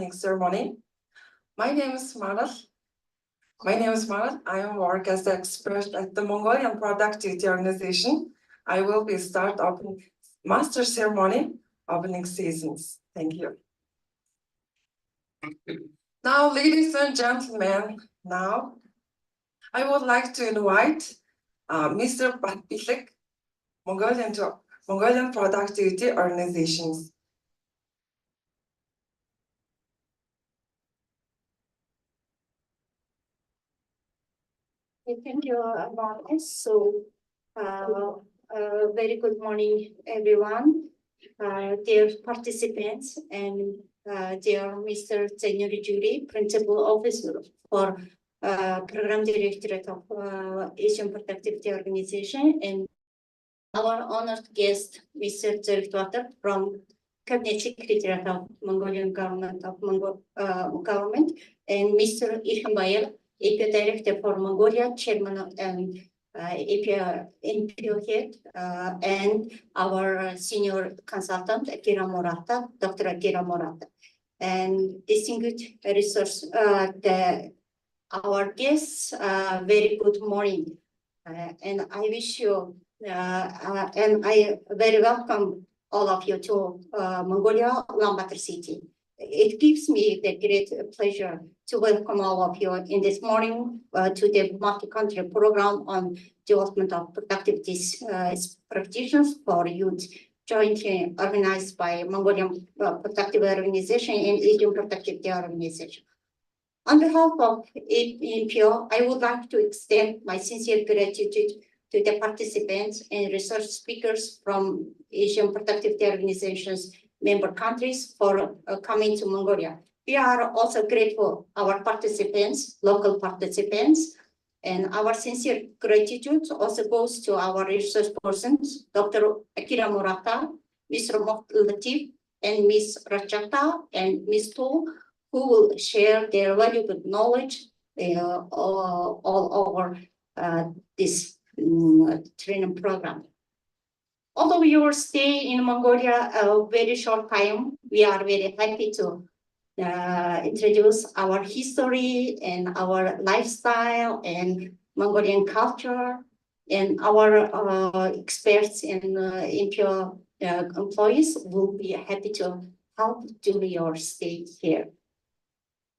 opening ceremony. My name is Maral. I am work as the expert at the Mongolian Productivity Organization. I will be start opening master ceremony opening seasons. Thank you. Now, ladies and gentlemen, now I would like to invite Mr. Batbilik, Mongolian Productivity Organizations. Thank you, Marcus. So, very good morning, everyone, dear participants, and dear Mr. Senior Jury, Principal Officer for Program Directorate of Asian Productivity Organization, and our honored guest, Mr. Director from Cabinet Secretariat of Mongolian Government Government, and Mr. Ilham Bayel, MPO Director for Mongolia, Chairman and MPO head, and our senior consultant, Dr. Akira Morata, and distinguished resource, our guests, very good morning, and I wish you, and I very welcome all of you to Mongolia, Ulaanbaatar city. It gives me the great pleasure to welcome all of you in this morning to the multi-country program on development of productivity practitioners for youth, jointly organized by Mongolian Productivity Organization and Asian Productivity Organization. On behalf of MPO, I would like to extend my sincere gratitude to the participants and research speakers from Asian Productivity Organization's member countries for coming to Mongolia. We are also grateful our participants, local participants, and our sincere gratitude also goes to our research persons, Dr. Akira Morata, Mr. Latif, and Ms. Rachata, and Ms. Tu, who will share their valuable knowledge all over this training program. Although your stay in Mongolia a very short time, we are very happy to introduce our history and our lifestyle and Mongolian culture, and our experts and MPO employees will be happy to help during your stay here.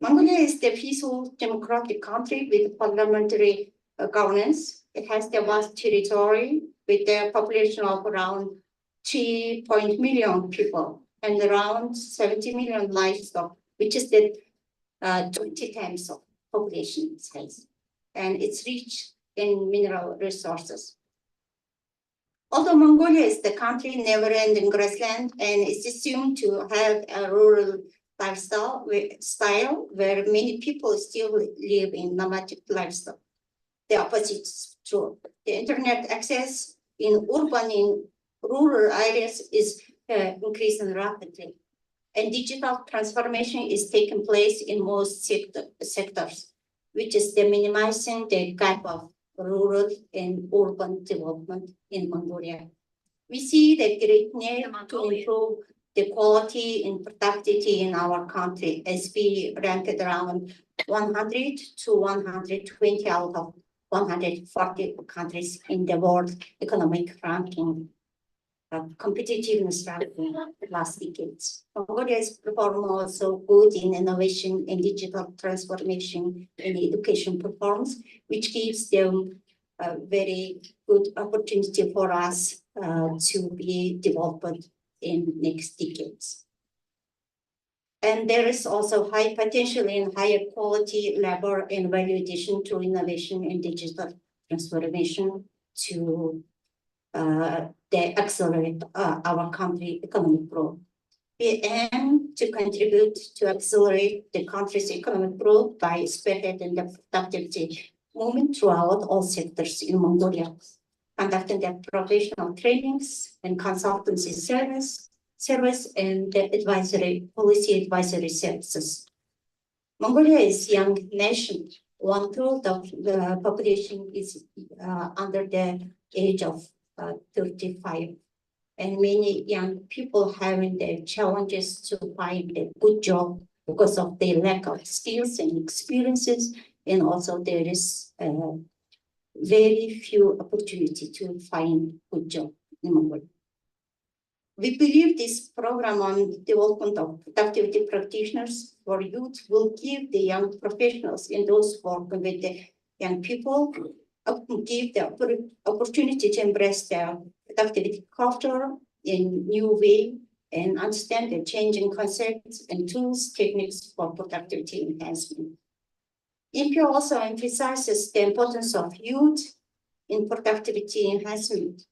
Mongolia is the peaceful democratic country with parliamentary governance. It has the vast territory with a population of around 3 million people and around 70 million livestock, which is the 20 times of population size. And it's rich in mineral resources. Although Mongolia is the country never-ending grassland and is assumed to have a rural lifestyle where many people still live in nomadic lifestyle. The opposite is true. The internet access in urban and rural areas is increasing rapidly, and digital transformation is taking place in most sectors, which is the minimizing the gap of rural and urban development in Mongolia. We see the great need to improve the quality and productivity in our country as we ranked around 100 to 120 out of 140 countries in the world economic ranking, competitiveness ranking last decades. Mongolia's performance also good in innovation and digital transformation and education performance, which gives them a very good opportunity for us to be developed in next decades. And there is also high potential in higher quality labor and value addition through innovation and digital transformation to accelerate our country economic growth. We aim to contribute to accelerate the country's economic growth by spearheading the productivity movement throughout all sectors in Mongolia, conducting the professional trainings and consultancy service and the policy advisory services. Mongolia is a young nation. 1/3 of the population is under the age of 35, and many young people having the challenges to find a good job because of their lack of skills and experiences, and also there is very few opportunity to find good job in Mongolia. We believe this program on development of productivity practitioners for youth will give the young professionals and those working with the young people give the opportunity to embrace their productivity culture in new way and understand the changing concepts and tools, techniques for productivity enhancement. MPO also emphasizes the importance of youth in productivity enhancement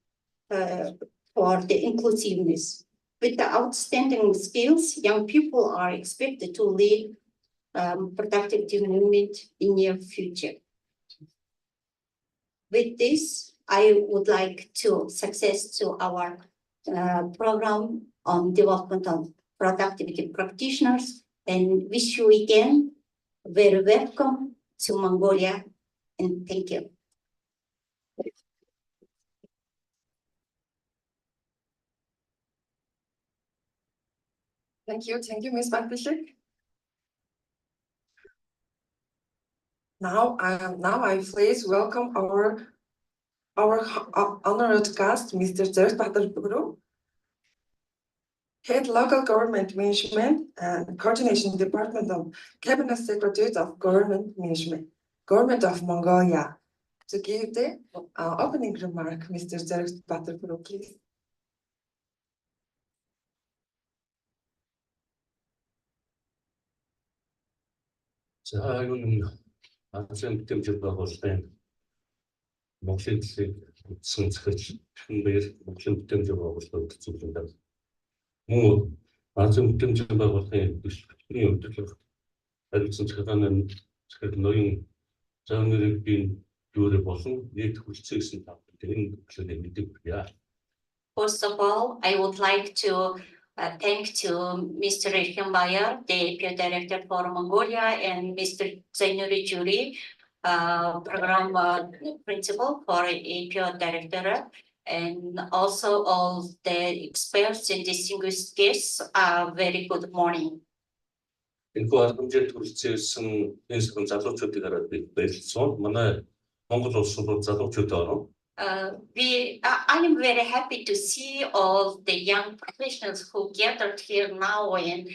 for the inclusiveness. With the outstanding skills, young people are expected to lead productivity movement in near future. With this, I would like to success to our program on development of productivity practitioners and wish you again very welcome to Mongolia and thank you. Thank you, Ms. Bakbishik. Now I please welcome our honored guest, Mr. Zert Bahadur, Head Local Government Management and Coordination Department of Cabinet Secretary of Government Management, Government of Mongolia, to give the opening remark. Mr. Zert Bahadur, please. За энэ Азийн мэдээлэл байгууллагын Монголын төсвийг үтсэн захирал Бэр Монголын мэдээлэл байгууллагын төсвөлөнд мөн Азийн мэдээлэл байгууллагын төсвийн өдөрлөг хариуцсан захирал ноён Жанрын дүүрэ болон нийт хүлцээсэн тавталын төлөвлөлийг мэддэг байна. First of all, I would like to thank to Mr. Ilham Bayar, the MPO Director for Mongolia, and Mr. Zainuri Juri, Program Principal for MPO Director, and also all the experts and distinguished guests. Very good morning. Энэхүү аргамжид хүрэлцээсэн энэ сарын залуучуудыг хараад би баярлалаа. Манай Монгол улс руу залуучууд орно. I am very happy to see all the young professionals who gathered here now, and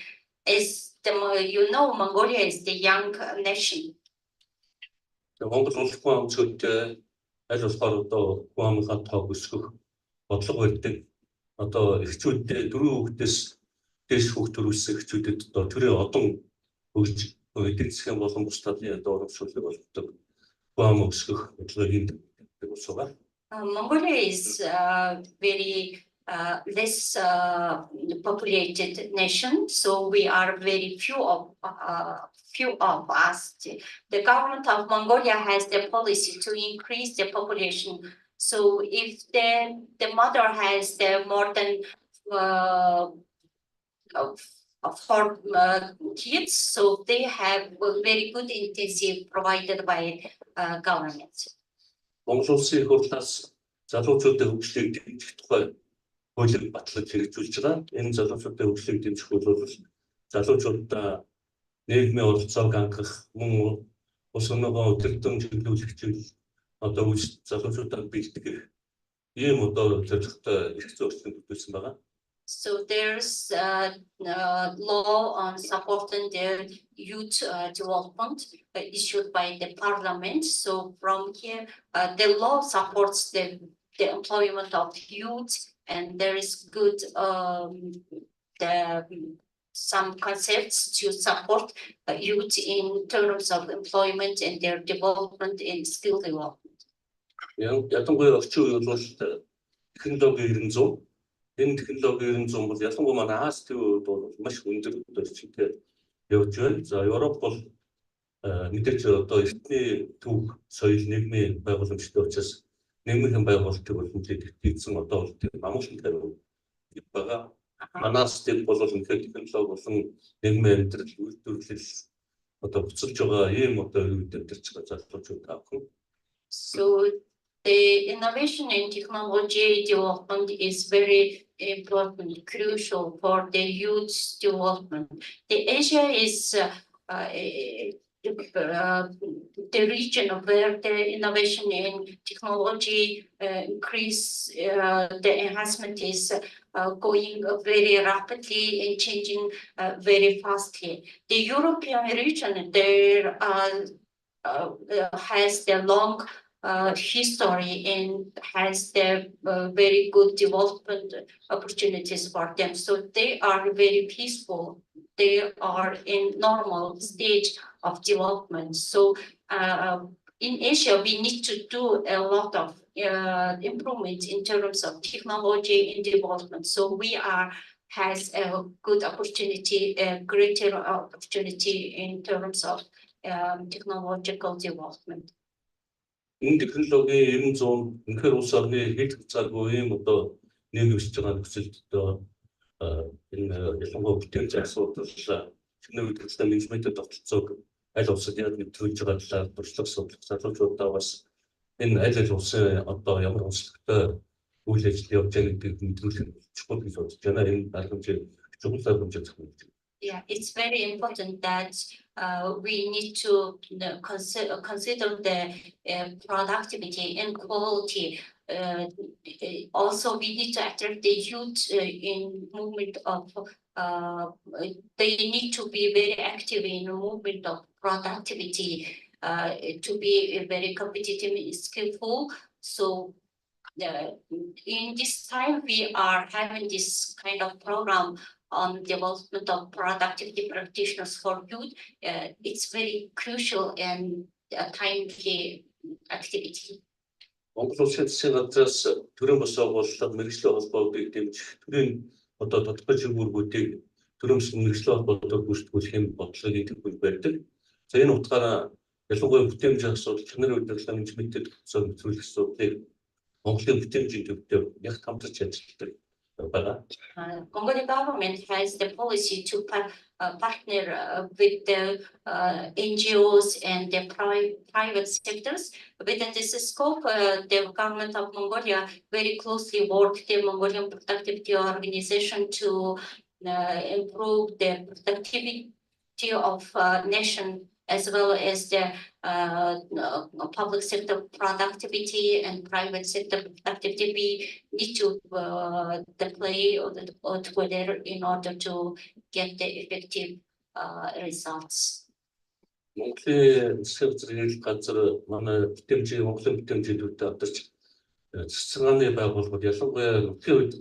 Mongolia is the young nation. Монгол улс хүн амжилттай аль болохоор одоо хүн амынхаа тоог өсгөх бодлого барьдаг. Одоо эхчүүдтэй 4 хүүхдээс дээш хүүхд төрүүлсэн эхчүүдэд одоо төрийн одон өгж эдгцэх болон бус талын одоо урамшууллыг болгодог. Хүн ам өсгөх бодлогыг хийдэг улс байгаа. Mongolia is very less populated nation, so we are very few of us. The government of Mongolia has the policy to increase the population. So if the mother has more than 4 kids, so they have very good intensive provided by government. Монгол улсын хурлаас залуучуудын хөгжлийг дэмжих тухай хуулийг батлаж хэрэгжүүлж байгаа. Энэ залуучуудын хөгжлийг дэмжих бол залуучуудаа нийгмийн оролцоог хангах, мөн улс орноо өдөртөн чиглүүлэх зүйл одоо залуучуудаа бэлтгэх ийм одоо зорилготой их зөвлөлтөнд бүтээсэн байгаа. So there's law on supporting the youth development issued by the parliament. So from here, the law supports the employment of youth, and there is good some concepts to support youth in terms of employment and their development and skill development. Ядангуяа орчин үеийн бол технологийн 900 энэ технологийн 900 бол ялангуяа манай Аз төв бол маш өндөр орчинтэй явж байна. За Европ бол мэдээж одоо эртний төв соёл нийгмийн байгууламжтай учраас нийгмийн байгуулалтыг бол нэгтгэсэн одоо бол тийм амгалан тавь байгаа. Манаас төв бол үнэхээр технологи болон нийгмийн амьдрал үйлдвэрлэл одоо буцалж байгаа ийм одоо үед амьдарч байгаа залуучууд авах. So the innovation and technology development is very important, crucial for the youth development. The Asia is the region where the innovation and technology increase, the enhancement is going very rapidly and changing very fastly. The European region there has the long history and has the very good development opportunities for them. So they are very peaceful. They are in normal stage of development. So in Asia, we need to do a lot of improvement in terms of technology and development. So we has a good opportunity, a greater opportunity in terms of technological development. Энэ технологийн 900 үнэхээр улс орны хэд хязгааргүй юм одоо нийгэмшиж байгаа нөхцөлд одоо энэ ялангуяа бүтээгдэхүүн асуудал технологийн төлөвлөлт менежментэд тогтолцоог аль улсад яг нэвтрүүлж байгаа талаар туршлага судлах залуучуудаа бас энэ аль улсын одоо ямар онцлогтой үйл ажиллагаа явж байгаа гэдгийг мэдрүүлэх чухал гэж бодож байна. Энэ арга хэмжээ чухал арга хэмжээ зөвхөн. Yeah, it's very important that we need to consider the productivity and quality. Also, we need to attract the youth in movement of. They need to be very active in the movement of productivity to be very competitive and skillful. So. In this time, we are having this kind of program on development of productivity practitioners for youth. It's very crucial and timely activity. Монгол улсын засгийн газраас төрийн бос байгууллага мэргэжлийн холбоодыг дэмжих төрийн одоо тодорхой чиглэлүүдийг төрийн мэргэжлийн холбоодоор бүрдүүлэх юм бодлогыг идэвхтэй барьдаг. За энэ утгаараа ялангуяа бүтээмжийн асуудал, чанарын удирдлага менежментэд зөвлөх асуудлыг Mongolia government has the policy to partner with the NGOs and the private sectors. Within this scope, the government of Mongolia very closely worked the Mongolian Productivity Organization to improve the productivity of nation as well as the public sector productivity and private sector productivity. We need to play together in order to get the effective results. Монголын засгийн зэрэг газар манай бүтэмжийн Монголын бүтэмжийн авдарч засгийн байгууллагууд ялангуяа нутгийн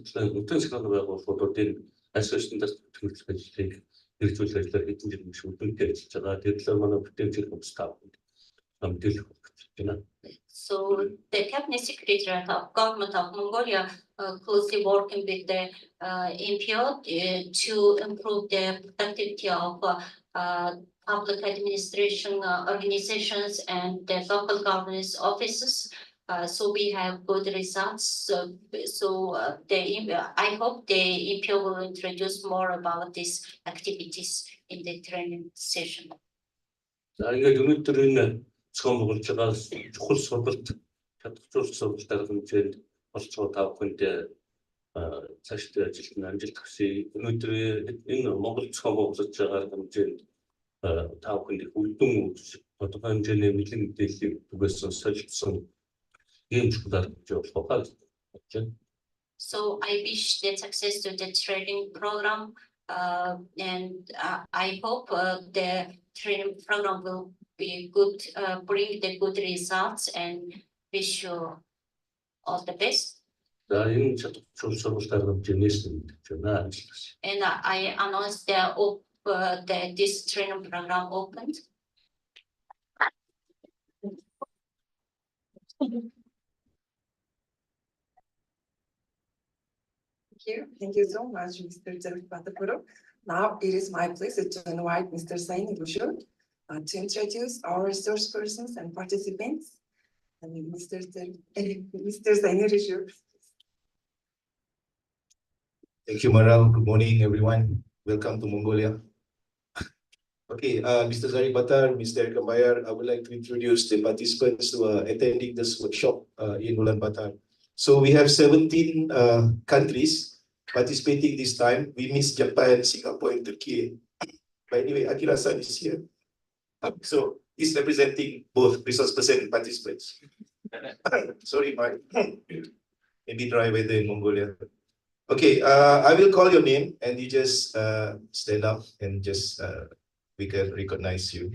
засгийн байгууллагуудын ашиг стандарт төлөвлөх ажлыг хэрэгжүүлэх ажлаар хэдэн жил шүлбэнтэй ажиллаж байгаа. Тэр талаар манай бүтэмжийн хүмүүстэй мэдээлэл өгч байна. So the cabinet secretariat of government of Mongolia closely working with the MPO to improve the productivity of public administration organizations and the local governance offices. So we have good results. I hope the MPO will introduce more about these activities in the training session. Ингээд өнөөдөр энэ цогц болж байгаа чухал сургалт чадваржуулах сургалт арга хэмжээнд болж байгаа тав хүнд цаашдаа ажилтны амжилт хүсье. Өнөөдөр энэ Монгол цогц болж байгаа арга хэмжээнд тав хүнд үлдэн тодорхой хэмжээний мэдлэг мэдээллийг түгээсэн солилцсон ийм чухал арга хэмжээ болох байна. So I wish the success to the training program, and I hope the training program will be good, bring the good results, and wish you all the best. Энэ чадваржуулах сургалт арга хэмжээнээс мэдэж байна. And I announced this training program opened. Thank you so much, Mr. Patapuro. Now it is my pleasure to invite Mr. Saini Bushur to introduce our resource persons and participants. And Mr. Saini Bushur. Thank you, Maral. Good morning, everyone. Welcome to Mongolia. Okay, Mr. Zari Batar, Mr. Eric Kambayar, I would like to introduce the participants who are attending this workshop in Ulaanbaatar. So we have 17 countries participating this time. We miss Japan, Singapore, and Turkey. But anyway, Akira-san is here. So he's representing both resource person and participants. Sorry, Mike. Maybe dry weather in Mongolia. Okay, I will call your name and you just stand up and just we can recognize you.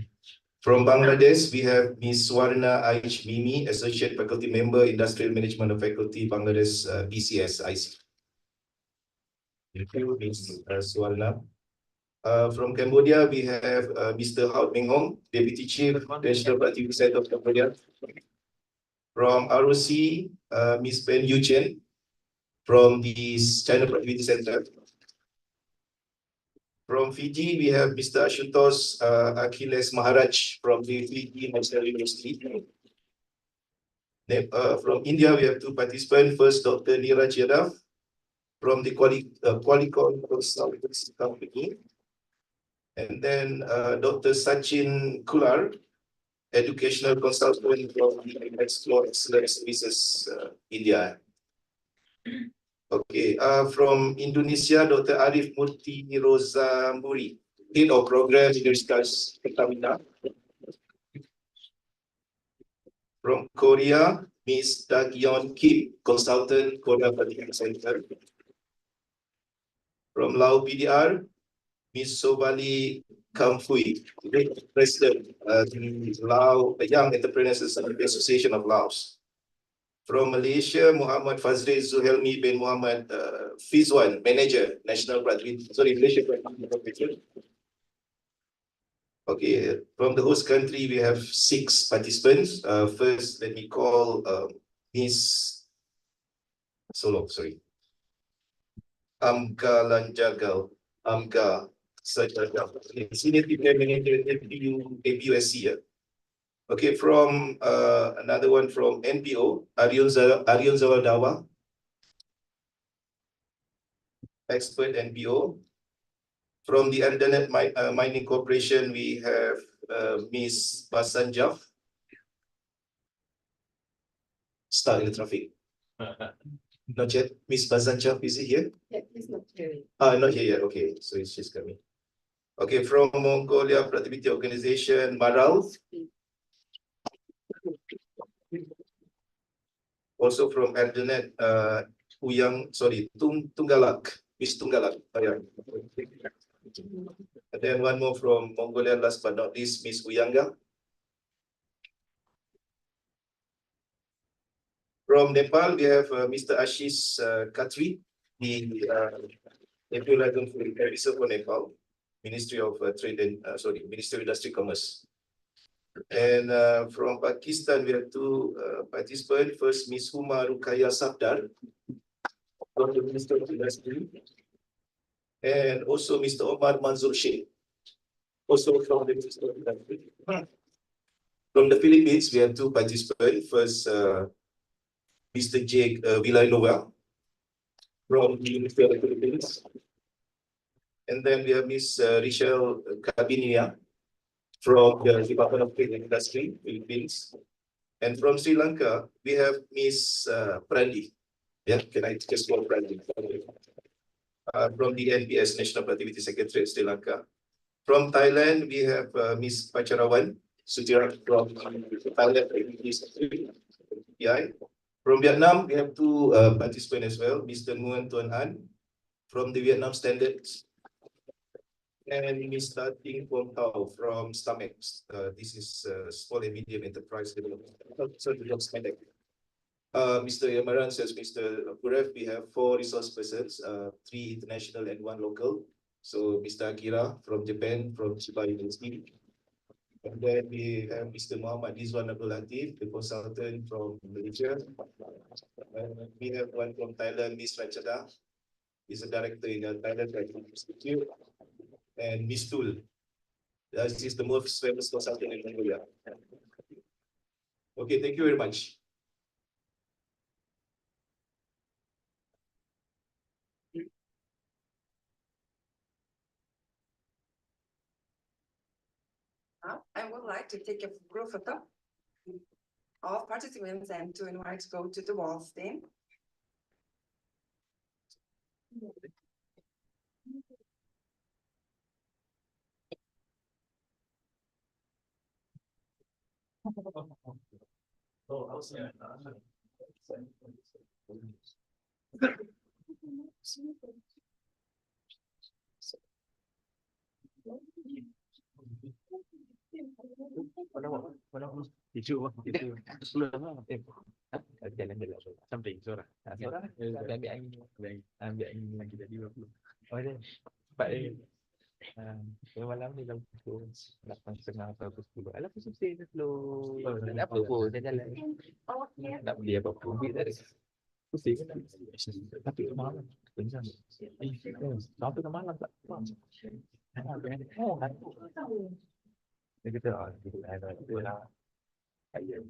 From Bangladesh, we have Ms. Swarna Aish Mimi, Associate Faculty Member, Industrial Management of Faculty, Bangladesh BCS IC. Thank you, Ms. Swarna. From Cambodia, we have Mr. Hao Meng Hong, Deputy Chief, National Productivity Center of Cambodia. From ROC, Ms. Ben Yu Chen, from the China Productivity Center. From Fiji, we have Mr. Ashutosh Achilles Maharaj from the Fiji National University. From India, we have two participants. First, Dr. Neeraj Yadav from the Qualicon Consultancy Company. And then Dr. Sachin Kular, Educational Consultant from the Explore Excellence Services India. Okay, from Indonesia, Dr. Arif Murti Roza Muri, Head of Program Universitas Pertamina. From Korea, Ms. Dag-yeon Kim, Consultant, Korea Productivity Center. From Lao PDR, Ms. Sobali Kamfui, President, the Lao Young Entrepreneurs Association of Laos. From Malaysia, Muhammad Fazril Zuhelmi bin Muhammad Fizwan, Manager, National Productivity, Malaysia Productivity. Okay, from the host country, we have 6 participants. First, let me call Ms. Amka Lanjagal, Amka Sajagal, Senior People Manager at MPO, Okay, from another one from MPO, Arion Zawadawa, expert MPO. From the Ardanet Mining Corporation, we have Ms. Basanjaf. Start in the traffic. Not yet. Ms. Basanjaf, is it here? Yeah, it's not here. Not here yet. Okay, so it's just coming. Okay, from Mongolia Productivity Organization, Maral. Also from Ardanet, Tunggalak, Miss Tunggalak. Oh, yeah. And then one more from Mongolia, last but not least, Miss Uyanga. From Nepal, we have Mr. Ashish Khatri, the Deputy Officer for Nepal, Ministry of Trade and Ministry of Industry Commerce. And from Pakistan, we have 2 participants. First, Ms. Huma Rukaya Safdar, from the Ministry of Industry. And also Mr. Omar Manzoor Sheikh, also from the Ministry of Industry. From the Philippines, we have 2 participants. First, Mr. Jake Villanueva from the Ministry of the Philippines. And then we have Ms. Richelle Cabinia from the Department of Trade and Industry, Philippines. And from Sri Lanka, we have Ms. Prandi. Yeah, can I just call Prandi? From the NPS, National Productivity Secretary, Sri Lanka. From Thailand, we have Ms. Pacharawan Sutira from Thailand. From Vietnam, we have 2 participants as well, Mr. Nguyen Tuan Han from the Vietnam Standards, and Ms. Ting Quang Tao from STAMEX. This is Small and Medium Enterprise Development. Mr. Yamaran says, Mr. Purev, we have 4 resource persons, 3 international and 1 local. So Mr. Akira from Japan, from Chiba University. And then we have Mr. Muhammad Rizwan Abdul Latif, the consultant from Malaysia. And we have one from Thailand, Ms. Rachada, is a director in the Thailand Graduate Institute. And Ms. Tul, this is the most famous consultant in Mongolia. Okay, thank you very much. would like to take a group photo of participants and to invite to go to the wall stand. Jalan samping suara. Ambil angin lagi tadi 20. Oh dia. Cepat dia. Malam ni dalam pukul 8:30 atau pukul 10. Alah pukul 10 slow. Tak ada apa pun dia jalan. Tak beli apa-apa. Duit tak ada. Pusing kan. Tapi malam pencang. Sampai ke malam tak. Dia kata gitu ada. Ayam.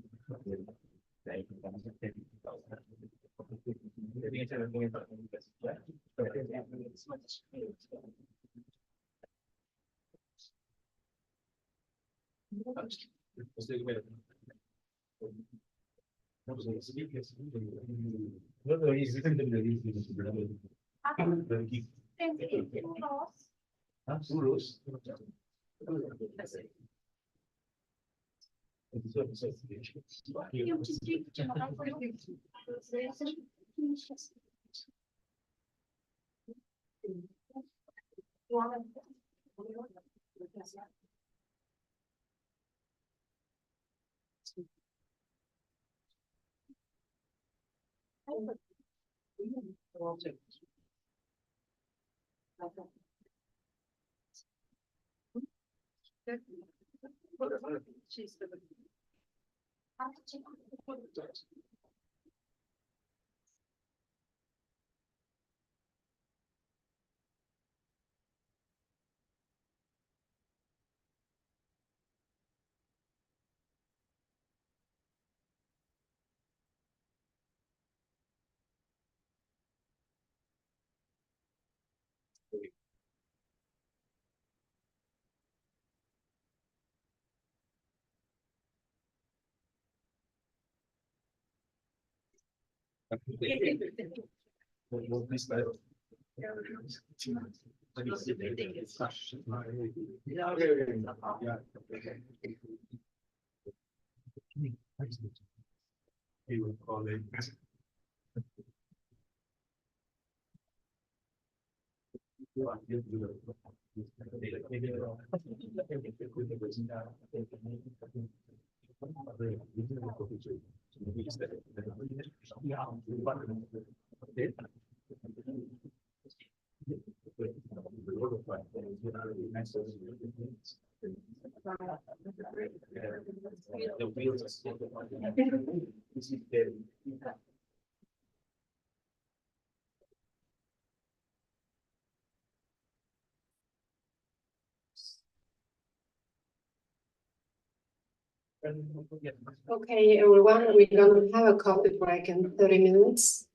Okay, everyone, we're gonna have a coffee break in 30 minutes.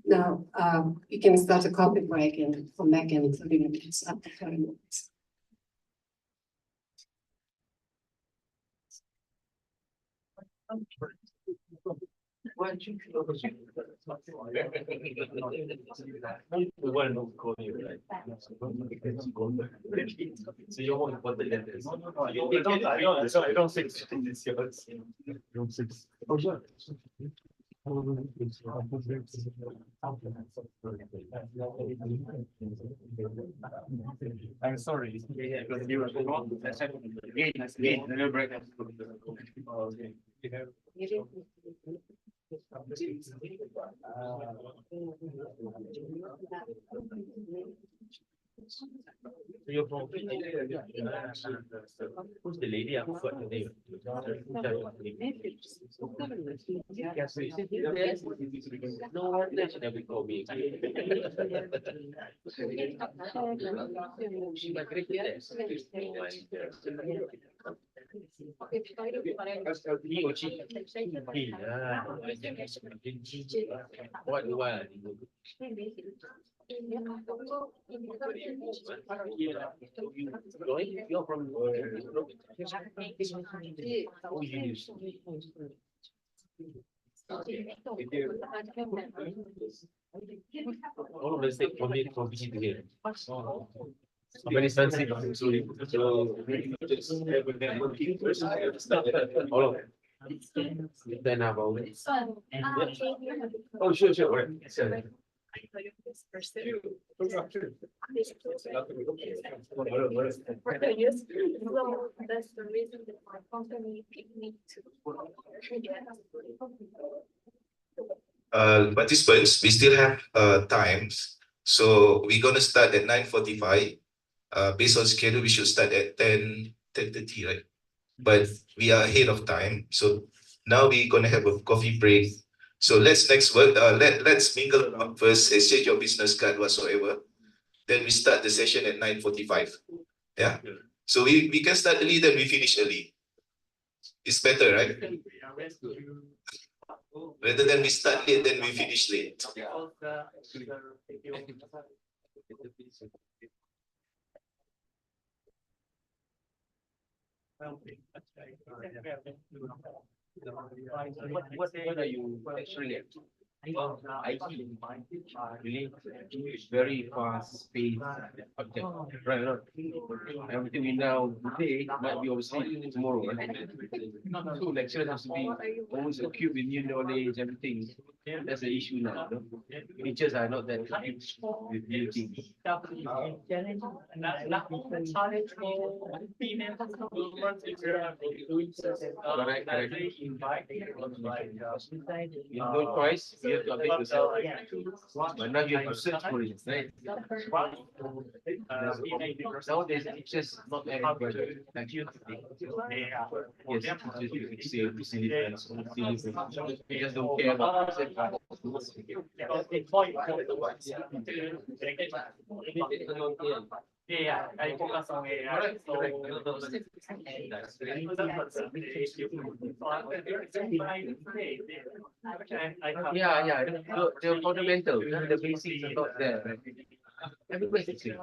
Now, you can start a coffee break and come back in 30 minutes after 30 minutes. So you're more important than this. I don't think it's yours. Don't think. Oh, sure. I'm sorry. Because you were wrong. Again, never break up. You're from who's the lady? I forgot the name. No wonder she never called me. She migrated he or she? He. What do I? You're from all of us take from BC to here. Very expensive. Sorry. So just all of it. Then about it. Oh, sure. Sorry. That's the reason that my company picked me to. Participants, we still have times. So we're gonna start at 9:45. Based on schedule, we should start at 10:30, right? But we are ahead of time. So now we're gonna have a coffee break. So let's let's mingle around first, exchange your business card whatsoever. Then we start the session at 9:45. Yeah. So we can start early, then we finish early. It's better, right? Rather than we start late, then we finish late. What are you actually at? IT really it's very fast paced. Okay. Right. Everything we know today might be obviously tomorrow. Right? So lecture has to be always acute with new knowledge, everything. That's the issue now. No? Teachers are not that acute with new things. Correct. You have no choice. You have to update yourself. But now you have to search for it, right? Nowadays, teachers not everybody. Like you, yes, teachers you can say syllabus, they just don't care about it. Yeah, the fundamental, the basics are not there. Right? Everybody's the same.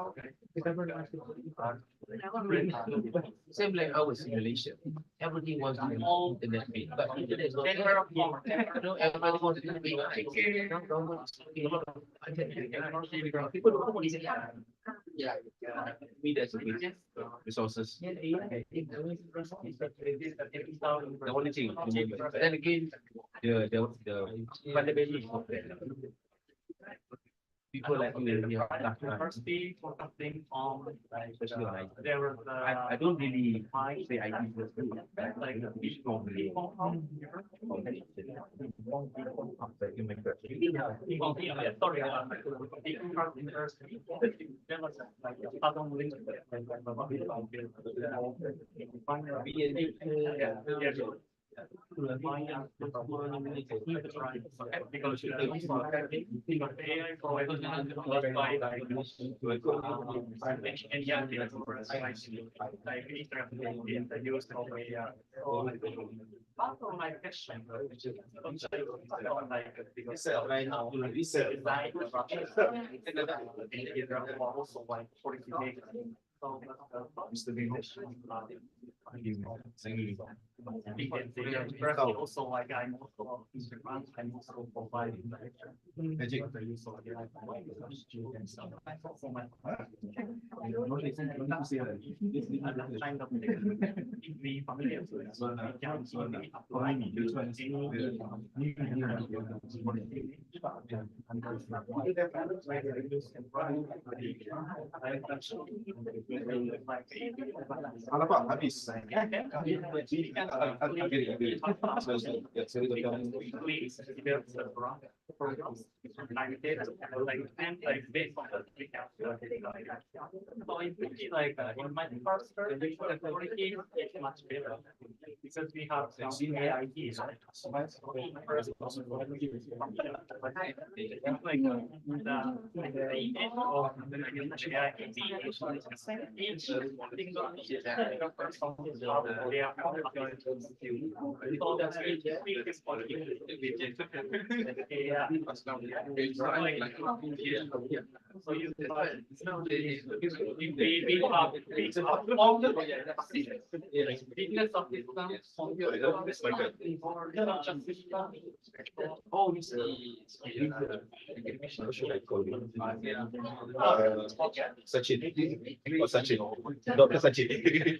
Same like ours in Malaysia. Everything was on internet based, but internet is not there. Everybody wants to be people don't want to say, yeah, we that's resources. The only thing, but then again, the fundamental is not there. People like you have enough time. Especially on IT. I don't really say IT was good. Like normally. Also, like I'm also Instagram, I'm also providing magic students. Kind of be familiar with it. So I can easily apply Halo Pak, habis. Like in my first it's much better. Because we have some AITs. So you we have all the weakness of this Sachin. Oh, Sachin. Dr. Sachin.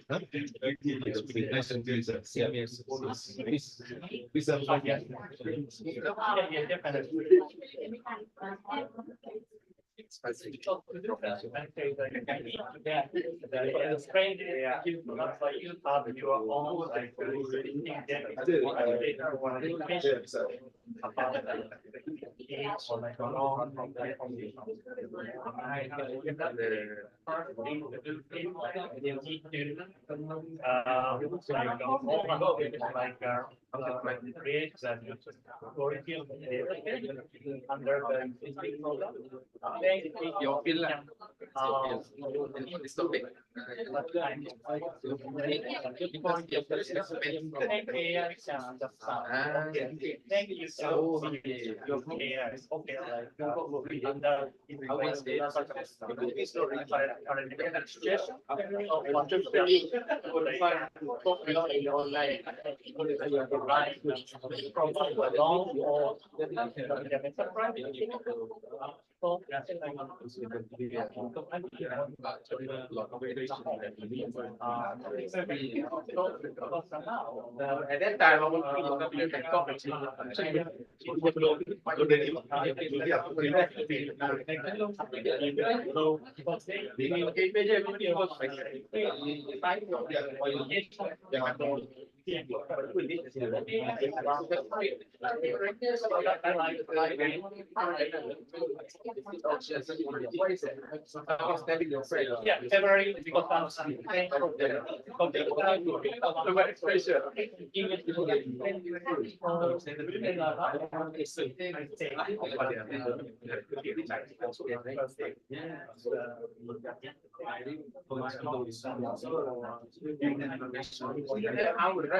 Your feel lah. This topic. Thank you so much. Okay, At that time, I would be the yeah, February because I would write.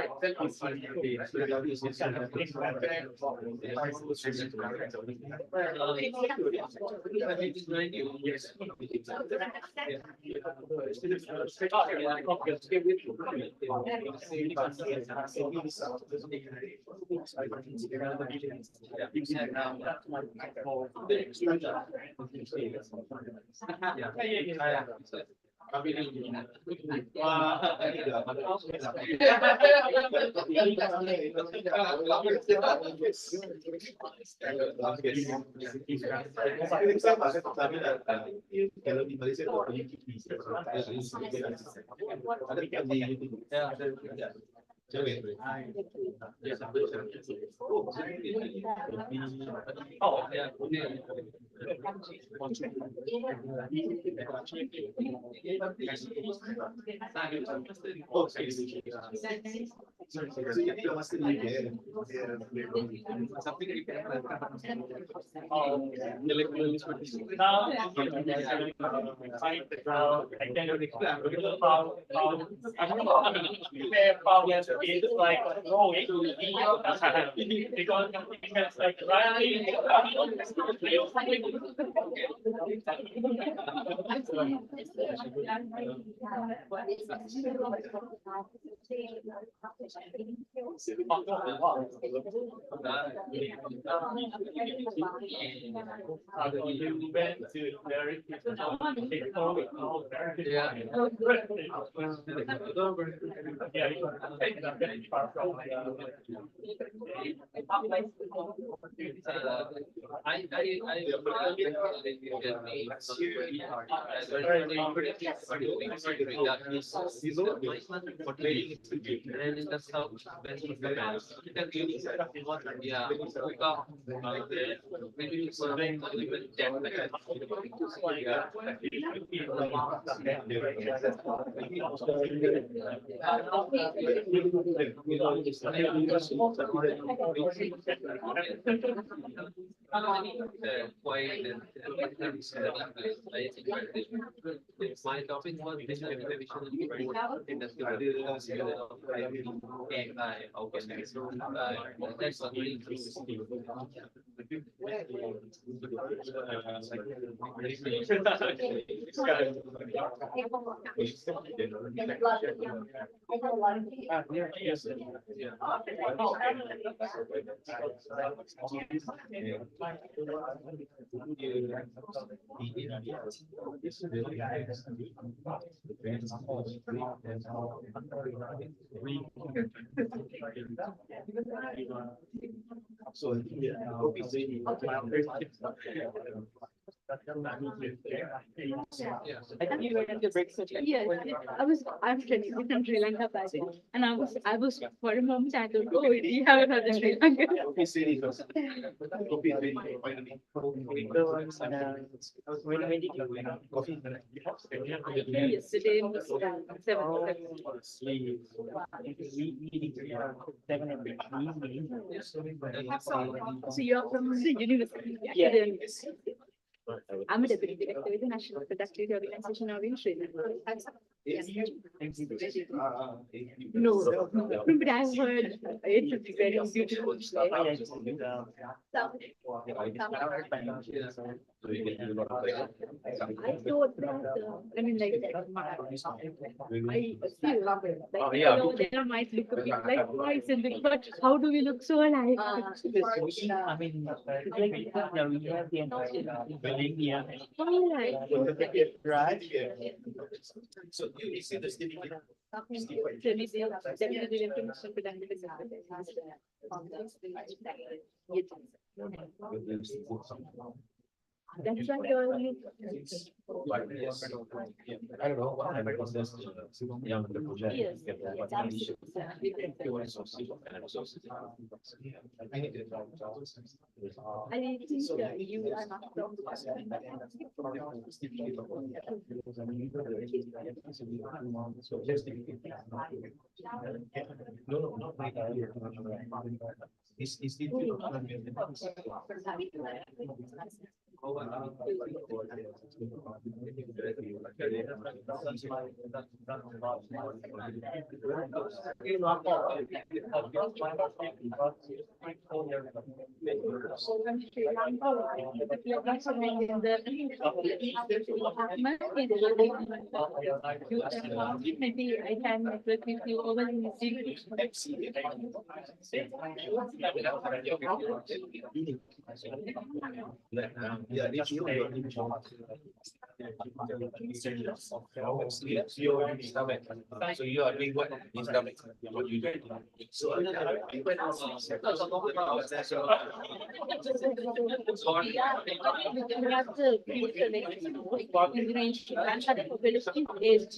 Kalau di Malaysia ada di cewek. oh yeah. Oh, itu masih di Now, I can explain how is like growing because it's like rising. You went to very And that's how yeah, My topic was industrial AI. Okay, so that's a very interesting. Yes. So I think you were at the break session. Yes, I'm from Sri Lanka back then. And I was for a moment I thought, oh, you have another Sri Lanka. Yesterday was 7. So you're from the university. Yeah. I'm a deputy director with the National Productivity Organization of in Sri Lanka. Yes. No, but I've heard it's a very beautiful place. I thought that, I mean, like, I feel like, Yeah. there might look a bit like boys and things, but how do we look so alike? I mean, we have the entire building here. Alright. Right. So you see the city. That's why you're only. I don't know. Yes, I think you are not from. Is it? Maybe I can network with you over in Yeah, if you so you are doing what? What you do. So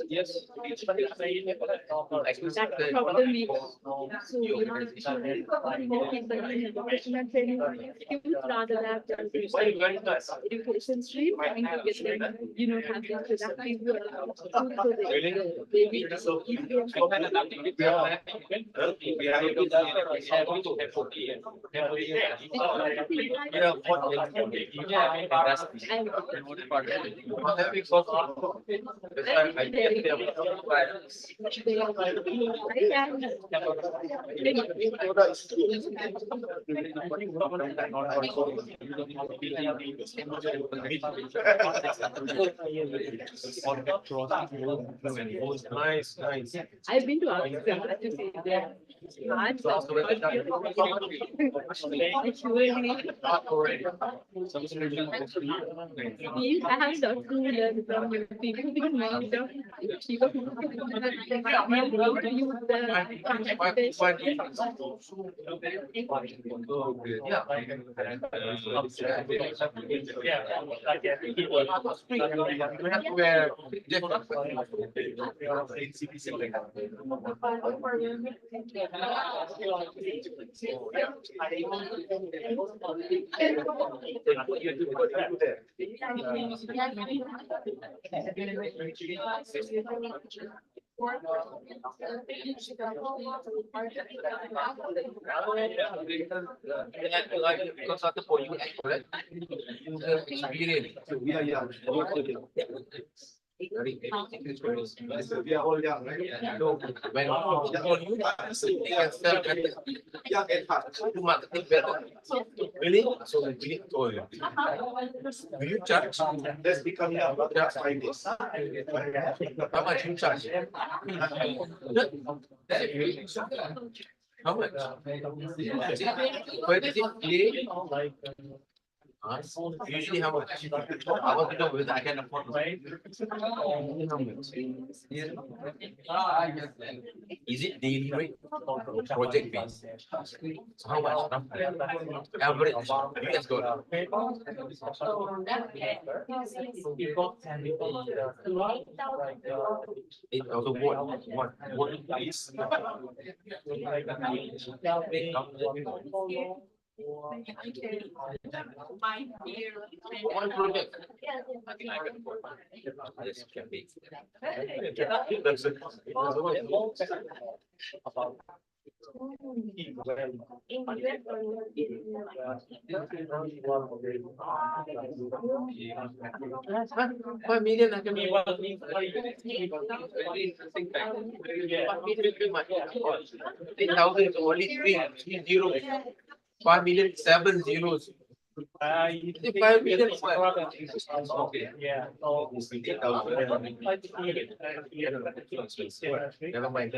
Yes. that problem is so you know more people in vocational training skills rather than education stream trying to get them, you know, have this productive so they nice, nice. I've been to Amsterdam to see their art. I have got to learn from you people because most of people use You have to wear Because of for you, correct? User experience. We are young. We are all young, right? So when you are something and sell better, Young at heart. do marketing better. Really? So really, oh, yeah. Will you charge? Let's become young. That's 5 days. How much you charge? How much? Where does it play? Usually how much? I want to know whether I can afford. How much? Is it daily rate or project based? So how much? Average US dollar. 8,000 what is one project? I think I can afford. Yes, can be. That's it. $5 million I can be. Very interesting fact. 5 million too much. 10,000 is only three zeros. 5 million, 7 zeros. 5 million is okay. Yeah. Never mind.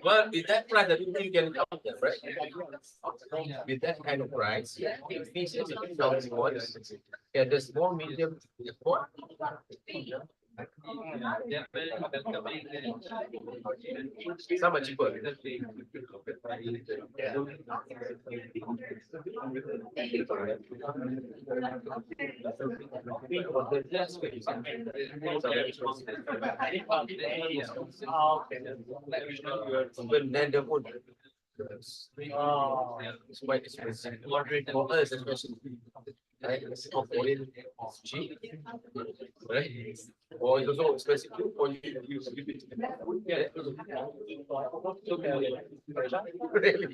Well, with that price, I don't think you can count them, right? With that kind of price, features yeah, the small, medium, what? Some are cheaper. Even then the wood. It's quite expensive. For us, especially. Right? For foreign, it's cheap. Right? Or it's also expensive too, or you use it. Really?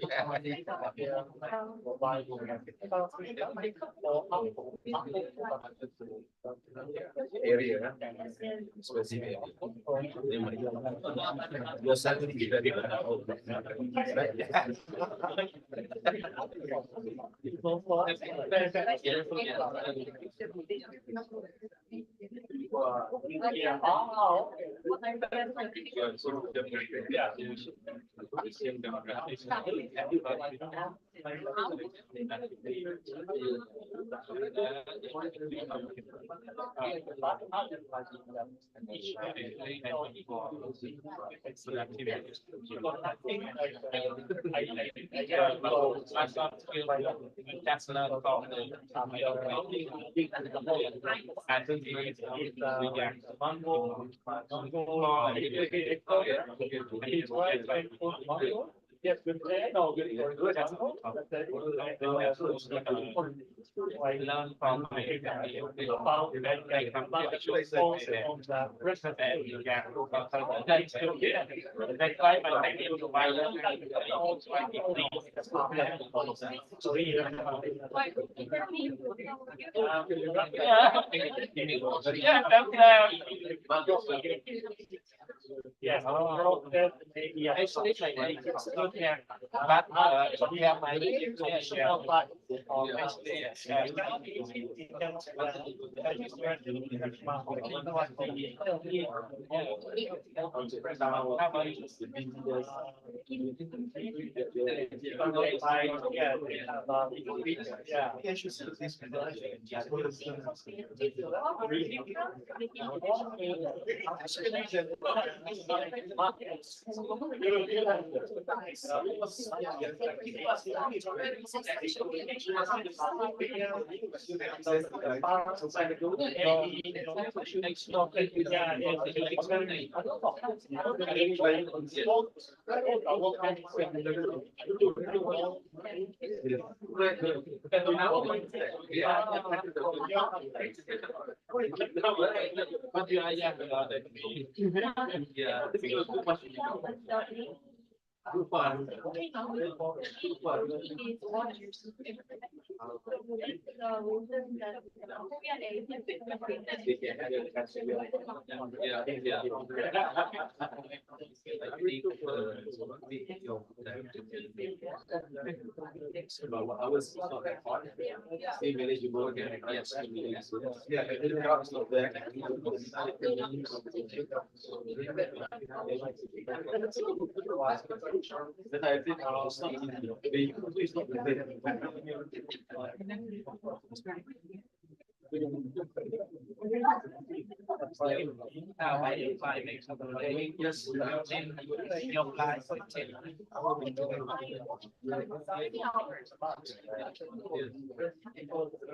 Area, expensive area. Your salary is very Yeah. That's another problem. Yes, good. No, good. I learned from my about the rest of it. Yeah, that's why my technical yeah, yeah, Yeah, but yeah, my share, but actually,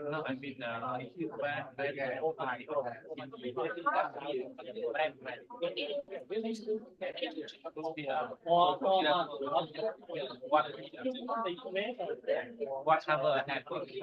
no, I mean, whatever happened from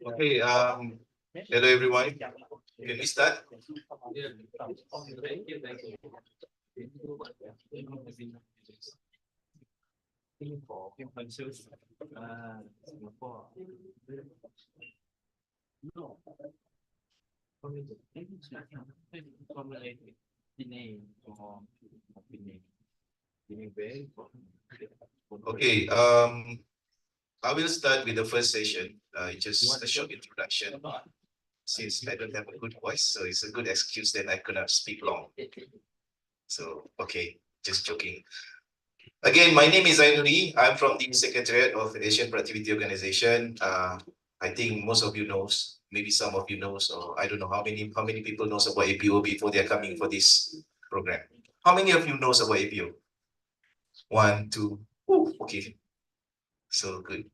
Okay, hello everyone. Can we start? Okay, I will start with the first session. Just a short introduction. Since I don't have a good voice, so it's a good excuse that I cannot speak long. So, okay, just joking. Again, my name is Ainuri. I'm from the Secretariat of the Asian Productivity Organization. I think most of you knows, maybe some of you knows, or I don't know how many people knows about APO before they're coming for this program. How many of you knows about APO? 1, 2, okay. So good.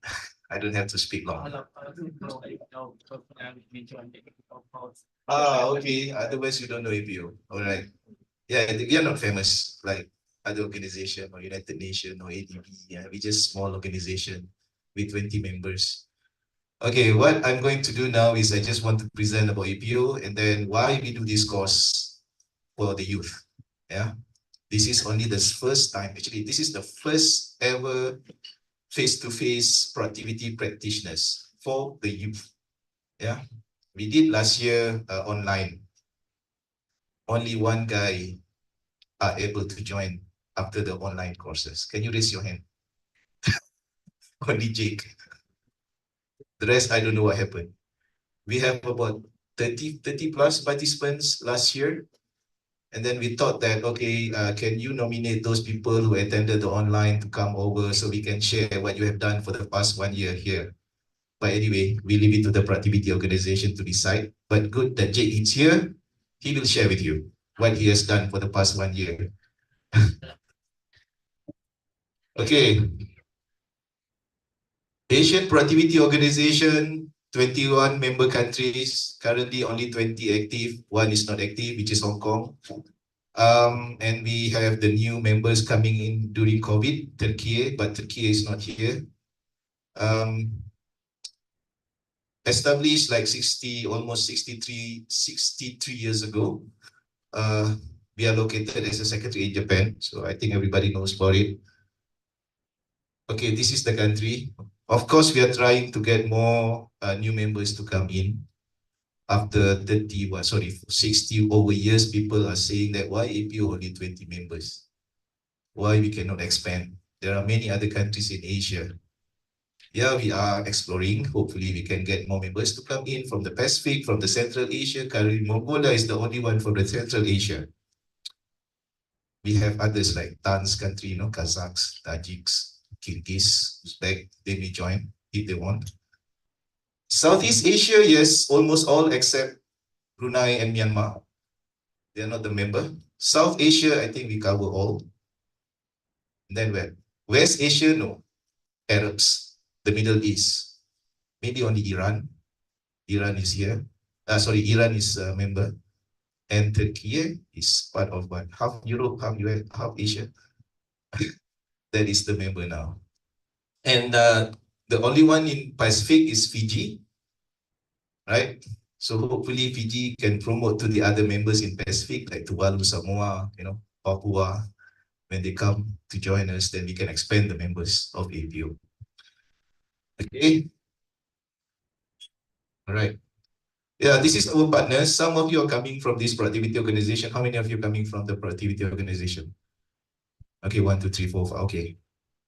I don't have to speak long. Okay. Otherwise, you don't know APO. All right. Yeah, we are not famous like other organization or United Nations or ADB. Yeah, we just small organization with 20 members. Okay, what I'm going to do now is I just want to present about APO and then why we do this course for the youth. Yeah, this is only the first time. Actually, this is the first ever face-to-face productivity practitioners for the youth. Yeah, we did last year online. Only one guy are able to join after the online courses. Can you raise your hand? Only Jake. The rest, I don't know what happened. We have about 30 plus participants last year. And then we thought that, okay, can you nominate those people who attended the online to come over so we can share what you have done for the past 1 year here. But anyway, we leave it to the productivity organization to decide. But good that Jake is here. He will share with you what he has done for the past 1 year. Okay. Asian Productivity Organization, 21 member countries, currently only 20 active. One is not active, which is Hong Kong. And we have the new members coming in during COVID, Turkey, but Turkey is not here. Established like 60, almost 63 years ago. We are located as a secretary in Japan, so I think everybody knows about it. Okay, this is the country. Of course, we are trying to get more new members to come in. After 60 over years, people are saying that why MPO only 20 members? Why we cannot expand? There are many other countries in Asia. Yeah, we are exploring. Hopefully, we can get more members to come in from the Pacific, from the Central Asia. Currently, Mongolia is the only one from the Central Asia. We have others like Tan's country, Kazakhs, Tajiks, Kyrgyz, Uzbek. They may join if they want. Southeast Asia, yes, almost all except Brunei and Myanmar. They are not the member. South Asia, I think we cover all. And then where? West Asia, no. Arabs, the Middle East. Maybe only Iran. Iran is here. Iran is a member. And Turkey is part of one. Half Europe, half US, half Asia. That is the member now. And the only one in Pacific is Fiji, right? So hopefully Fiji can promote to the other members in Pacific, like Tuvalu, Samoa, Papua. When they come to join us, then we can expand the members of MPO. Okay. All right. Yeah, this is our partners. Some of you are coming from this productivity organization. How many of you are coming from the productivity organization? Okay, 1, 2, 3, 4, 5. Okay,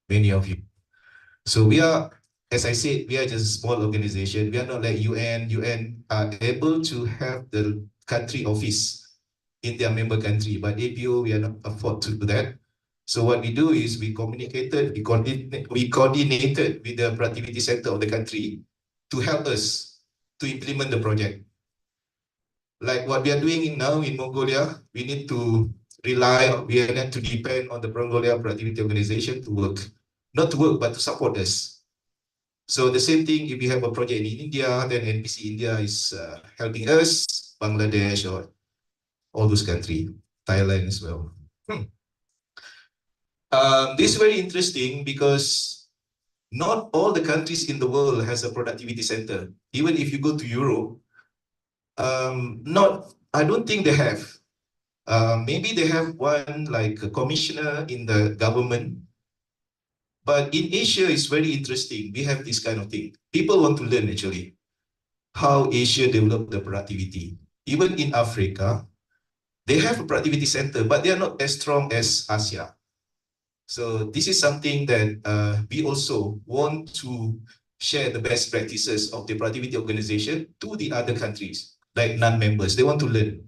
many of you. So we are, as I said, we are just a small organization. We are not like UN. UN are able to have the country office in their member country, but APO, we are not afford to do that. So what we do is we coordinated with the productivity center of the country to help us to implement the project. Like what we are doing now in Mongolia, we need to need to depend on the Mongolia Productivity Organization to work. Not to work, but to support us. So the same thing, if we have a project in India, then NPC India is helping us, Bangladesh, or all those countries, Thailand as well. This is very interesting because not all the countries in the world has a productivity center. Even if you go to Europe, I don't think they have. Maybe they have one like a commissioner in the government. But in Asia, it's very interesting. We have this kind of thing. People want to learn actually how Asia developed the productivity. Even in Africa, they have a productivity center, but they are not as strong as Asia. So this is something that we also want to share the best practices of the productivity organization to the other countries, like non-members. They want to learn.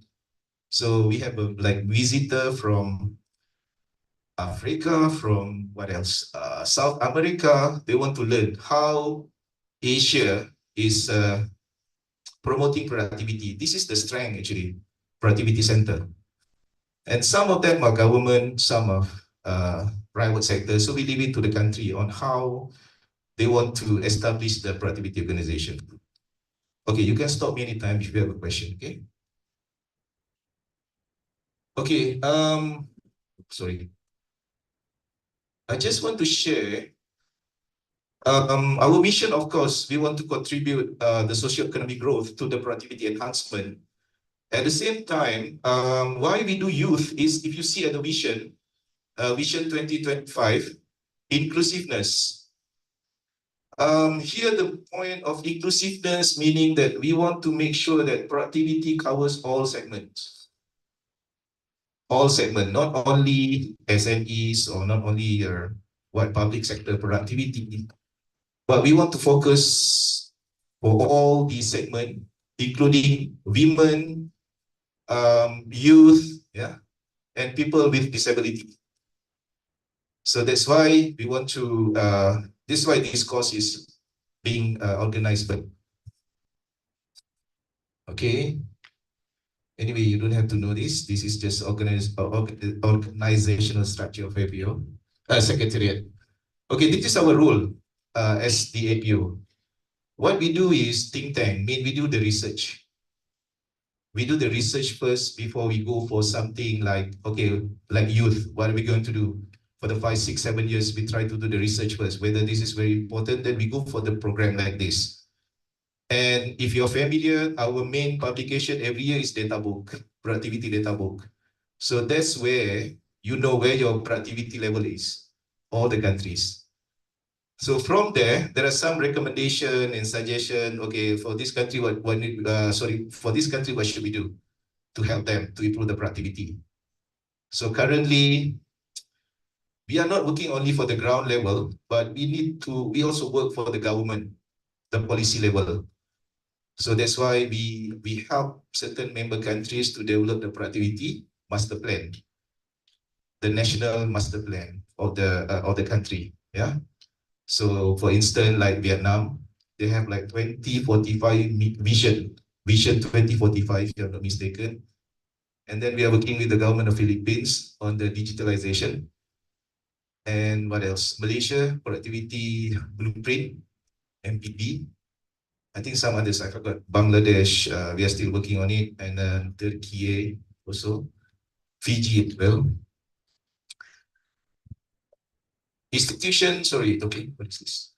So we have a visitor from Africa, from what else? South America. They want to learn how Asia is promoting productivity. This is the strength actually, productivity center. And some of them are government, some of private sector. So we leave it to the country on how they want to establish the productivity organization. Okay, you can stop me anytime if you have a question, okay? Okay, sorry. I just want to share our mission, of course, we want to contribute the socio-economic growth to the productivity enhancement. At the same time, why we do youth is, if you see at the vision 2025, inclusiveness. Here the point of inclusiveness, meaning that we want to make sure that productivity covers all segments. All segments, not only SMEs or not only public sector productivity, but we want to focus for all these segments, including women, youth, yeah, and people with disability. So that's why we want to, this is why this course is being organized. But okay, anyway, you don't have to know this. This is just organizational structure of APO, secretariat. Okay, this is our role as the APO. What we do is think tank, mean we do the research. We do the research first before we go for something like, okay, like youth, what are we going to do? For the 5, 6, 7 years, we try to do the research first. Whether this is very important, then we go for the program like this. And if you're familiar, our main publication every year is data book, productivity data book. So that's where you know where your productivity level is, all the countries. So from there are some recommendation and suggestion. Okay, for this country, for this country, what should we do to help them to improve the productivity? So currently, we are not working only for the ground level, but we also work for the government, the policy level. So that's why we help certain member countries to develop the productivity master plan, the national master plan of the country. Yeah. So for instance, like Vietnam, they have like 2045 vision 2045, if I'm not mistaken. And then we are working with the government of Philippines on the digitalization. And what else? Malaysia, productivity blueprint, MPP. I think some others, I forgot. Bangladesh, we are still working on it. And then Turkey also. Fiji as well. Institution, sorry, okay, what is this?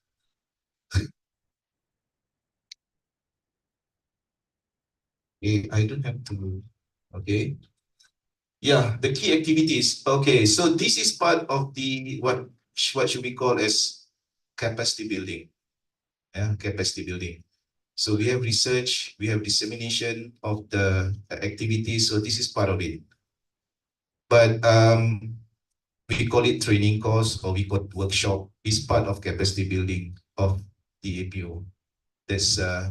Okay, I don't have to, okay. Yeah, the key activities. Okay, so this is part of the, what should we call as capacity building. Yeah, capacity building. So we have research, we have dissemination of the activities. So this is part of it. But we call it training course or we call it workshop. It's part of capacity building of the APO.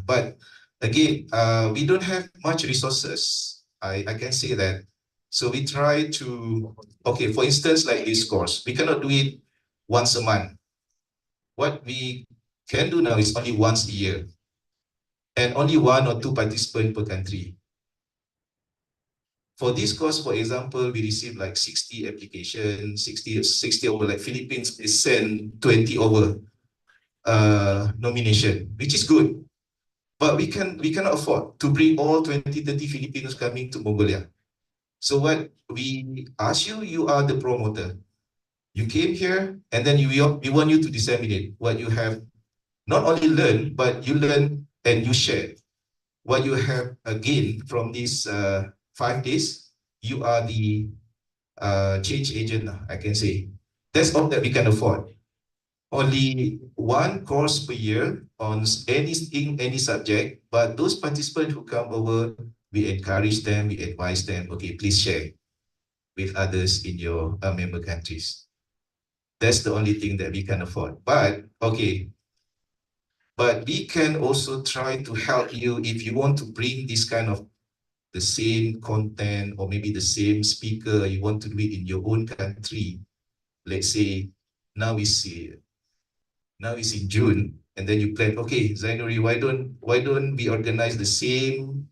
But again, we don't have much resources. I can say that. So we try to, okay, for instance, like this course, we cannot do it once a month. What we can do now is only once a year and only 1 or 2 participants per country. For this course, for example, we received like 60 applications, 60 over, like Philippines, they send 20 over nomination, which is good. But we cannot afford to bring all 20, 30 Filipinos coming to Mongolia. So what we ask you, you are the promoter. You came here and then we want you to disseminate what you have, not only learn, but you learn and you share. What you have gained from these 5 days, you are the change agent, I can say. That's all that we can afford. Only 1 course per year on any subject, but those participants who come over, we encourage them, we advise them, okay, please share with others in your member countries. That's the only thing that we can afford. But, okay, but we can also try to help you if you want to bring this kind of the same content or maybe the same speaker, you want to do it in your own country. Let's say now it's in June, and then you plan, okay, Zainuri, why don't we organize the same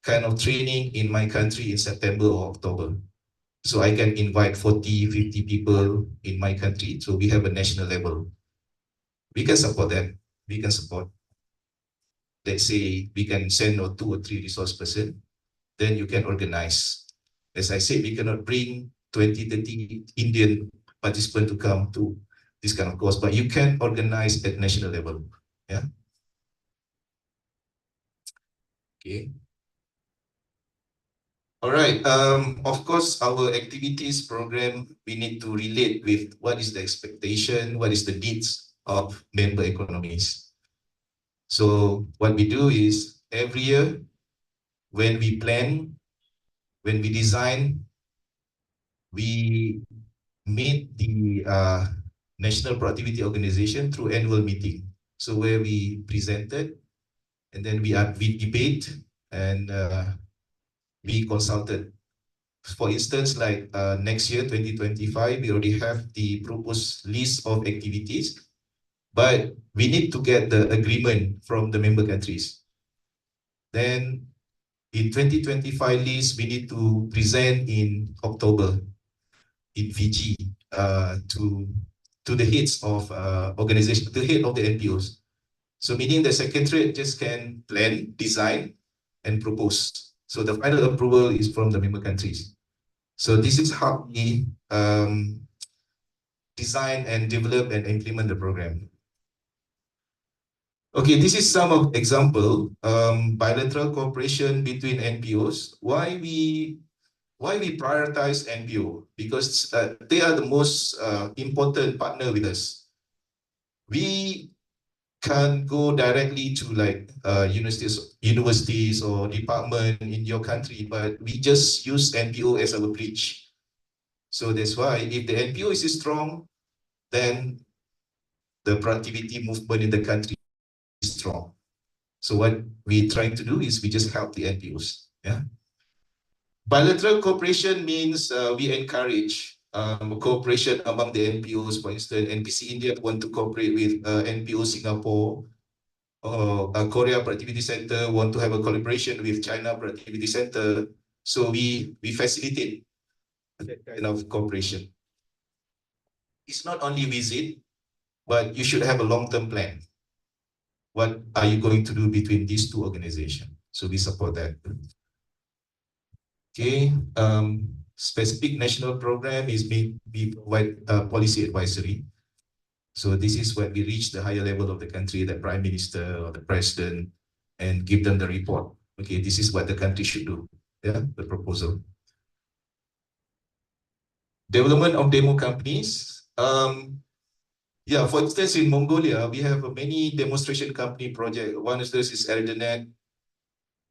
kind of training in my country in September or October? So I can invite 40, 50 people in my country. So we have a national level. We can support them. We can support. Let's say we can send 2 or 3 resource person. Then you can organize. As I said, we cannot bring 20, 30 Indian participants to come to this kind of course, but you can organize at national level. Yeah. Okay. All right. Of course, our activities program, we need to relate with what is the expectation, what is the needs of member economies. So what we do is every year when we plan, when we design, we meet the National Productivity Organization through annual meeting. So where we presented, and then we debate, and we consulted. For instance, like next year, 2025, we already have the proposed list of activities, but we need to get the agreement from the member countries. Then in 2025 list, we need to present in October in Fiji to the heads of organization, the head of the NPOs. So meaning the secretariat just can plan, design, and propose. So the final approval is from the member countries. So this is how we design and develop and implement the program. Okay, this is some of example bilateral cooperation between NPOs. Why we prioritize NPO? Because they are the most important partner with us. We can go directly to like universities or department in your country, but we just use NPO as our bridge. So that's why if the NPO is strong, then the productivity movement in the country is strong. So what we're trying to do is we just help the NPOs. Yeah. Bilateral cooperation means we encourage cooperation among the NPOs. For instance, NPC India want to cooperate with NPO Singapore, or Korea Productivity Center want to have a collaboration with China Productivity Center. So we facilitate that kind of cooperation. It's not only visit, but you should have a long-term plan. What are you going to do between these two organizations? So we support that. Okay, specific national program is we provide policy advisory. So this is when we reach the higher level of the country, the prime minister or the president, and give them the report. Okay, this is what the country should do. Yeah, the proposal. Development of demo companies. Yeah, for instance, in Mongolia, we have many demonstration company project. One is this is Erdenet,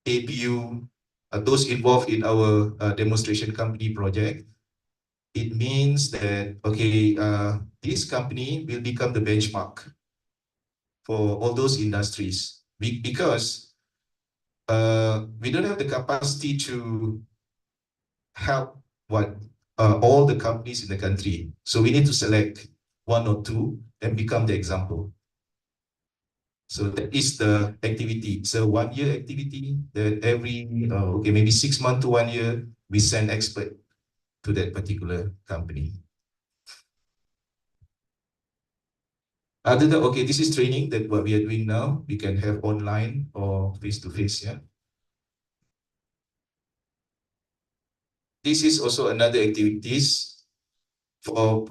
APU, those involved in our demonstration company project. It means that, okay, this company will become the benchmark for all those industries because we don't have the capacity to help all the companies in the country. So we need to select one or two and become the example. So that is the activity. It's a 1 year activity that every, okay, maybe 6 months to 1 year, we send expert to that particular company. Other than, okay, this is training that what we are doing now. We can have online or face-to-face, yeah. This is also another activities for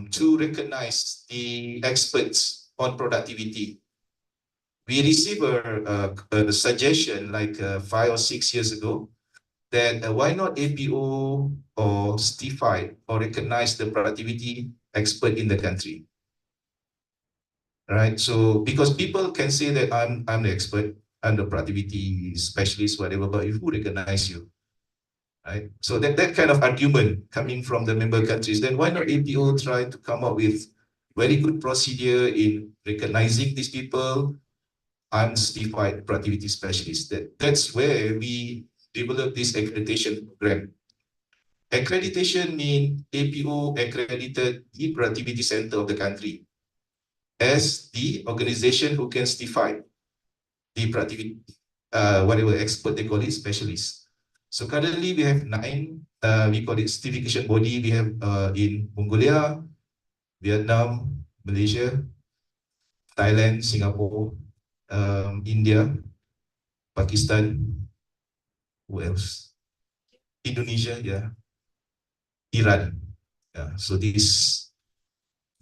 to recognize the experts on productivity. We received a suggestion like 5 or 6 years ago that why not APO or certify or recognize the productivity expert in the country, right? So because people can say that I'm the expert, I'm the productivity specialist, whatever, but who recognize you, right? So that kind of argument coming from the member countries, then why not APO try to come up with very good procedure in recognizing these people? I'm certified productivity specialist. That's where we develop this accreditation program. Accreditation means APO accredited the productivity center of the country as the organization who can certify the productivity, whatever expert they call it, specialist. So currently we have 9, we call it certification body. We have in Mongolia, Vietnam, Malaysia, Thailand, Singapore, India, Pakistan, who else? Indonesia, yeah, Iran. Yeah. So the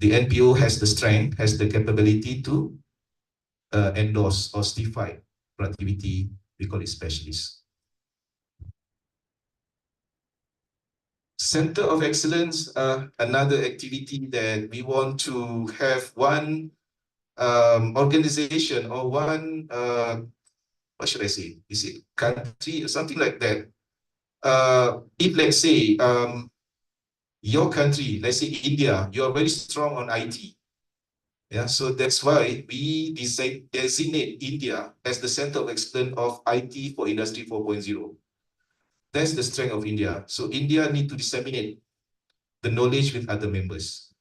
NPO has the strength, has the capability to endorse or certify productivity, we call it specialists. Center of Excellence, another activity that we want to have one organization or one what should I say? Is it country or something like that? If let's say your country, let's say India, you are very strong on IT. Yeah, so that's why we designate India as the center of excellence of IT for Industry 4.0. That's the strength of India. So India need to disseminate the knowledge with other members.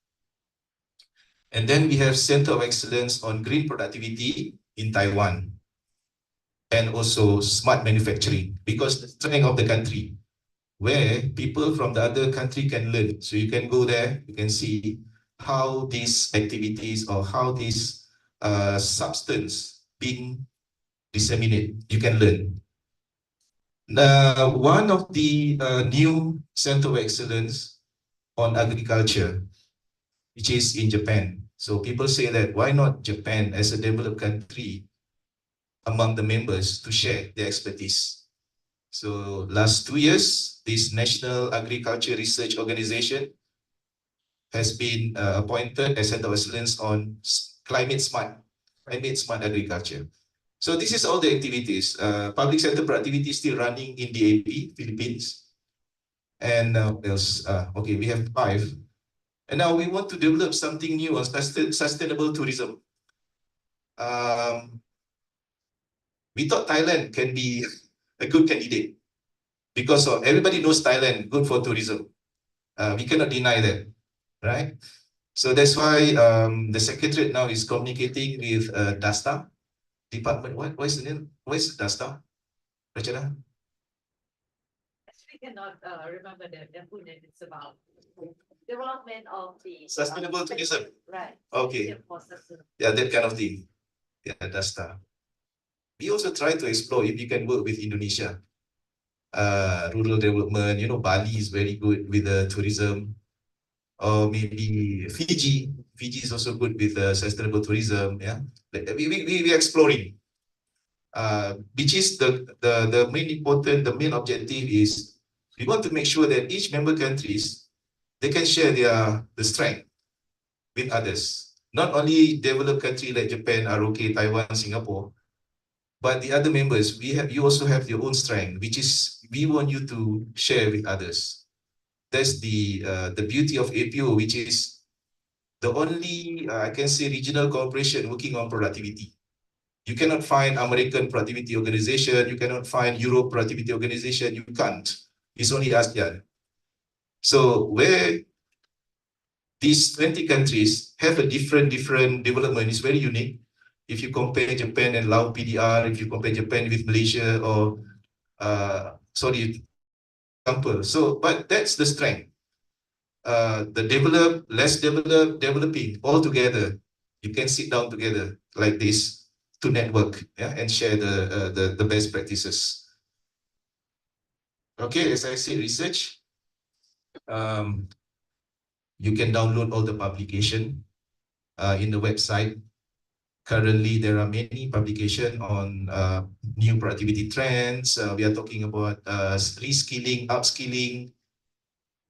And then we have Center of Excellence on Green Productivity in Taiwan. And also smart manufacturing, because the strength of the country, where people from the other country can learn. So you can go there, you can see how these activities or how this substance being disseminated, you can learn. One of the new Center of Excellence on agriculture, which is in Japan. So people say that why not Japan as a developed country among the members to share their expertise. So last 2 years, this National Agriculture Research Organization has been appointed as Center of Excellence on climate smart agriculture. So this is all the activities. Public sector productivity is still running in DAP, Philippines. And what else? Okay, we have 5. And now we want to develop something new on sustainable tourism. We thought Thailand can be a good candidate because everybody knows Thailand, good for tourism. We cannot deny that, right? So that's why the secretariat now is communicating with DASTA department. What is the name? What is DASTA? Rachana? I cannot remember the full name. It's about development of the Sustainable tourism. Right. Okay. Yeah, that kind of thing. Yeah, DASTA. We also try to explore if we can work with Indonesia. Rural development, you know, Bali is very good with the tourism. Or maybe Fiji. Fiji is also good with sustainable tourism. Yeah, we exploring. Which is the main objective is we want to make sure that each member countries they can share the strength with others. Not only developed country like Japan, ROK, Taiwan, Singapore, but the other members, you also have your own strength, which is we want you to share with others. That's the beauty of APO, which is the only I can say regional cooperation working on productivity. You cannot find American productivity organization. You cannot find Europe productivity organization. You can't. It's only ASEAN. So where these 20 countries have a different development, it's very unique. If you compare Japan and Laos PDR, if you compare Japan with Malaysia or sorry, example. So, but that's the strength. The developed, less developed, developing all together. You can sit down together like this to network, yeah, and share the best practices. Okay, as I said, research. You can download all the publication in the website. Currently, there are many publications on new productivity trends. We are talking about reskilling, upskilling,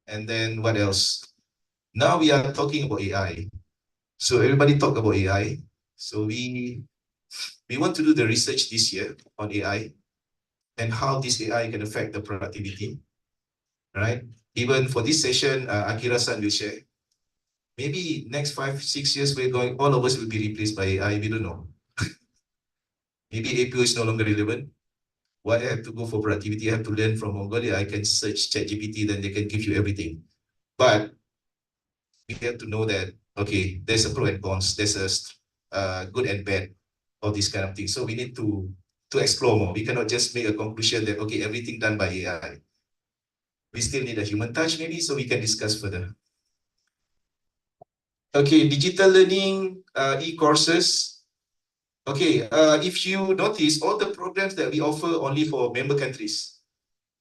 and then what else? Now we are talking about AI. So everybody talk about AI. So we want to do the research this year on AI and how this AI can affect the productivity, right? Even for this session, Akira-san will share. Maybe next 5-6 years, all of us will be replaced by AI. We don't know. Maybe APO is no longer relevant. Why I have to go for productivity? I have to learn from Mongolia. I can search ChatGPT, then they can give you everything. But we have to know that, okay, there's a pro and cons, there's a good and bad, all these kind of things. So we need to explore more. We cannot just make a conclusion that, okay, everything done by AI. We still need a human touch maybe, so we can discuss further. Okay, digital learning, e-courses. Okay, if you notice, all the programs that we offer only for member countries.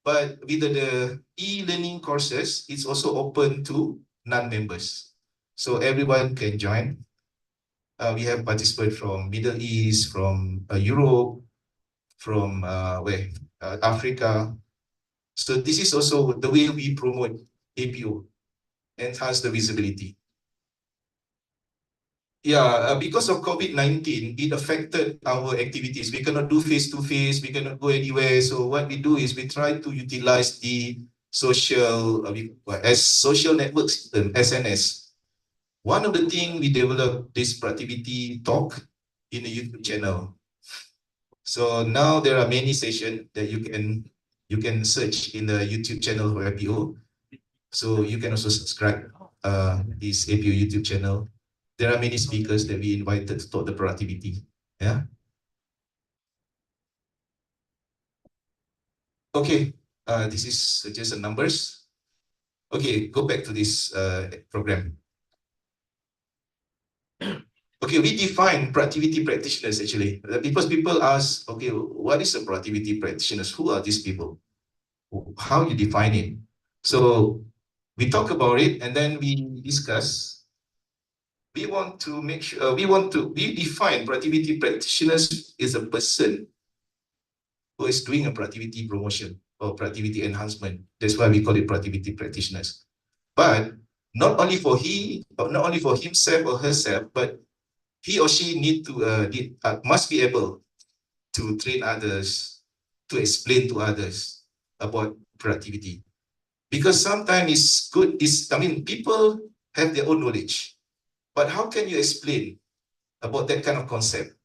But with the e-learning courses, it's also open to non-members. So everyone can join. We have participants from Middle East, from Europe, from Africa. So this is also the way we promote APO, enhance the visibility. Yeah, because of COVID-19, it affected our activities. We cannot do face-to-face, we cannot go anywhere. So what we do is we try to utilize the social, as social network system, SNS. One of the things we developed this productivity talk in the YouTube channel. So now there are many sessions that you can search in the YouTube channel for MPO. So you can also subscribe this APO YouTube channel. There are many speakers that we invited to talk the productivity. Yeah. Okay. This is just the numbers. Okay, go back to this program. Okay, we define productivity practitioners actually. Because people ask, okay, what is a productivity practitioners? Who are these people? How you define it? So we talk about it and then we discuss. We want to make sure, we define productivity practitioners as a person who is doing a productivity promotion or productivity enhancement. That's why we call it productivity practitioners. But not only for himself or herself, but he or she must be able to train others, to explain to others about productivity. Because sometimes it's good, people have their own knowledge, but how can you explain about that kind of concept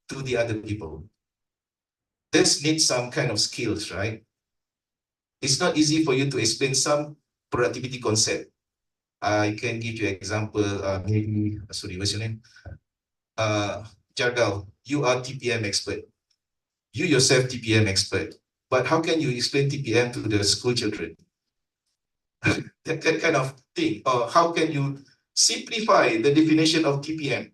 to the other people? This needs some kind of skills, right? It's not easy for you to explain some productivity concept. I can give you an example, maybe, sorry, what's your name? Jargal, you are TPM expert. You yourself TPM expert. But how can you explain TPM to the school children? that kind of thing. Or how can you simplify the definition of TPM?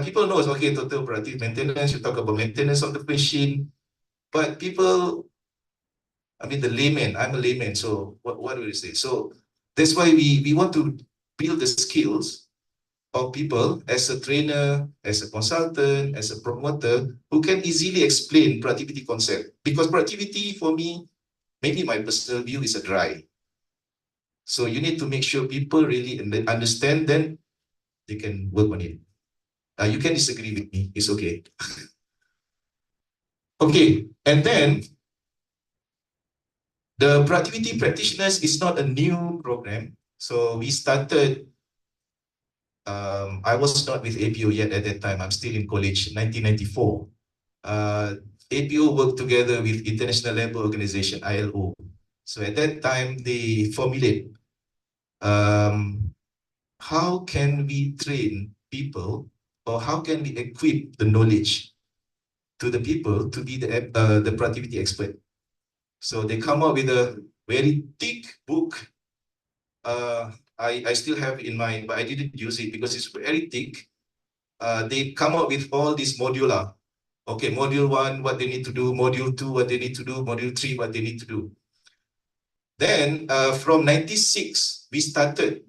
People know, okay, total productive maintenance, you talk about maintenance of the machine, but people, the layman, I'm a layman, so what do we say? So that's why we want to build the skills of people as a trainer, as a consultant, as a promoter, who can easily explain productivity concept. Because productivity for me, maybe my personal view is a dry. So you need to make sure people really understand, then they can work on it. You can disagree with me, it's okay. Okay, and then the productivity practitioners is not a new program. So we started, I was not with APO yet at that time. I'm still in college, 1994. APO worked together with International Labour Organization, ILO. So at that time, they formulate how can we train people, or how can we equip the knowledge to the people to be the productivity expert. So they come up with a very thick book. I still have in mind, but I didn't use it because it's very thick. They come up with all these modular. Okay, module 1, what they need to do, module 2, what they need to do, module 3, what they need to do. Then from 96, we started.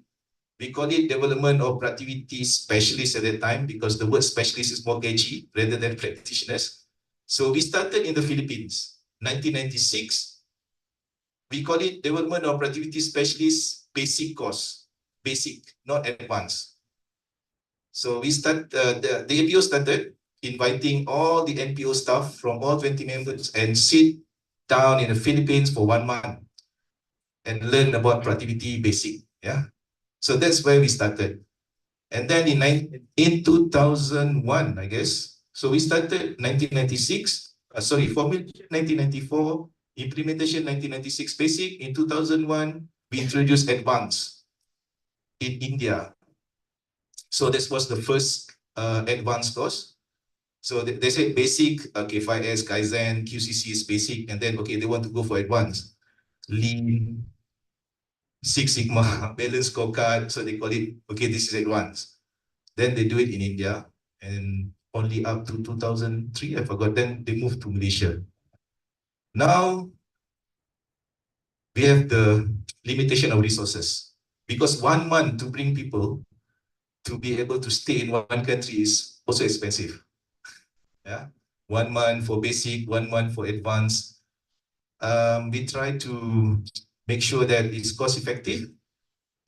We call it development of productivity specialists at that time, because the word specialist is more catchy rather than practitioners. So we started in the Philippines, 1996. We call it development of productivity specialists basic course, basic, not advanced. So we the APO started inviting all the NPO staff from all 20 members and sit down in the Philippines for 1 month and learn about productivity basic. Yeah. So that's where we started. And then in 2001, I guess, so we started 1996, formulation 1994, implementation 1996 basic. In 2001, we introduced advanced in India. So this was the first advanced course. So they said basic, okay, 5S, Kaizen, QCC is basic, and then, okay, they want to go for advanced. Lean, Six Sigma, balance scorecard, so they call it, okay, this is advanced. Then they do it in India, and only up to 2003, I forgot, then they moved to Malaysia. Now, we have the limitation of resources, because 1 month to bring people to be able to stay in one country is also expensive. Yeah, 1 month for basic, 1 month for advanced. We try to make sure that it's cost effective.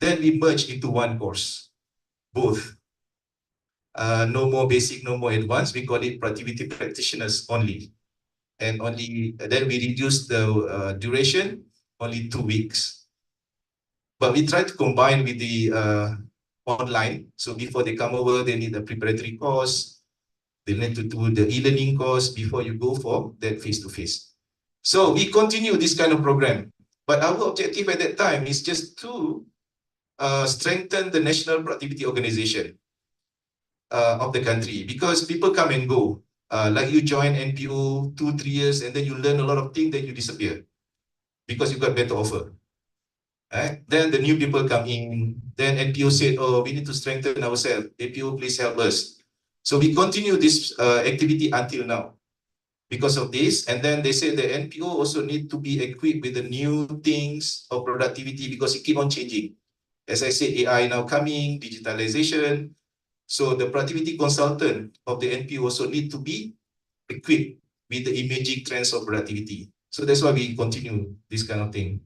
Then we merge into one course, both. no more basic, no more advanced. We call it productivity practitioners only. And only then we reduce the duration only 2 weeks. But we try to combine with the online. So before they come over, they need a preparatory course. They need to do the e-learning course before you go for that face-to-face. So we continue this kind of program. But our objective at that time is just to strengthen the national productivity organization of the country, because people come and go. Like you join MPO 2-3 years and then you learn a lot of things, then you disappear because you got better offer. Right? Then the new people come in. Then NPO said, "Oh, we need to strengthen ourselves. NPO, please help us." So we continue this activity until now because of this. And then they say the NPO also need to be equipped with the new things of productivity because it keep on changing. As I said, AI now coming, digitalization. So the productivity consultant of the NPO also need to be equipped with the emerging trends of productivity. So that's why we continue this kind of thing.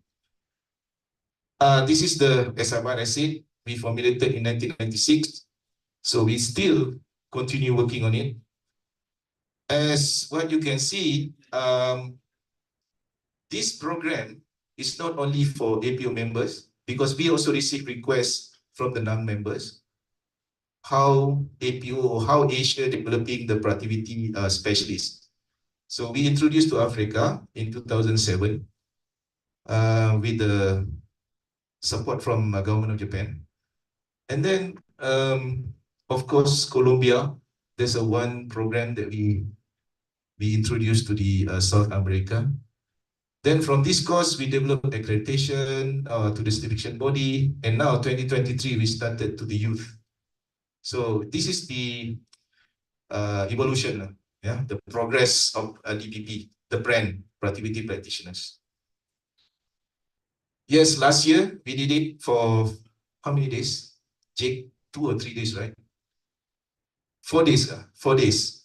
This is the, as I said, we formulated in 1996. So we still continue working on it. As what you can see, this program is not only for APO members, because we also receive requests from the non-members, how APO or how Asia developing the productivity specialists. So we introduced to Africa in 2007 with the support from government of Japan. And then, of course, Colombia, there's a one program that we introduced to the South America. Then from this course, we developed accreditation to the certification body. And now 2023, we started to the youth. So this is the evolution, yeah, the progress of DPP, the brand, Productivity Practitioners. Yes, last year, we did it for how many days? Jake, 2 or 3 days, right? 4 days, 4 days.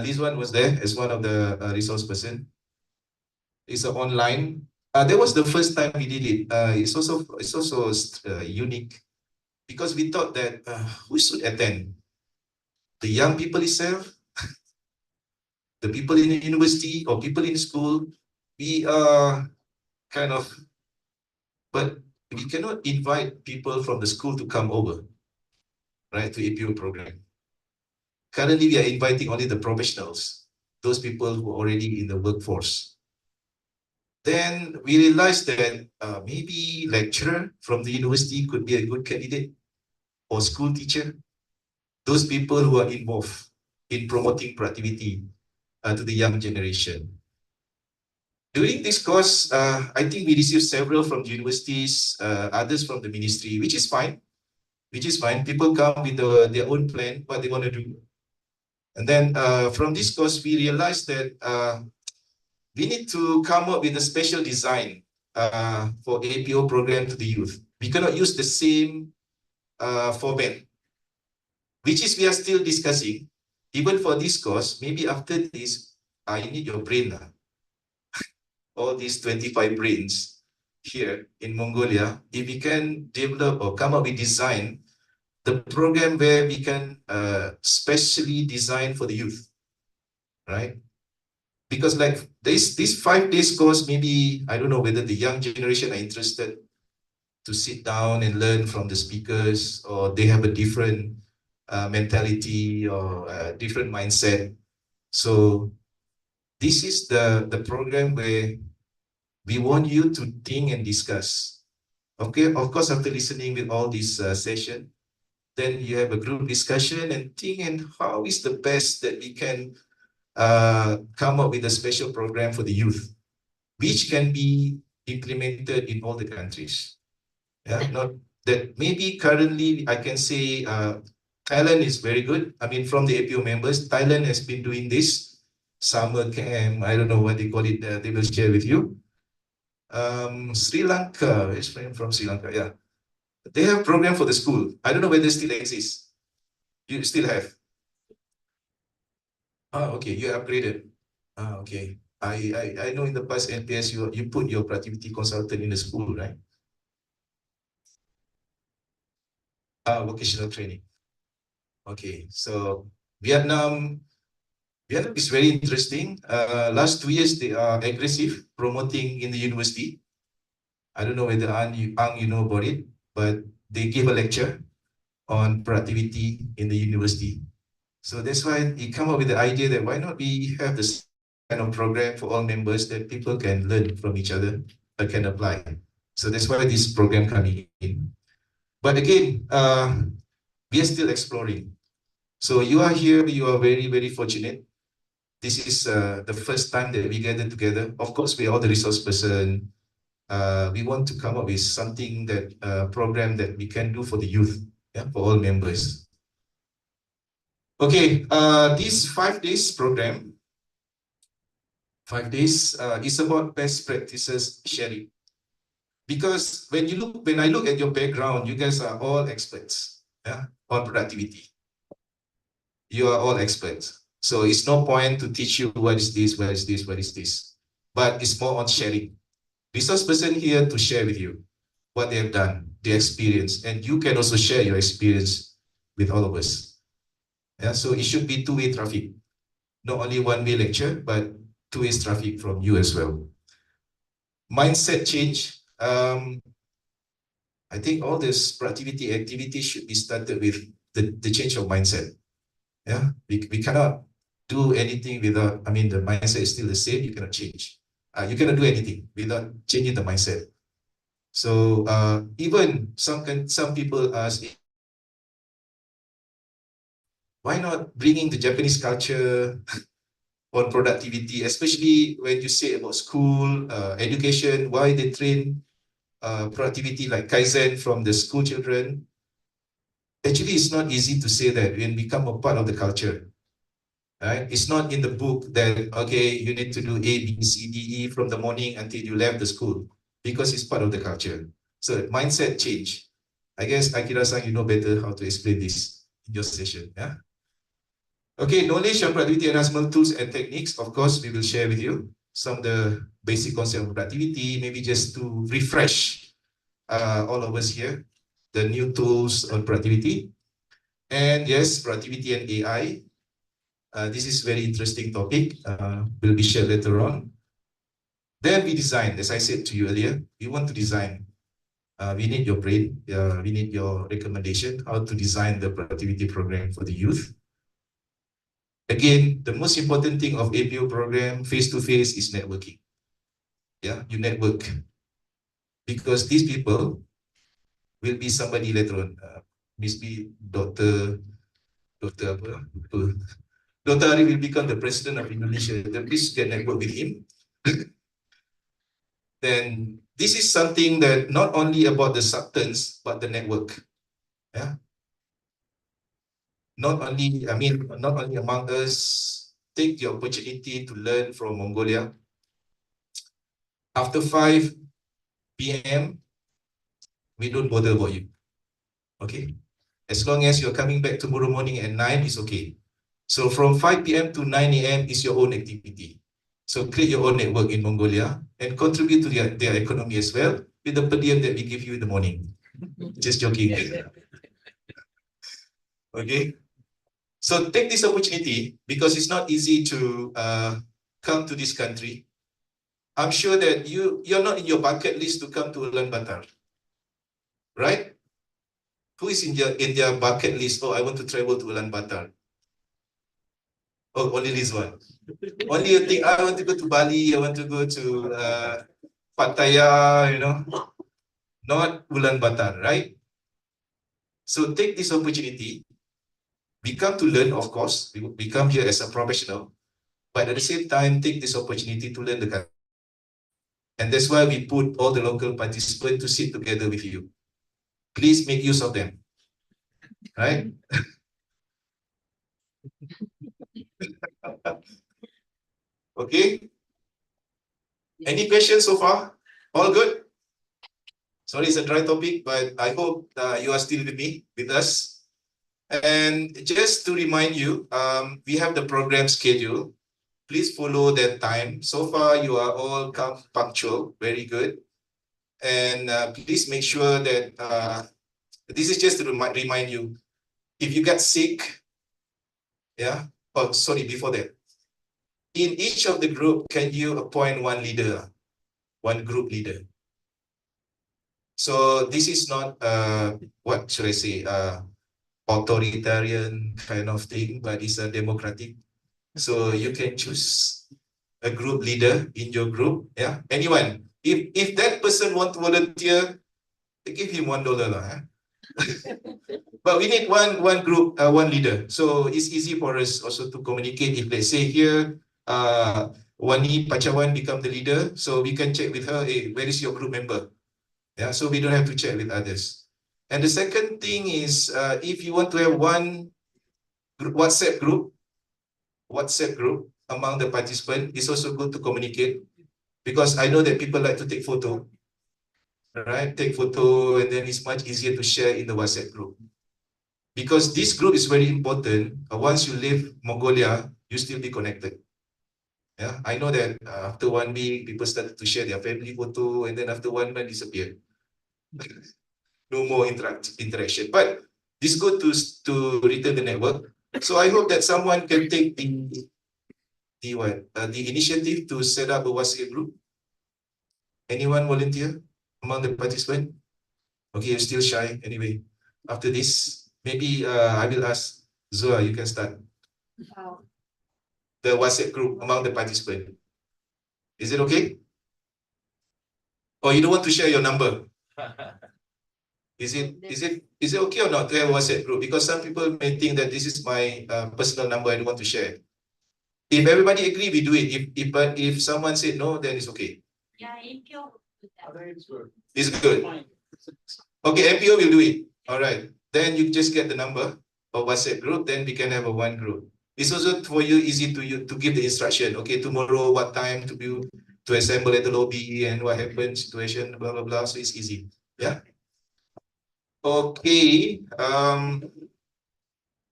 This one was there as one of the resource person. It's online. That was the first time we did it. It's also unique because we thought that who should attend? The young people itself, the people in the university or people in school. We are kind of, but we cannot invite people from the school to come over, right, to APO program. Currently, we are inviting only the professionals, those people who are already in the workforce. Then we realized that maybe lecturer from the university could be a good candidate, or school teacher, those people who are involved in promoting productivity to the young generation. During this course, I think we received several from the universities, others from the ministry, which is fine. People come with their own plan, what they want to do. And then from this course, we realized that we need to come up with a special design for APO program to the youth. We cannot use the same format, which is we are still discussing. Even for this course, maybe after this, I need your brain. All these 25 brains here in Mongolia, if we can develop or come up with design, the program where we can specially design for the youth, right? Because like this 5 days course, maybe, I don't know whether the young generation are interested to sit down and learn from the speakers, or they have a different mentality or a different mindset. So this is the program where we want you to think and discuss. Okay, of course, after listening with all this session, then you have a group discussion and think and how is the best that we can come up with a special program for the youth, which can be implemented in all the countries. Yeah, not that maybe currently I can say Thailand is very good. I mean, from the APO members, Thailand has been doing this summer camp. I don't know what they call it. They will share with you. Sri Lanka, is from Sri Lanka, yeah. They have program for the school. I don't know whether it still exists. You still have? Okay, you upgraded. Okay. I know in the past NPS you put your productivity consultant in the school, right? Vocational training. Okay, so Vietnam is very interesting. Last 2 years, they are aggressive promoting in the university. I don't know whether Ang, you know about it, but they give a lecture on productivity in the university. So that's why he come up with the idea that why not we have this kind of program for all members that people can learn from each other and can apply. So that's why this program coming in. But again, we are still exploring. So you are here, you are very, very fortunate. This is the first time that we gather together. Of course, we are all the resource person. We want to come up with something that program that we can do for the youth, yeah, for all members. Okay, this 5 days program, 5 days is about best practices sharing. Because when I look at your background, you guys are all experts, yeah, on productivity. You are all experts. So it's no point to teach you what is this, what is this, what is this. But it's more on sharing. Resource person here to share with you what they have done, their experience, and you can also share your experience with all of us. Yeah, so it should be two-way traffic, not only one-way lecture, but two-way traffic from you as well. Mindset change. I think all this productivity activity should be started with the change of mindset. Yeah, we cannot do anything without, I mean, the mindset is still the same, you cannot change. You cannot do anything without changing the mindset. So even some people ask, why not bringing the Japanese culture on productivity, especially when you say about school, education, why they train productivity like Kaizen from the school children. Actually, it's not easy to say that when we become a part of the culture. Right? It's not in the book that, okay, you need to do A, B, C, D, E from the morning until you left the school, because it's part of the culture. So mindset change. I guess Akira-san, you know better how to explain this in your session. Yeah. Okay, knowledge on productivity enhancement tools and techniques. Of course, we will share with you some of the basic concept of productivity, maybe just to refresh all of us here, the new tools on productivity. And yes, productivity and AI. This is very interesting topic. Will be shared later on. Then we design, as I said to you earlier, we want to design. We need your brain. We need your recommendation how to design the productivity program for the youth. Again, the most important thing of MPO program face-to-face is networking. Yeah, you network. Because these people will be somebody later on. Maybe Dr. apa? Dr. Ari will become the president of Indonesia. Then please get network with him. Then this is something that not only about the substance, but the network. Yeah. Not only among us, take the opportunity to learn from Mongolia. After 5 p.m., we don't bother about you. Okay? As long as you're coming back tomorrow morning at 9, it's okay. So from 5 p.m. to 9 a.m. is your own activity. So create your own network in Mongolia and contribute to their economy as well with the per diem that we give you in the morning. Just joking. Okay. So take this opportunity because it's not easy to come to this country. I'm sure that you're not in your bucket list to come to Ulaanbaatar, right? Who is in their bucket list? Oh, I want to travel to Ulaanbaatar. Oh, only this one. Only you think I want to go to Bali, I want to go to Pattaya, you know, not Ulaanbaatar, right? So take this opportunity. We come to learn, of course. We come here as a professional, but at the same time, take this opportunity to learn the country. And that's why we put all the local participants to sit together with you. Please make use of them, right? Okay. Any questions so far? All good? Sorry, it's a dry topic, but I hope you are still with me, with us. And just to remind you, we have the program schedule. Please follow that time. So far, you are all punctual. Very good. And please make sure that this is just to remind you. if you get sick, yeah, oh, sorry, before that. In each of the group, can you appoint one leader, one group leader? So this is not, what should I say, authoritarian kind of thing, but it's a democratic. So you can choose a group leader in your group, yeah, anyone. If that person want to volunteer, give him $1 lah. But we need one group, one leader. So it's easy for us also to communicate. If let's say here, Wani Pachawan become the leader, so we can check with her, hey, where is your group member? Yeah, so we don't have to check with others. And the second thing is, if you want to have one WhatsApp group among the participants, it's also good to communicate, because I know that people like to take photo, right? Take photo, and then it's much easier to share in the WhatsApp group. Because this group is very important. Once you leave Mongolia, you still be connected. Yeah, I know that after 1 week, people started to share their family photo, and then after 1 month, disappear. No more interaction. But it's good to return the network. So I hope that someone can take the initiative to set up a WhatsApp group. Anyone volunteer among the participants? Okay, you're still shy. Anyway, after this, maybe I will ask Zoa, you can start the WhatsApp group among the participants. Is it okay? Or you don't want to share your number? Is it okay or not to have a WhatsApp group? Because some people may think that this is my personal number, I don't want to share. If everybody agree, we do it. If someone said no, then it's okay. Yeah, MPO. It's good. Okay, MPO will do it. All right. Then you just get the number of WhatsApp group, then we can have a one group. It's also for you easy to give the instruction. Okay, tomorrow what time to assemble at the lobby and what happens, situation, blah blah blah. So it's easy. Yeah. Okay.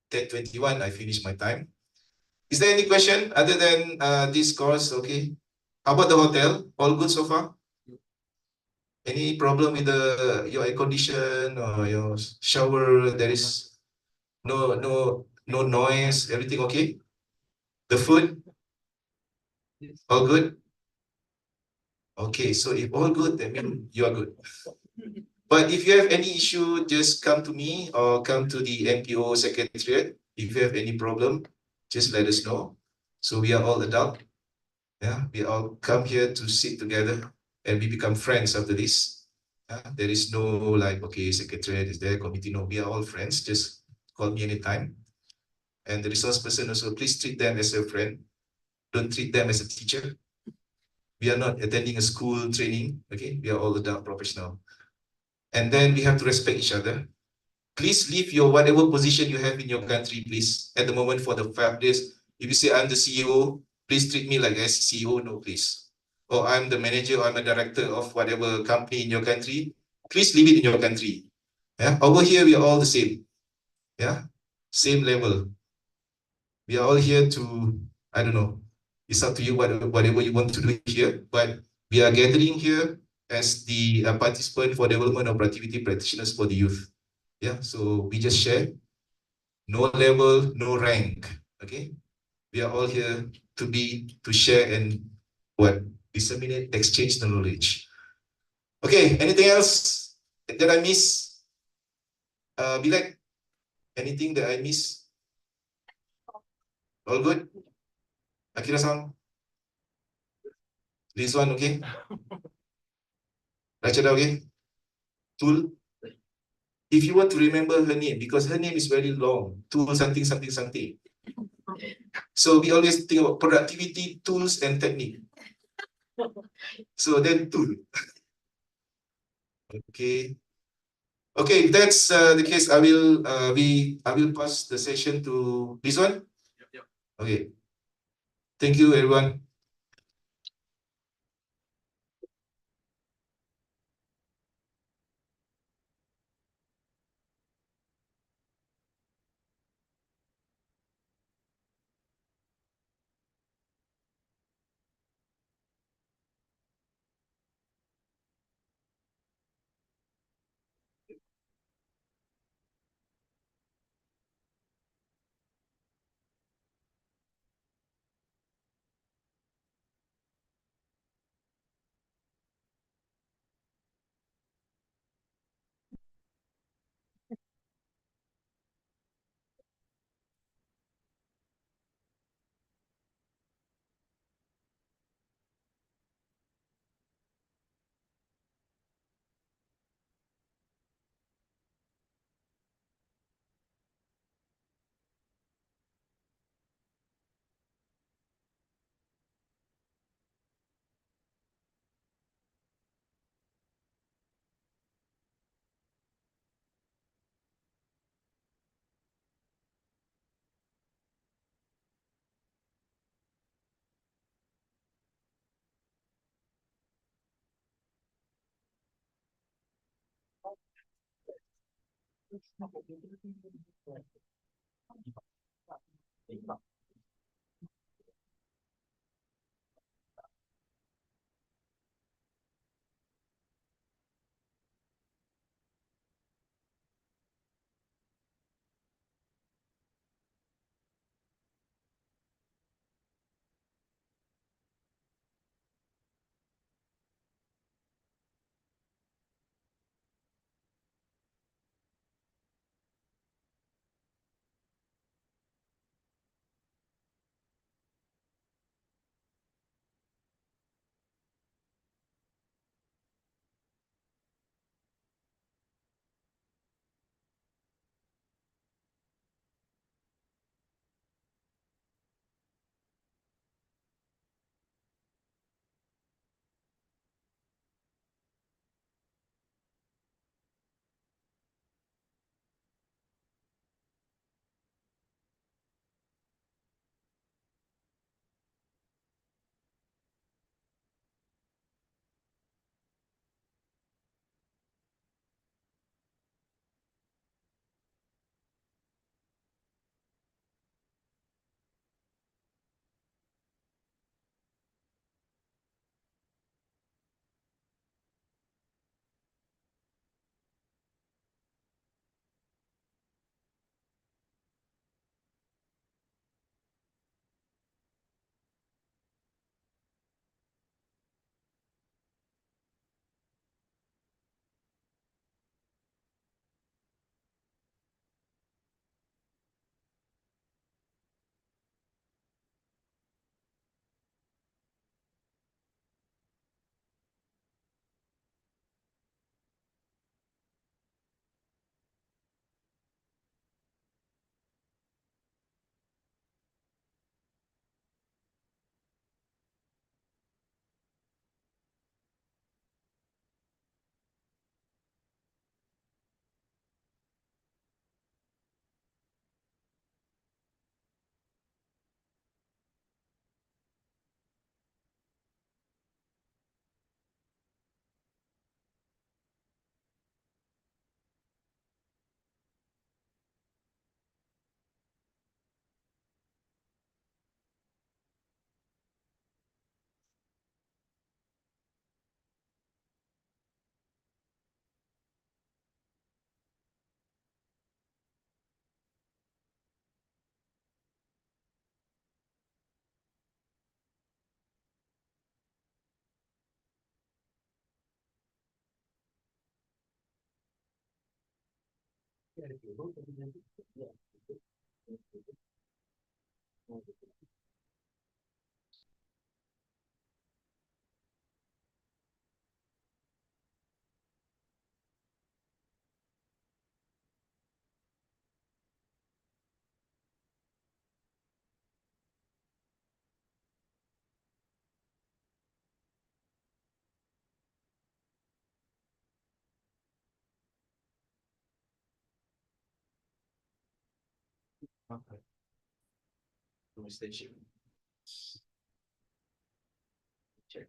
10:21. I finished my time. Is there any question other than this course? Okay. How about the hotel? All good so far? Any problem with your air condition or your shower? There is no noise. Everything okay? The food? All good? Okay, so if all good, that means you are good. But if you have any issue, just come to me or come to the MPO secretariat. If you have any problem, just let us know. So we are all adult. Yeah, we all come here to sit together and we become friends after this. There is no like, okay, secretariat is there, committee. No, we are all friends. Just call me anytime. And the resource person also, please treat them as a friend. Don't treat them as a teacher. We are not attending a school training. Okay, we are all adult professional. And then we have to respect each other. Please leave your whatever position you have in your country, please. At the moment for the 5 days, if you say I'm the CEO, please treat me like as CEO, no, please. Or I'm the manager, or I'm a director of whatever company in your country, please leave it in your country. Yeah, over here we are all the same. Yeah, same level. We are all here to, I don't know, it's up to you whatever you want to do here, but we are gathering here as the participant for development of productivity practitioners for the youth. Yeah, so we just share, no level, no rank. Okay, we are all here to share and disseminate, exchange the knowledge. Okay, anything else that I miss? Bilek, anything that I miss? All good? Akira-san? This one, okay? Rachada, okay? Tool? If you want to remember her name, because her name is very long, tool something, something, something. So we always think about productivity, tools, and technique. So then tool. Okay. Okay, if that's the case, I will pass the session to this one. Yep. Okay. Thank you, everyone. Station. Check.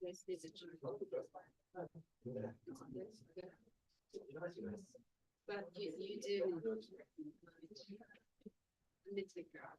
Yes, this is true. But you do. Let me take care.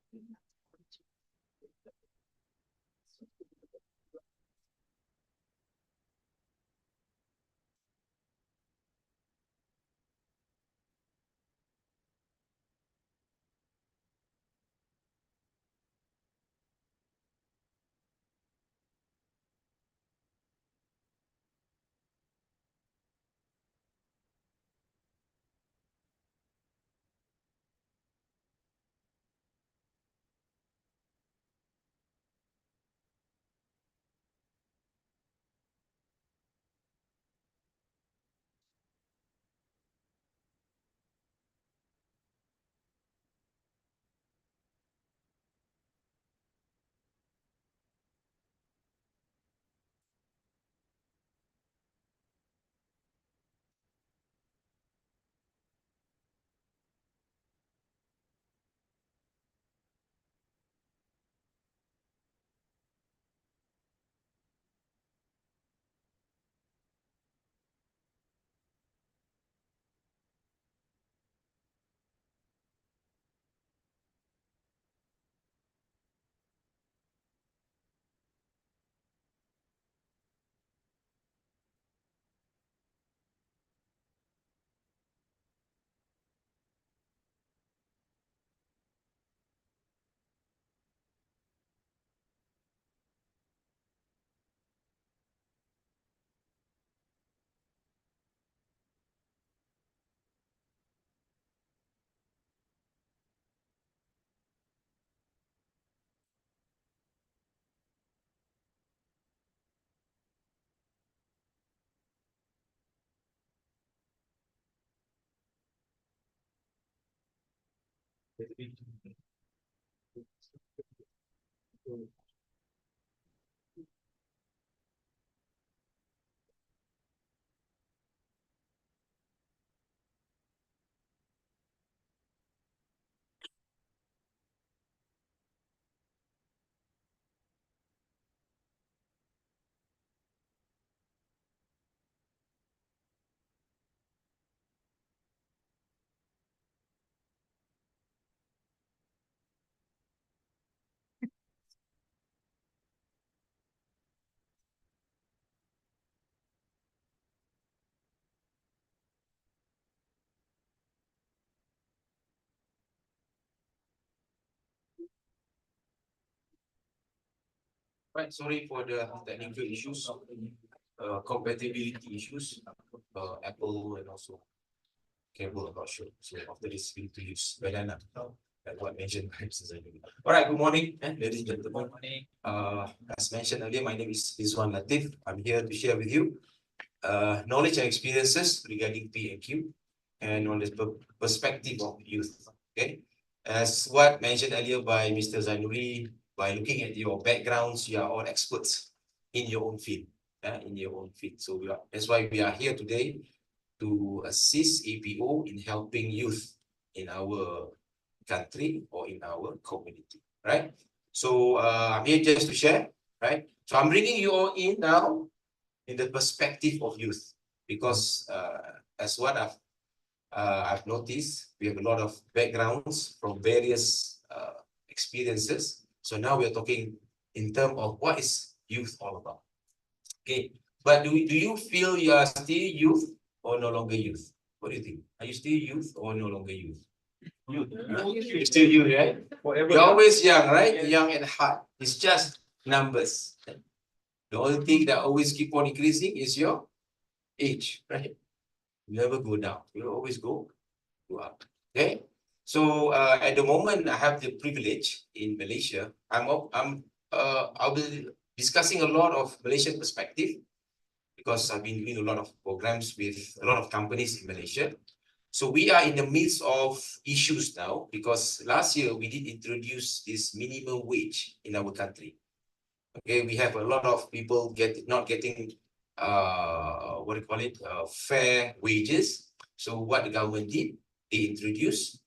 Right, sorry for the technical issues, compatibility issues, Apple and also cable, I'm not sure. So after this, we need to use banana, like what mentioned by Mr. Zainul. All right, good morning, ladies and gentlemen. As mentioned earlier, my name is Rizwan Latif. I'm here to share with you knowledge and experiences regarding P&Q and on the perspective of youth. Okay, as what mentioned earlier by Mr. Zainuri, by looking at your backgrounds, you are all experts in your own field. In your own field. So that's why we are here today to assist APO in helping youth in our country or in our community, right? So I'm here just to share, right? So I'm bringing you all in now in the perspective of youth, because as what I've noticed, we have a lot of backgrounds from various experiences. So now we are talking in terms of what is youth all about. Okay, but do you feel you are still youth or no longer youth? What do you think? Are you still youth or no longer youth? Youth. You're still youth, right? You're always young, right? Young at heart. It's just numbers. The only thing that always keep on increasing is your age, right? You never go down. You always go up. Okay. So at the moment, I have the privilege in Malaysia. I'll be discussing a lot of Malaysian perspective, because I've been doing a lot of programs with a lot of companies in Malaysia. So we are in the midst of issues now, because last year we did introduce this minimum wage in our country. Okay, we have a lot of people not getting what do you call it, fair wages. So what the government did, they introduced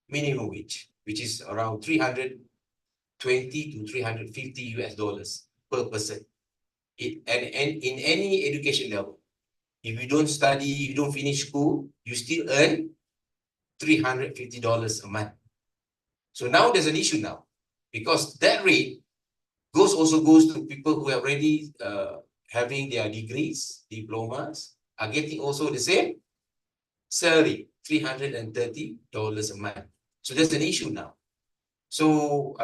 minimum wage, which is around 300 20 to 350 US dollars per person. And in any education level, if you don't study, you don't finish school, you still earn $350 a month. So now there's an issue now, because that rate also goes to people who are already having their degrees, diplomas, are getting also the same salary, $330 a month. So there's an issue now. So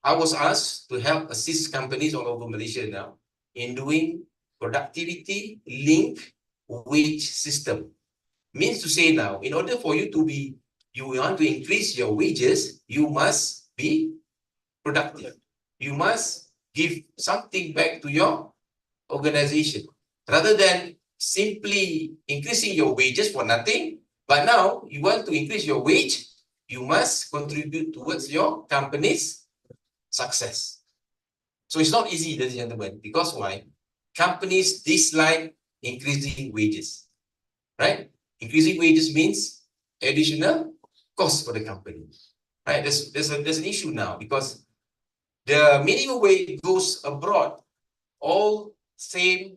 I was asked to help assist companies all over Malaysia now in doing productivity linked wage system. Means to say now, in order for you to be, you want to increase your wages, you must be productive. You must give something back to your organization rather than simply increasing your wages for nothing. But now you want to increase your wage, you must contribute towards your company's success. So it's not easy, ladies and gentlemen, because why? Companies dislike increasing wages, right? Increasing wages means additional cost for the company, right? There's an issue now because the minimum wage goes abroad, all same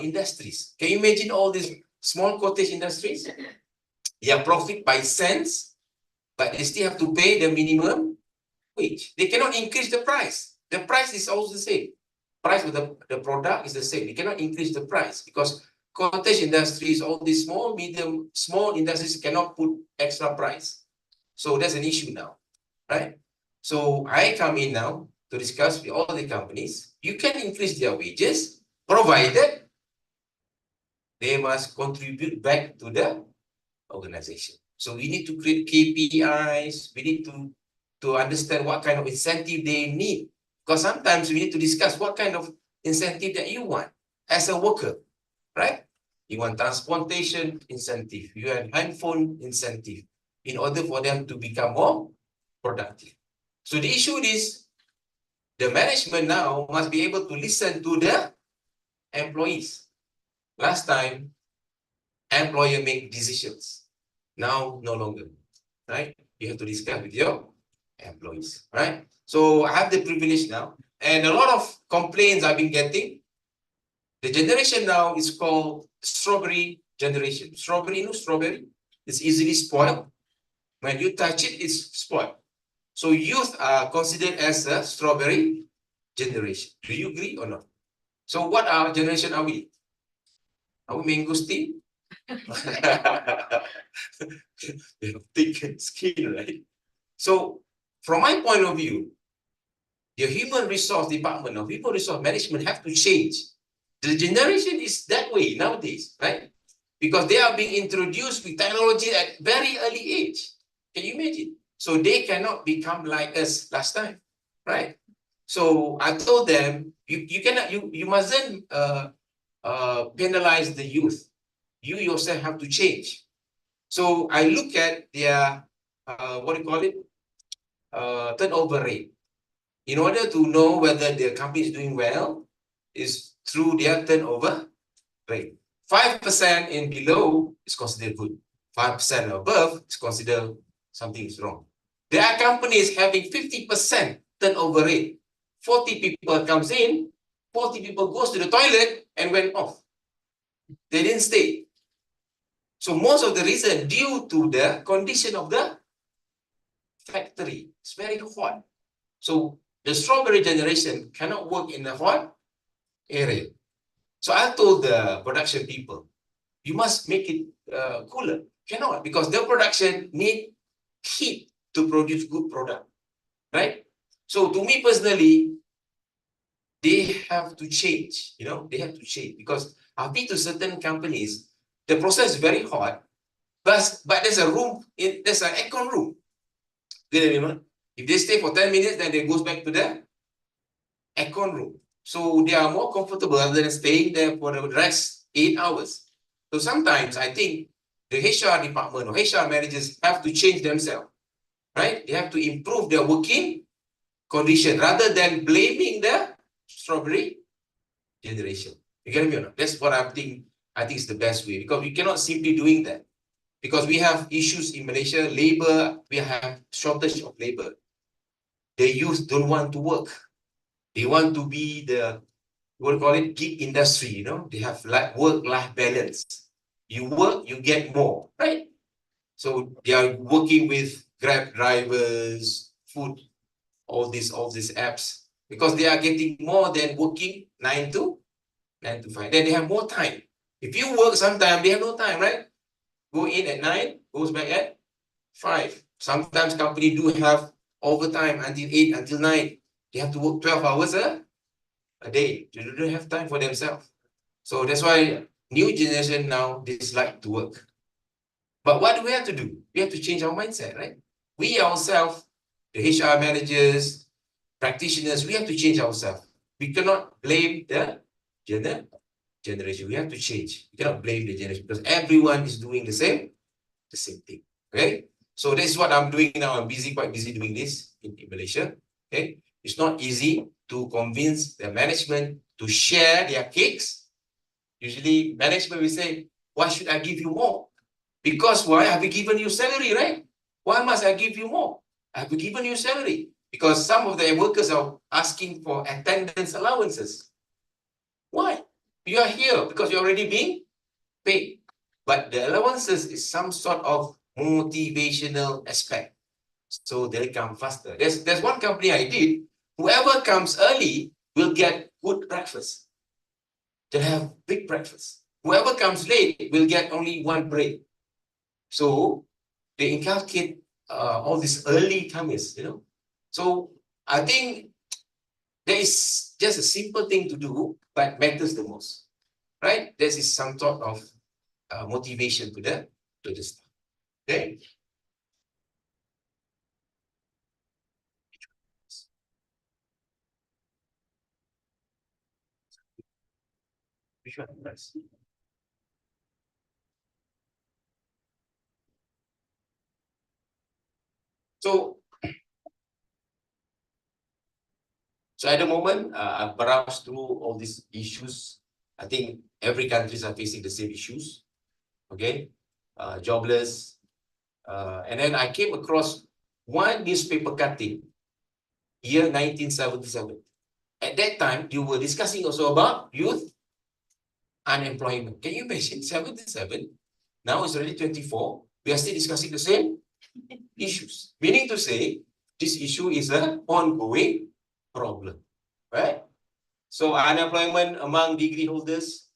industries. Can you imagine all these small cottage industries? They are profit by cents, but they still have to pay the minimum wage. They cannot increase the price. The price is also the same. Price of the product is the same. They cannot increase the price because cottage industries, all these small industries cannot put extra price. So that's an issue now, right? So I come in now to discuss with all the companies. You can increase their wages, provided they must contribute back to the organization. So we need to create KPIs. We need to understand what kind of incentive they need. Because sometimes we need to discuss what kind of incentive that you want as a worker, right? You want transportation incentive, you want handphone incentive in order for them to become more productive. So the issue is the management now must be able to listen to the employees. Last time, employer make decisions. Now, no longer, right? You have to discuss with your employees, right? So I have the privilege now, and a lot of complaints I've been getting. The generation now is called strawberry generation. Strawberry, you know, strawberry is easily spoiled. When you touch it, it's spoiled. So youth are considered as a strawberry generation. Do you agree or not? So what generation are we? Are we mangosteen? They have thick skin, right? So from my point of view, the human resource department or human resource management have to change. The generation is that way nowadays, right? Because they are being introduced with technology at very early age. Can you imagine? So they cannot become like us last time, right? So I told them, you mustn't penalize the youth. You yourself have to change. So I look at their what do you call it? Turnover rate. In order to know whether the company is doing well, is through their turnover rate. 5% and below is considered good. 5% above is considered something is wrong. There are companies having 50% turnover rate. 40 people comes in, 40 people goes to the toilet and went off. They didn't stay. So most of the reason due to the condition of the factory. It's very hot. So the strawberry generation cannot work in a hot area. So I told the production people, you must make it cooler. Cannot, because their production need heat to produce good product, right? So to me personally, they have to change, they have to change because I've been to certain companies, the process is very hot, but there's a room, there's an aircon room. If they stay for 10 minutes, then they goes back to the aircon room. So they are more comfortable rather than staying there for the rest 8 hours. So sometimes I think the HR department or HR managers have to change themselves, right? They have to improve their working condition rather than blaming the strawberry generation. You get me or not? That's what I think is the best way, because we cannot simply doing that. Because we have issues in Malaysia, labor, we have shortage of labor. the youth don't want to work. They want to be the, what do you call it, gig industry, you know, they have like work-life balance. You work, you get more, right? So they are working with Grab drivers, food, all these apps, because they are getting more than working 9 to 5. Then they have more time. If you work sometime, they have no time, right? Go in at 9, goes back at 5. Sometimes company do have overtime until 8, until 9. They have to work 12 hours a day. They don't have time for themselves. So that's why new generation now dislike to work. But what do we have to do? We have to change our mindset, right? We ourselves, the HR managers, practitioners, we have to change ourselves. We cannot blame the generation. We have to change. We cannot blame the generation because everyone is doing the same thing. Okay. So this is what I'm doing now. I'm quite busy doing this in Malaysia. Okay. It's not easy to convince the management to share their cakes. Usually management will say, why should I give you more? Because why? Have given you salary, right? Why must I give you more? I have given you salary. Because some of the workers are asking for attendance allowances. Why? You are here because you're already being paid. But the allowances is some sort of motivational aspect. So they'll come faster. There's one company I did. Whoever comes early will get good breakfast. They'll have big breakfast. Whoever comes late will get only one break. So they inculcate all these early comers, you know. So I think there is just a simple thing to do, but matters the most, right? This is some sort of motivation to the staff. Okay. Which one? Nice. So at the moment, I've browsed through all these issues. I think every countries are facing the same issues. Okay, jobless, and then I came across one newspaper cutting, year 1977. At that time, you were discussing also about youth unemployment. Can you imagine 77? Now it's already 24. We are still discussing the same issues. Meaning to say, this issue is an ongoing problem, right? So unemployment among degree holders,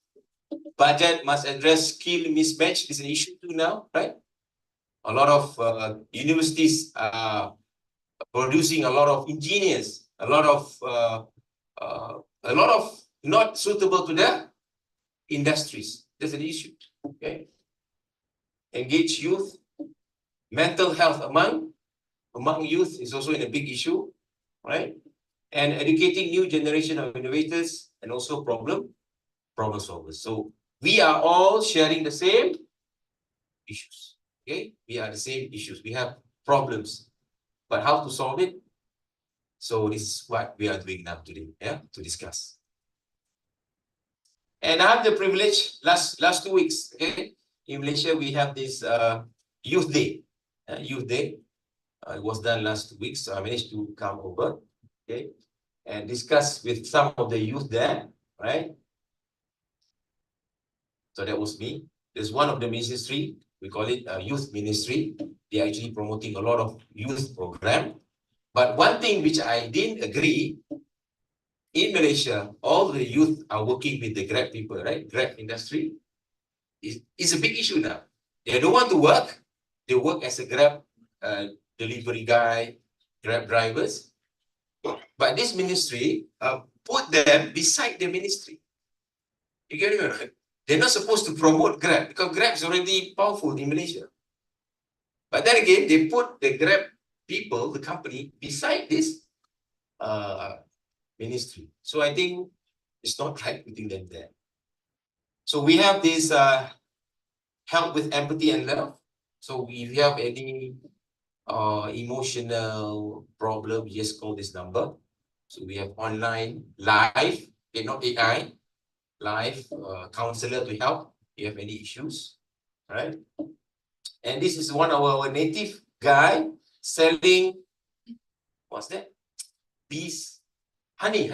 budget must address skill mismatch is an issue too now, right? A lot of universities are producing a lot of engineers, a lot of not suitable to the industries. That's an issue. Okay. Engage youth, mental health among youth is also a big issue, right? And educating new generation of innovators and also problem solvers. So we are all sharing the same issues. Okay, we are the same issues. We have problems, but how to solve it? So this is what we are doing now today, yeah, to discuss. And I have the privilege last 2 weeks, okay, in Malaysia we have this youth day. It was done last 2 weeks, so I managed to come over, okay, and discuss with some of the youth there, right? So that was me. There's one of the ministry, we call it a youth ministry. They're actually promoting a lot of youth program. But one thing which I didn't agree, in Malaysia, all the youth are working with the Grab people, right? Grab industry is a big issue now. They don't want to work. They work as a Grab delivery guy, Grab drivers. But this ministry put them beside the ministry. You get me, right? They're not supposed to promote Grab because Grab is already powerful in Malaysia. But then again, they put the Grab people, the company, beside this ministry. So I think it's not right putting them there. So we have this help with empathy and love. So if you have any emotional problem, just call this number. So we have online, live, okay, not AI, live counselor to help if you have any issues, right? And this is one of our native guy selling, what's that? bees, honey.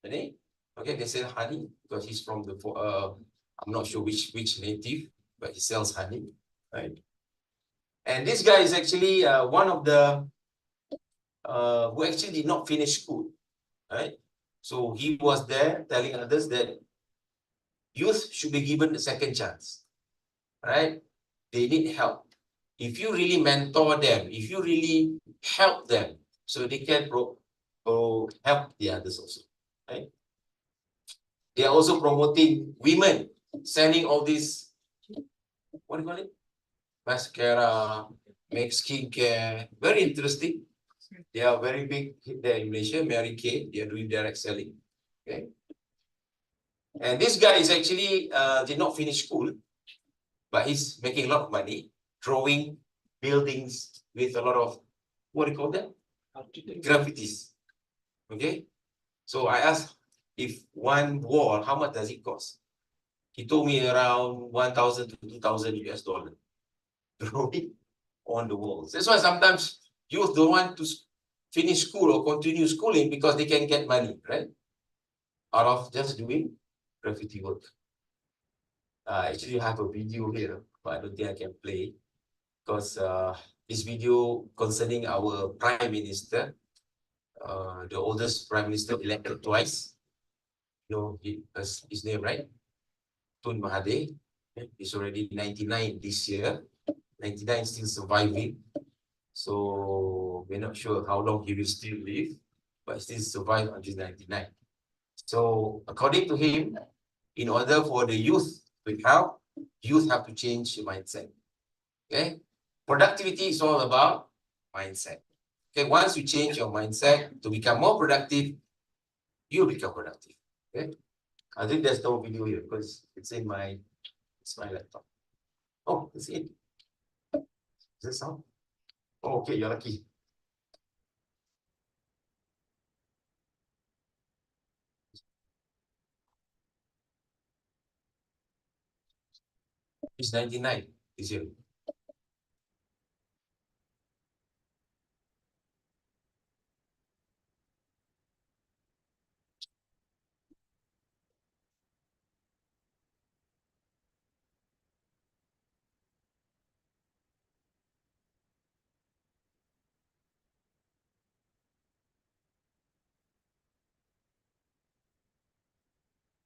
Okay, they sell honey because he's from the I'm not sure which native, but he sells honey, right? And this guy is actually one of the who actually did not finish school, right? So he was there telling others that youth should be given a second chance, right? They need help. If you really mentor them, if you really help them, so they can help the others also, right? They are also promoting women, selling all these, what do you call it? Mascara, make skincare, very interesting. They are very big there in Malaysia, Mary Kay, they are doing direct selling, okay? And this guy is actually did not finish school, but he's making a lot of money, drawing buildings with a lot of, what do you call that? Graffitis. Okay. So I asked if one wall, how much does it cost? He told me around 1,000 to 2,000 US dollar. Drawing on the walls. That's why sometimes youth don't want to finish school or continue schooling because they can get money, right? Out of just doing graffiti work. Actually, I have a video here, but I don't think I can play because this video concerning our Prime Minister, the oldest Prime Minister elected twice. You know his name, right? Tun Mahathir. He's already 99 this year. 99 still surviving. So we're not sure how long he will still live, but still survive until 99. So according to him, in order for the youth to help, youth have to change your mindset. Okay, productivity is all about mindset. Okay, once you change your mindset to become more productive, you become productive. Okay, I think there's no video here because it's my laptop. Oh, that's it. Is this sound? Oh, okay, you're lucky. It's 99 this year.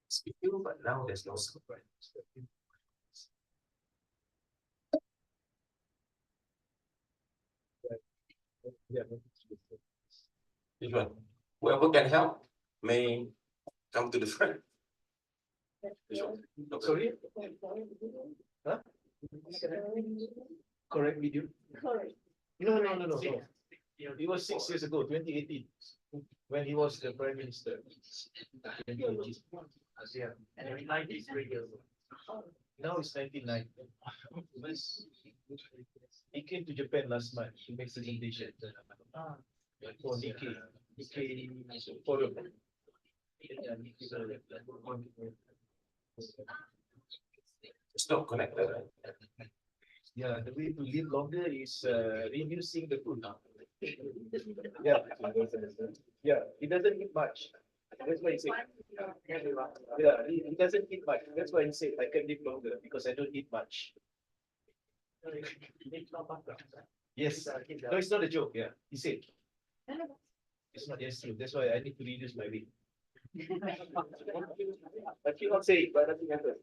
It's video, but now there's no sound. Which one? Whoever can help may come to the front. Which one? Sorry? Huh? Correct video? No. It was 6 years ago, 2018, when he was the Prime Minister. 2018. Yeah. And 93 years old. Now it's 99. He came to Japan last month to make presentation for Nikkei forum. It's not connected. Yeah, the way to live longer is reducing the food. Yeah, he doesn't eat much. That's why he said. Yeah, he doesn't eat much. That's why he said I can live longer because I don't eat much. Yes, no, it's not a joke. Yeah, he said. It's not just true. That's why I need to reduce my weight. I keep on saying, but nothing happens.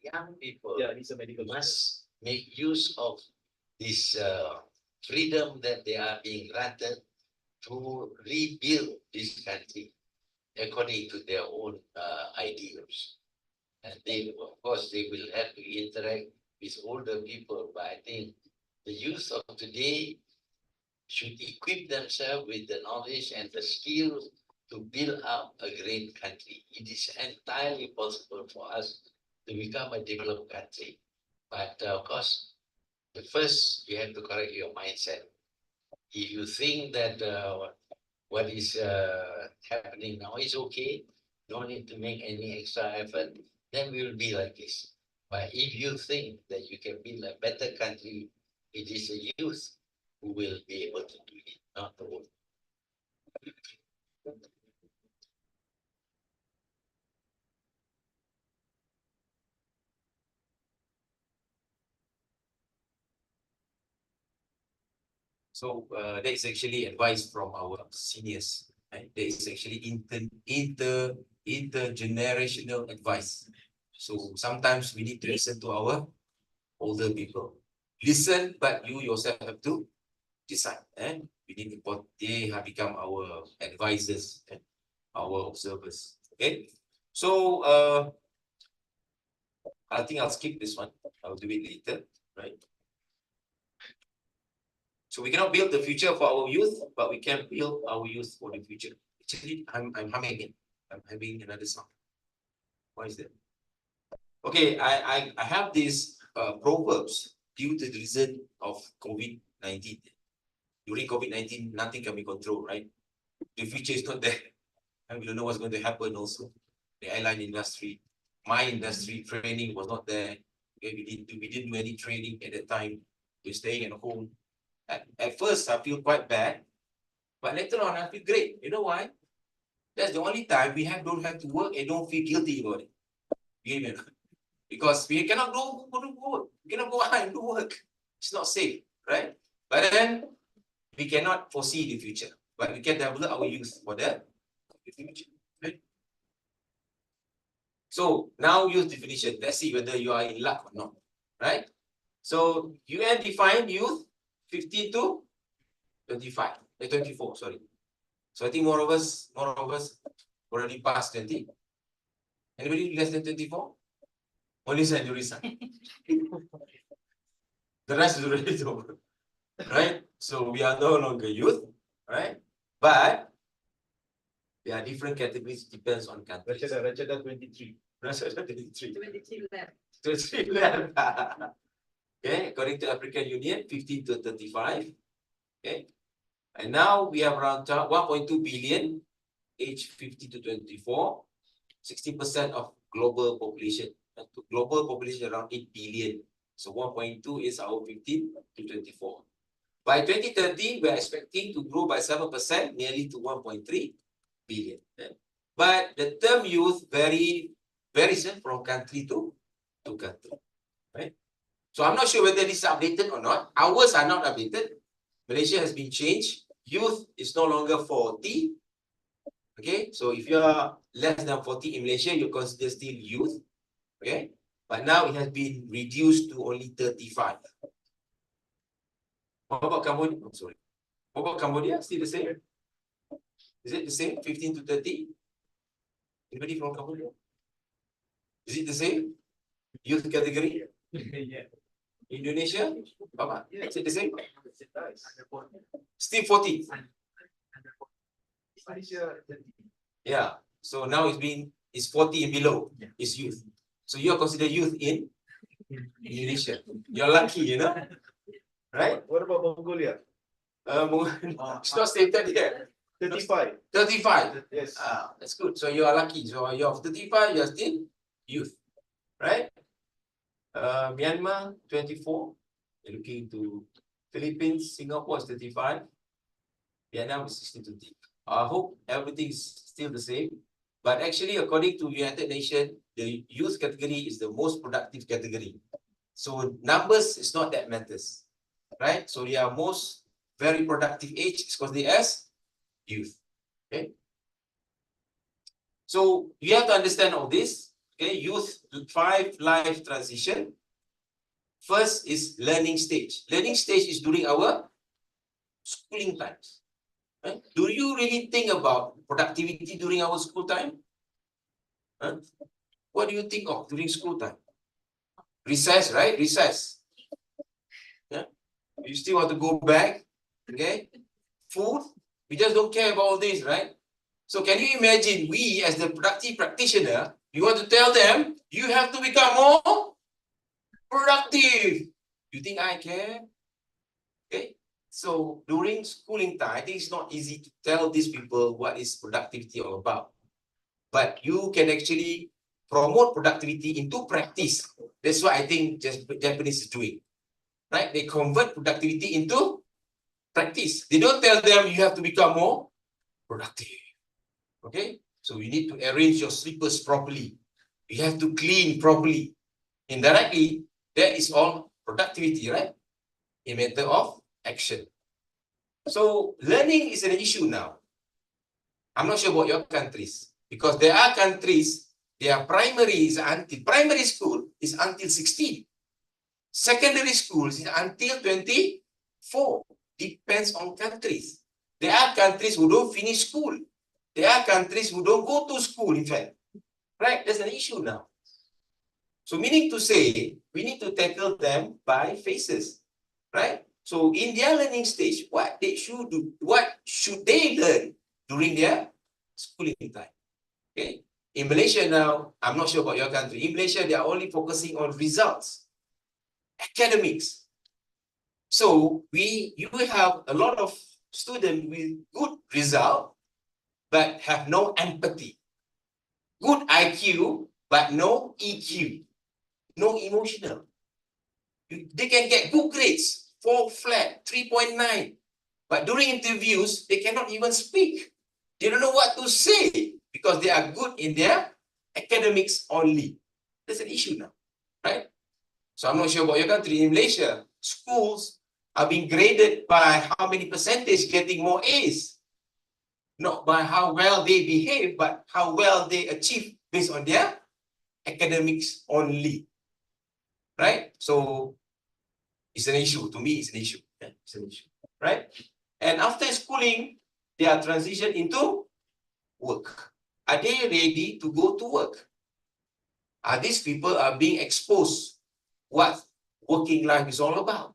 Young people Yeah, he's a medical must make use of this freedom that they are being granted to rebuild this country according to their own ideals. And they, of course, they will have to interact with older people, but I think the youth of today should equip themselves with the knowledge and the skills to build up a great country. It is entirely possible for us to become a developed country. But of course, the first you have to correct your mindset. If you think that what is happening now is okay, don't need to make any extra effort, then we will be like this. But if you think that you can build a better country, it is the youth who will be able to do it, not the work. So that is actually advice from our seniors. Right? That is actually intergenerational advice. So sometimes we need to listen to our older people. Listen, but you yourself have to decide. We need to, they have become our advisors and our observers. Okay. So I think I'll skip this one. I'll do it later. Right. So we cannot build the future for our youth, but we can build our youth for the future. Actually, I'm humming it. I'm having another song. Why is that? Okay, I have these proverbs due to the reason of COVID-19. During COVID-19, nothing can be controlled, right? The future is not there. And we don't know what's going to happen also. The airline industry, my industry, training was not there. Okay, we didn't do any training at that time. We're staying at home. At first, I feel quite bad, but later on, I feel great. You know why? That's the only time we don't have to work and don't feel guilty about it. You know? Because we cannot go to work. We cannot go out and do work. It's not safe, right? But then we cannot foresee the future, but we can develop our youth for the future. Right? So now youth definition. Let's see whether you are in luck or not. Right? So UN defined youth 15 to 25, 24, sorry. So I think more of us already passed 20. Anybody less than 24? Only San Jurisa. The rest is already over. Right? So we are no longer youth, right? But there are different categories, depends on countries. Rachada 23. Rachada 23. 23 left. 23 left. Okay, according to African Union, 15 to 35. Okay. And now we have around 1.2 billion, age 50 to 24, 60% of global population. Global population around 8 billion. So 1.2 is our 15 to 24. By 2030, we are expecting to grow by 7%, nearly to 1.3 billion. But the term youth varies from country to country. Right? So I'm not sure whether this is updated or not. Ours are not updated. Malaysia has been changed. Youth is no longer 40. Okay, so if you are less than 40 in Malaysia, you consider still youth. Okay, but now it has been reduced to only 35. What about Cambodia? I'm sorry. What about Cambodia? Still the same? Is it the same? 15 to 30? Anybody from Cambodia? Is it the same? Youth category? Yeah. Indonesia? Baba, is it the same? Still 40. Yeah. So now it's 40 and below. It's youth. So you are considered youth in Indonesia. You're lucky, you know? Right? What about Mongolia? It's not stated here. 35. 35. Yes. That's good. So you are lucky. So you're 35, you are still youth. Right? Myanmar, 24. You're looking to Philippines, Singapore is 35. Vietnam is 62. I hope everything is still the same. But actually, according to United Nations, the youth category is the most productive category. So numbers is not that matters. Right? So they are most very productive age because they as youth. Okay. So you have to understand all this. Okay, youth 5 life transition. First is learning stage. Learning stage is during our schooling times. Right? Do you really think about productivity during our school time? Huh? What do you think of during school time? Recess, right? Recess. Yeah. You still want to go back. Okay. Food. We just don't care about all this, right? So can you imagine we as the productive practitioner, you want to tell them, you have to become more productive. You think I care? Okay. So during schooling time, I think it's not easy to tell these people what is productivity all about. But you can actually promote productivity into practice. That's what I think Japanese is doing. Right? They convert productivity into practice. They don't tell them you have to become more productive. Okay, so you need to arrange your slippers properly. You have to clean properly. Indirectly, that is all productivity, right? A matter of action. So learning is an issue now. I'm not sure about your countries, because there are countries, their primary school is until 16. Secondary school is until 24. Depends on countries. There are countries who don't finish school. There are countries who don't go to school, in fact. Right? There's an issue now. So meaning to say, we need to tackle them by phases. Right? So in their learning stage, what they should do, what should they learn during their schooling time? Okay. In Malaysia now, I'm not sure about your country. In Malaysia, they are only focusing on results, academics. So you will have a lot of students with good result, but have no empathy. Good IQ, but no EQ, no emotional. They can get good grades, 4 flat, 3.9. But during interviews, they cannot even speak. They don't know what to say because they are good in their academics only. That's an issue now, right? So I'm not sure about your country. In Malaysia, schools are being graded by how many percentage getting more A's. Not by how well they behave, but how well they achieve based on their academics only. Right? So it's an issue. To me, it's an issue. Yeah, it's an issue. Right? And after schooling, they are transitioned into work. Are they ready to go to work? Are these people are being exposed what working life is all about?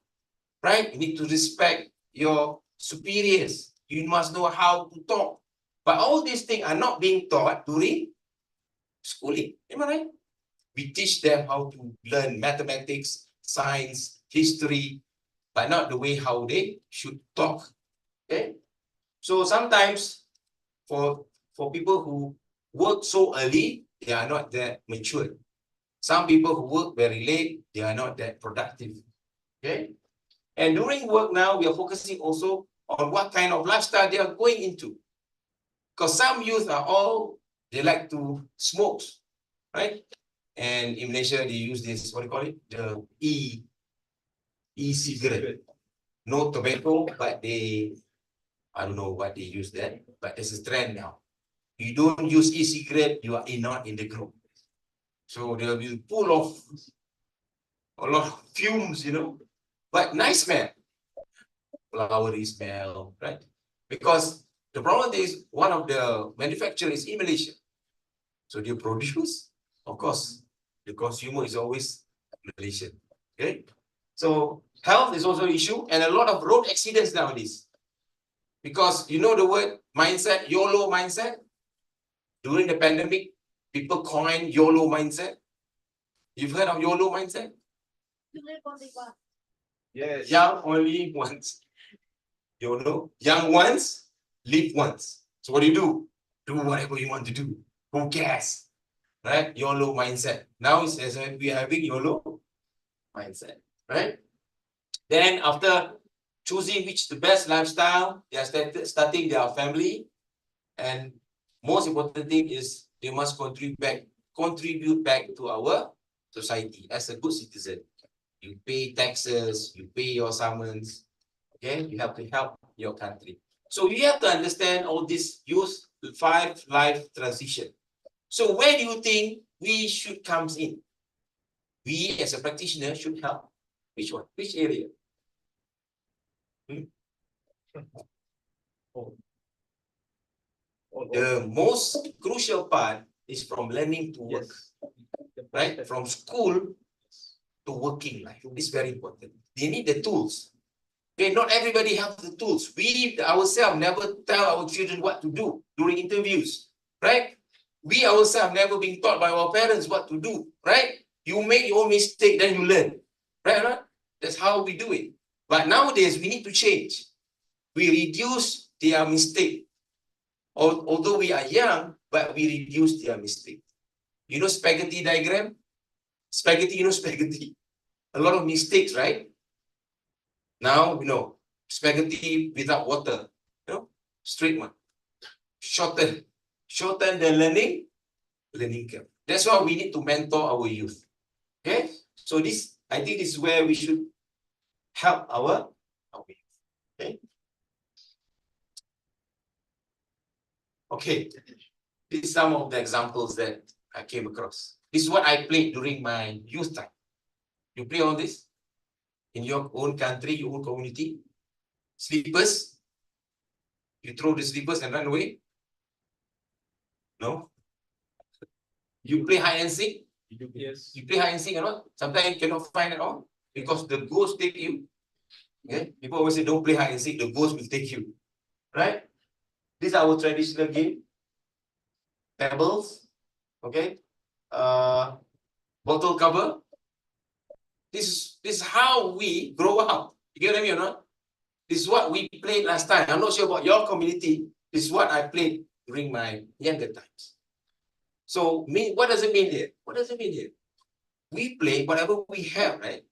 Right? You need to respect your superiors. You must know how to talk. But all these things are not being taught during schooling. Am I right? We teach them how to learn mathematics, science, history, but not the way how they should talk. Okay? So sometimes for people who work so early, they are not that mature. Some people who work very late, they are not that productive. Okay? And during work now, we are focusing also on what kind of lifestyle they are going into. Because some youth are all, they like to smoke, right? And in Malaysia, they use this, what do you call it? The e-cigarette. No tobacco, but they, I don't know what they use that, but it's a trend now. You don't use e-cigarette, you are not in the group. So they'll be full of a lot of fumes, but nice smell. Flowery smell, right? Because the problem is one of the manufacturers in Malaysia. So they produce, of course, the consumer is always Malaysian. Okay. So health is also an issue, and a lot of road accidents nowadays. Because you know the word mindset, YOLO mindset. During the pandemic, people coined YOLO mindset. You've heard of YOLO mindset? Yes. Young only once. YOLO. Young once, live once. So what do? Do whatever you want to do. Who cares? Right? YOLO mindset. Now it's as if we are having YOLO mindset. Right? Then after choosing which the best lifestyle, they are starting their family. And most important thing is they must contribute back to our society as a good citizen. You pay taxes, you pay your summons. Okay, you have to help your country. So you have to understand all this use 5 life transition. So where do you think we should come in? We as a practitioner should help. Which one? Which area? The most crucial part is from learning to work, right? From school to working life. It's very important. They need the tools. Okay, not everybody has the tools. We ourselves never tell our children what to do during interviews, right? We ourselves never been taught by our parents what to do, right? You make your own mistake, then you learn, right? That's how we do it. But nowadays, we need to change. We reduce their mistake. Although we are young, but we reduce their mistake. You know spaghetti diagram? Spaghetti, spaghetti. A lot of mistakes, right? Now, spaghetti without water, you know, straight one. Shorten the learning curve. That's why we need to mentor our youth. Okay, so this, I think this is where we should help our youth. Okay. Okay, these are some of the examples that I came across. This is what I played during my youth time. You play all this in your own country, your own community. Slippers. You throw the slippers and run away. No. You play hide and seek. Yes. You play hide and seek or not? Sometimes you cannot find at all because the ghost take you. Okay. People always say don't play hide and seek. The ghost will take you. Right. These are our traditional game. Pebbles. Okay. Bottle cover. This is how we grow up. You get what I mean or not? This is what we played last time. I'm not sure about your community. This is what I played during my younger times. So, what does it mean here? What does it mean here? We play whatever we have, right?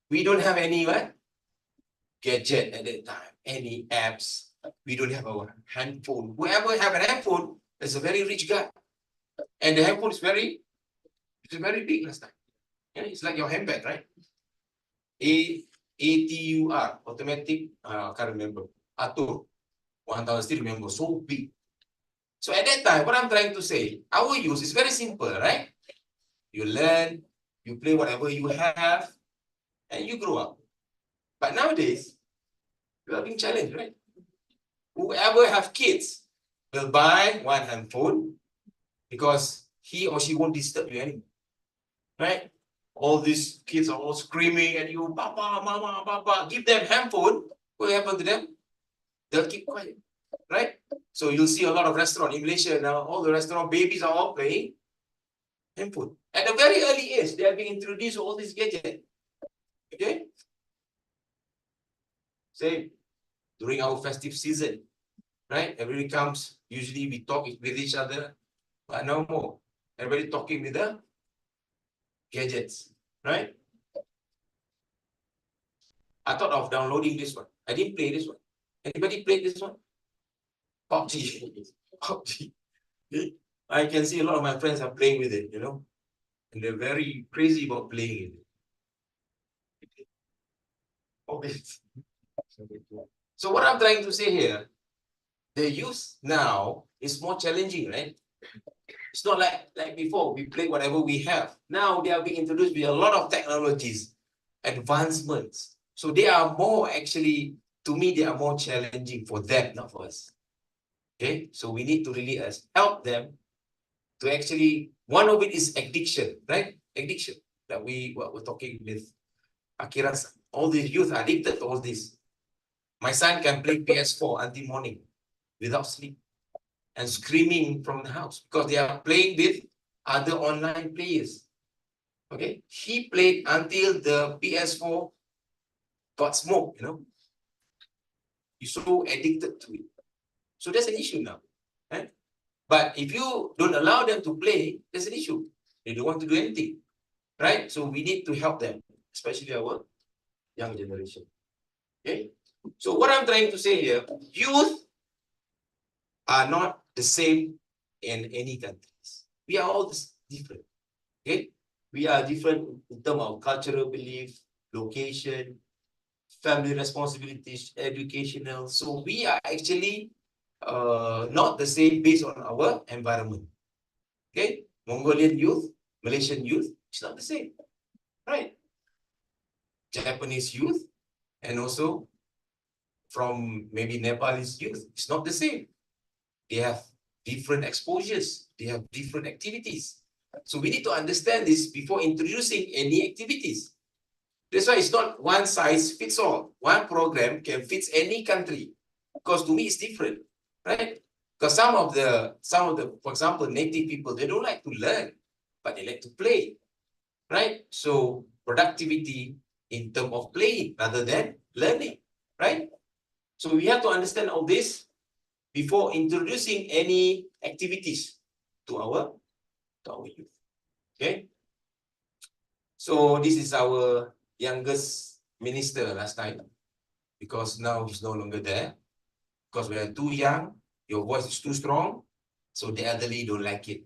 We don't have any what? Gadget at that time, any apps. We don't have our handphone. Whoever have an handphone is a very rich guy. And the handphone is very big last time. Yeah, it's like your handbag, right? ATUR, automatic, I can't remember. Atur, 1000 still remember, so big. So at that time, what I'm trying to say, our use is very simple, right? You learn, you play whatever you have, and you grow up. But nowadays, you are being challenged, right? Whoever have kids will buy one handphone because he or she won't disturb you anymore, right? All these kids are all screaming at you, Papa, Mama, Papa, give them handphone. What will happen to them? They'll keep quiet, right? So you'll see a lot of restaurants in Malaysia now, all the restaurant babies are all playing handphone. At a very early age, they are being introduced to all these gadgets. Okay? Say, during our festive season, right? Everybody comes, usually we talk with each other, but no more. Everybody talking with the gadgets, right? I thought of downloading this one. I didn't play this one. Anybody played this one? PUBG. PUBG. I can see a lot of my friends are playing with it, you know, and they're very crazy about playing it. Okay. So what I'm trying to say here, the youth now is more challenging, right? It's not like before, we play whatever we have. Now they are being introduced with a lot of technologies, advancements. So they are more actually, to me, they are more challenging for them, not for us. Okay, so we need to really help them to actually, one of it is addiction, right? Addiction that we're talking with Akira. All the youth are addicted to all this. My son can play PS4 until morning without sleep and screaming from the house because they are playing with other online players. Okay, he played until the PS4 got smoke, you know. He's so addicted to it. So that's an issue now. Right? But if you don't allow them to play, there's an issue. They don't want to do anything. Right? So we need to help them, especially our young generation. Okay? So what I'm trying to say here, youth are not the same in any countries. We are all different. Okay? We are different in terms of cultural belief, location, family responsibilities, educational. So we are actually not the same based on our environment. Okay? Mongolian youth, Malaysian youth, it's not the same. Right? Japanese youth, and also from maybe Nepalese youth, it's not the same. They have different exposures, they have different activities. So we need to understand this before introducing any activities. That's why it's not one size fits all. One program can fit any country, because to me it's different, right? Because some of the, for example, native people, they don't like to learn, but they like to play, right? So productivity in terms of playing rather than learning, right? So we have to understand all this before introducing any activities to our youth. Okay. So this is our youngest minister last time. because now he's no longer there. Because when you're too young, your voice is too strong, so the elderly don't like it,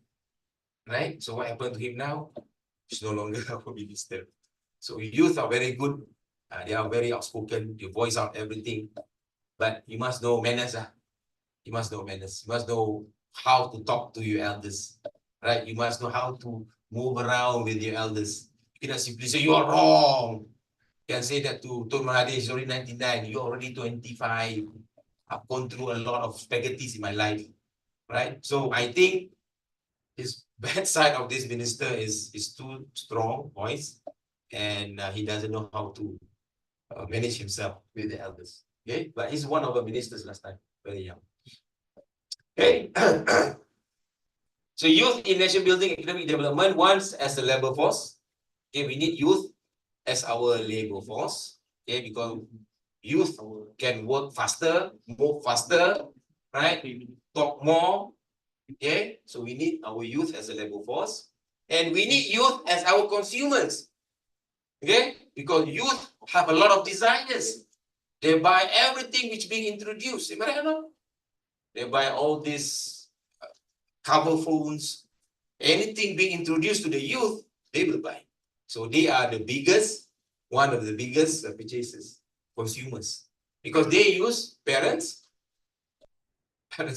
right? So what happened to him now? He's no longer our minister. So youth are very good. They are very outspoken. They voice out everything, but you must know manners. You must know manners. You must know how to talk to your elders, right? You must know how to move around with your elders. You cannot simply say you are wrong. You can say that to Tun Mahathir, he's already 99, you're already 25. I've gone through a lot of spaghettis in my life, right? So I think his bad side of this minister is too strong voice, and he doesn't know how to manage himself with the elders. Okay, but he's one of the ministers last time, very young. Okay. So youth in nation building, economic development, once as a labor force. Okay, we need youth as our labor force. Okay, because youth can work faster, move faster, right? Talk more. Okay, so we need our youth as a labor force, and we need youth as our consumers. Okay, because youth have a lot of desires. They buy everything which being introduced. Am I right or not? They buy all these cover phones, anything being introduced to the youth, they will buy. So they are the biggest, one of the biggest purchasers, consumers, because they use parents' money.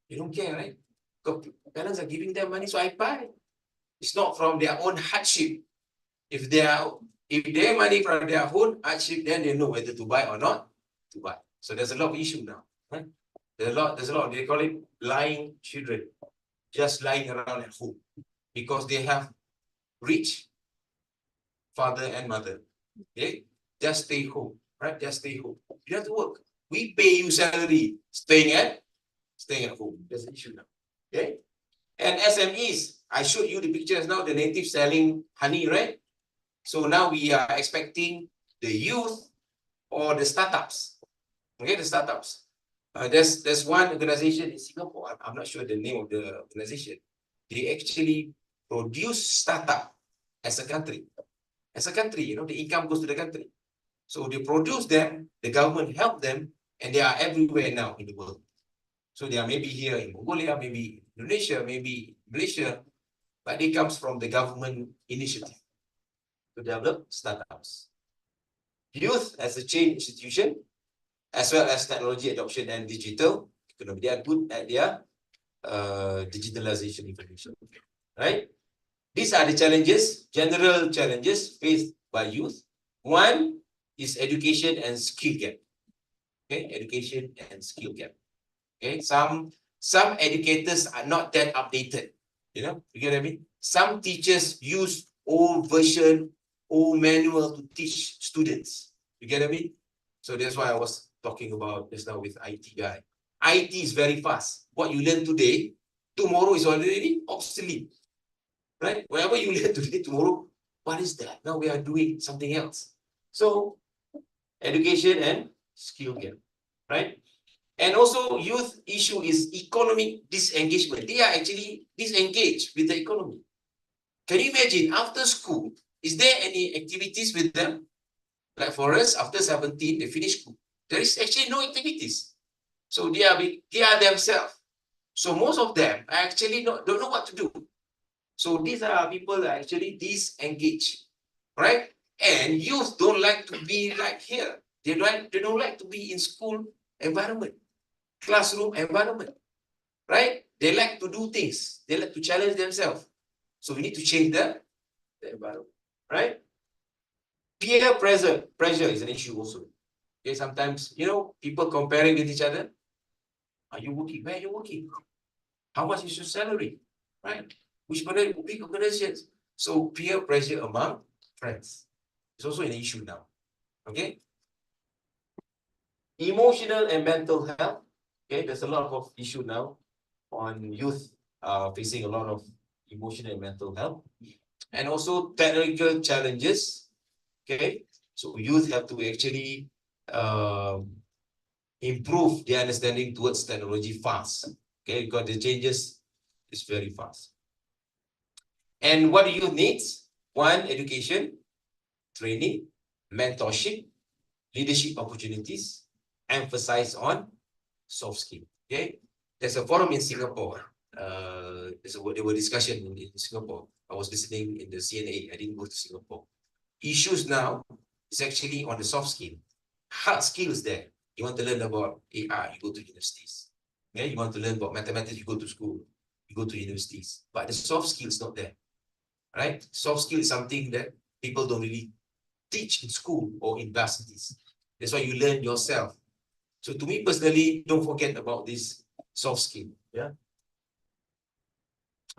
You don't care, right? Because parents are giving them money, so I buy. It's not from their own hardship. If they have money from their own hardship, then they know whether to buy or not to buy. So there's a lot of issue now. Right? There's a lot, they call it lying children, just lying around at home because they have rich father and mother. Okay? Just stay home, right? Just stay home. You have to work. We pay you salary, staying at home. There's an issue now. Okay? And SMEs, I showed you the pictures now, the native selling honey, right? So now we are expecting the youth or the startups. Okay, the startups. There's one organization in Singapore, I'm not sure the name of the organization. They actually produce startup as a country. As a country, you know, the income goes to the country. So they produce them, the government help them, and they are everywhere now in the world. So they are maybe here in Mongolia, maybe Indonesia, maybe Malaysia, but it comes from the government initiative to develop startups. Youth as a chain institution, as well as technology adoption and digital economy. They are good at their digitalization information, right? These are the challenges, general challenges faced by youth. One is education and skill gap. Okay, education and skill gap. Okay, some educators are not that updated. You know, you get what I mean? Some teachers use old version, old manual to teach students. You get what I mean? So that's why I was talking about just now with IT guy. IT is very fast. What you learn today, tomorrow is already obsolete. Right? Whatever you learn today, tomorrow, what is that? Now we are doing something else. So education and skill gap, right? And also youth issue is economic disengagement. They are actually disengaged with the economy. Can you imagine after school, is there any activities with them? Like for us, after 17, they finish school. There is actually no activities. So they are themselves. So most of them actually don't know what to do. So these are people that are actually disengaged, right? And youth don't like to be like here. They don't like to be in school environment, classroom environment, right? They like to do things. They like to challenge themselves. So we need to change the environment, right? Peer pressure is an issue also. Okay, sometimes, you know, people comparing with each other. Are you working? Where are you working? How much is your salary? Right? Which big organizations? So peer pressure among friends. It's also an issue now. Okay. Emotional and mental health. Okay, there's a lot of issue now on youth facing a lot of emotional and mental health. And also technical challenges. Okay. So youth have to actually improve their understanding towards technology fast. Okay, because the changes is very fast. And what do you need? One, education, training, mentorship, leadership opportunities, emphasize on soft skill. Okay, there's a forum in Singapore. There were discussion in Singapore. I was listening in the CNA. I didn't go to Singapore. Issues now is actually on the soft skill. Hard skills there. You want to learn about AI, you go to universities. Yeah, you want to learn about mathematics, you go to school, you go to universities. But the soft skill is not there. Right? Soft skill is something that people don't really teach in school or in universities. That's why you learn yourself. So to me personally, don't forget about this soft skill. Yeah.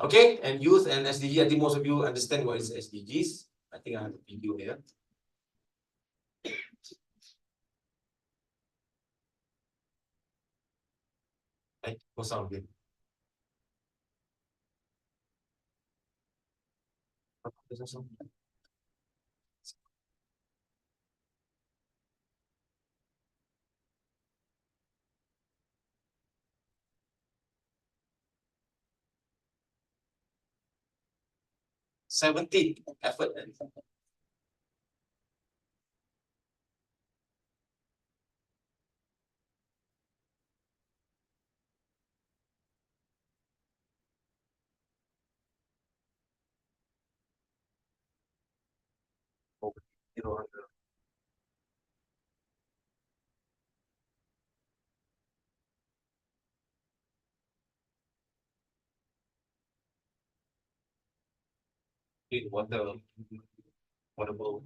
Okay, and youth and SDG, I think most of you understand what is SDGs. I think I have a video here. Right, go sound again. Seventeen effort. Wonderful.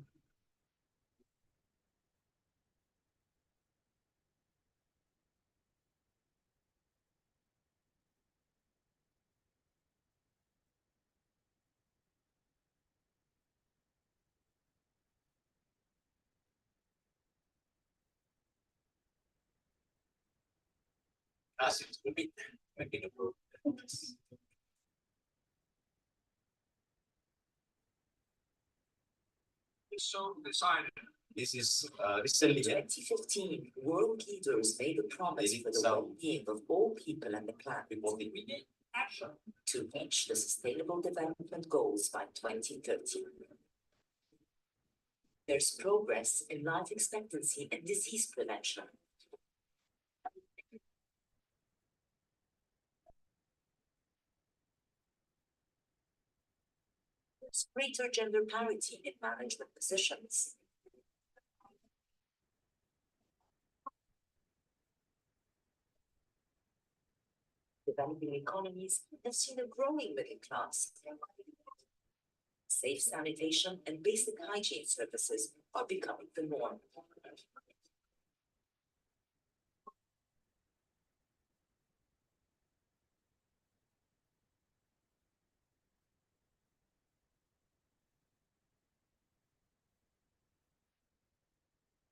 So decided. This is recently. 2015, world leaders made a promise for the well-being of all people and the planet to reach the Sustainable Development Goals by 2030. There's progress in life expectancy and disease prevention. There's greater gender parity in management positions. Developing economies have seen a growing middle class. Safe sanitation and basic hygiene services are becoming the norm.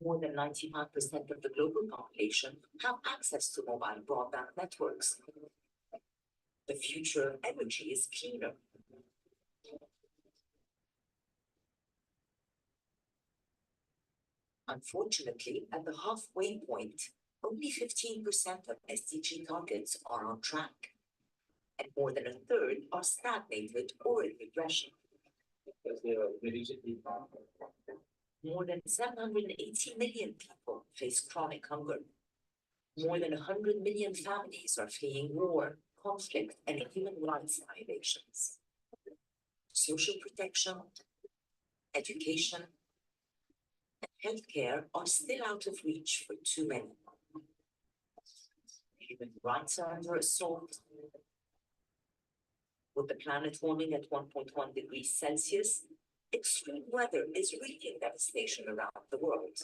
More than 95% of the global population have access to mobile broadband networks. The future of energy is cleaner. Unfortunately, at the halfway point, only 15% of SDG targets are on track, and more than a third are stagnated or in regression. More than 780 million people face chronic hunger. More than 100 million families are fleeing war, conflict, and human rights violations. Social protection, education, and healthcare are still out of reach for too many. Human rights are under assault. With the planet warming at 1.1 degrees Celsius, extreme weather is wreaking devastation around the world.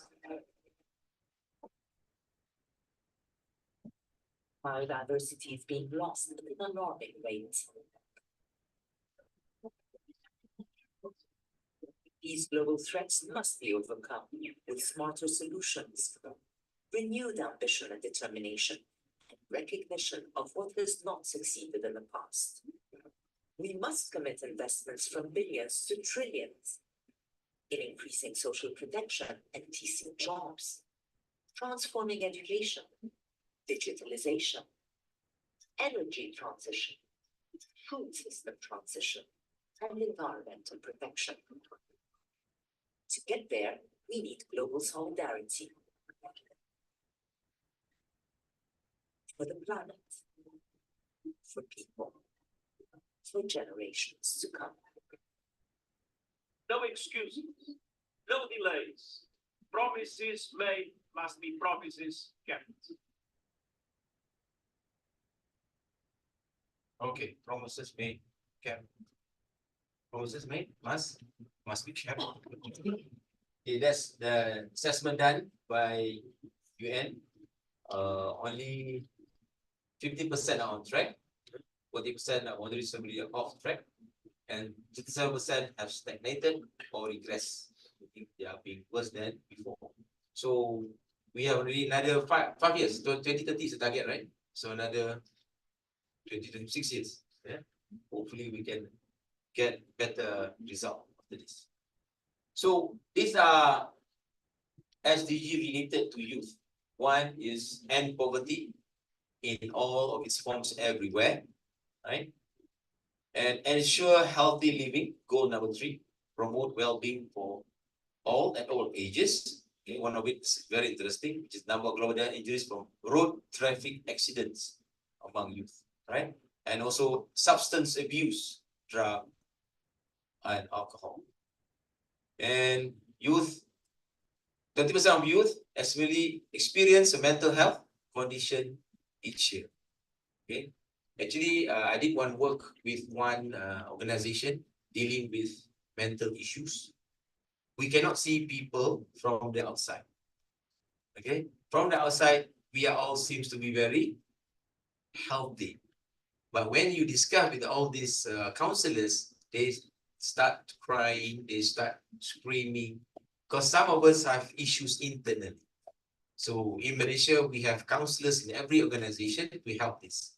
Biodiversity is being lost at an alarming rate. These global threats must be overcome with smarter solutions, renewed ambition and determination, and recognition of what has not succeeded in the past. We must commit investments from billions to trillions in increasing social protection and decent jobs, transforming education, digitalization, energy transition, food system transition, and environmental protection. To get there, we need global solidarity for the planet, for people, for generations to come. No excuses, no delays. Promises made must be promises kept. Okay, promises made, kept. Promises made must be kept. Okay, that's the assessment done by UN. Only 50% are on track, 40% are moderately off track, and 57% have stagnated or regressed. I think they are being worse than before. So we have already another five years. 2030 is the target, right? So another 26 years. Yeah. Hopefully we can get better result after this. So these are SDG related to youth. One is end poverty in all of its forms everywhere, right? And ensure healthy living, goal number 3, promote well-being for all at all ages. Okay, one of it is very interesting, which is number of global death injuries from road traffic accidents among youth, right? And also substance abuse, drug and alcohol. And youth, 30% of youth actually experience a mental health condition each year. Okay. Actually, I did one work with one organization dealing with mental issues. We cannot see people from the outside. Okay. From the outside, we are all seems to be very healthy. But when you discuss with all these counselors, they start crying, they start screaming, because some of us have issues internally. So in Malaysia, we have counselors in every organization to help this,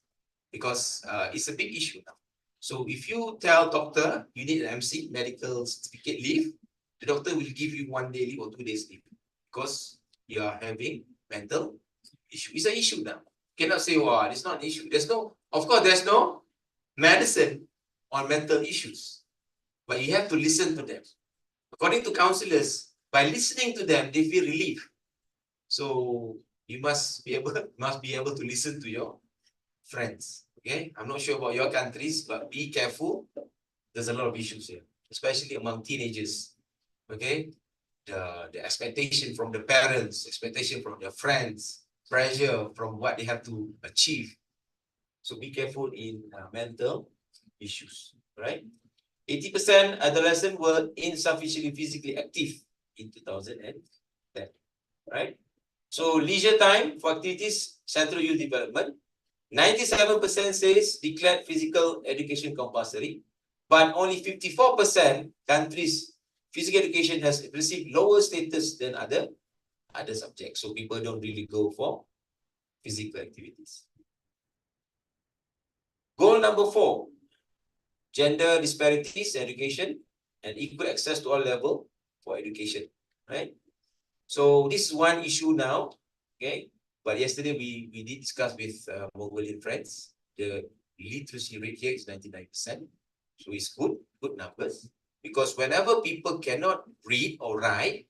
because it's a big issue now. So if you tell doctor you need an MC, medical certificate leave, the doctor will give you 1 day leave or 2 days leave because you are having mental issue. It's an issue now. Cannot say, wow, it's not an issue. There's no, of course, there's no medicine on mental issues, but you have to listen to them. According to counselors, by listening to them, they feel relief. So you must be able to listen to your friends. Okay, I'm not sure about your countries, but be careful. There's a lot of issues here, especially among teenagers. Okay, the expectation from the parents, expectation from their friends, pressure from what they have to achieve. So be careful in mental issues, right? 80% adolescents were insufficiently physically active in 2010, right? So leisure time for activities, Central Youth Development, 97% says declared physical education compulsory, but only 54% countries physical education has received lower status than other subjects. So people don't really go for physical activities. Goal number 4, gender disparities in education and equal access to all levels for education, right? So this is one issue now, okay? But yesterday we did discuss with Mongolian friends. The literacy rate here is 99%. So it's good numbers. Because whenever people cannot read or write,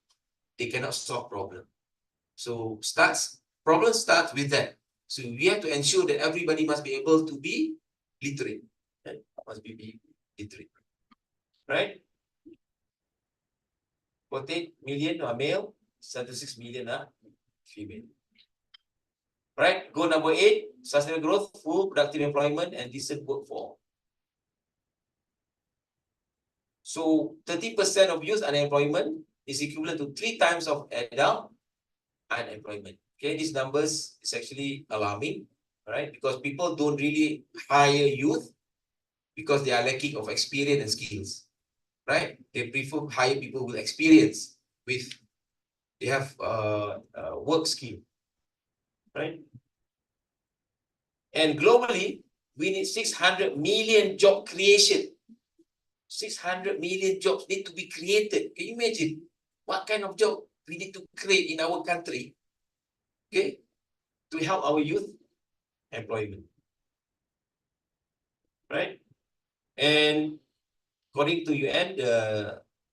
they cannot solve problem. So problems start with that. So we have to ensure that everybody must be able to be literate. Right? Must be literate. Right? 48 million are male, 76 million are female. Right? Goal number 8, sustainable growth, full productive employment, and decent work for all. So 30% of youth unemployment is equivalent to 3 times of adult unemployment. Okay, these numbers is actually alarming, right? Because people don't really hire youth because they are lacking of experience and skills, right? They prefer hire people with experience, they have work skill, right? And globally, we need 600 million job creation. 600 million jobs need to be created. Can you imagine what kind of job we need to create in our country, okay, to help our youth employment, right? And according to UN,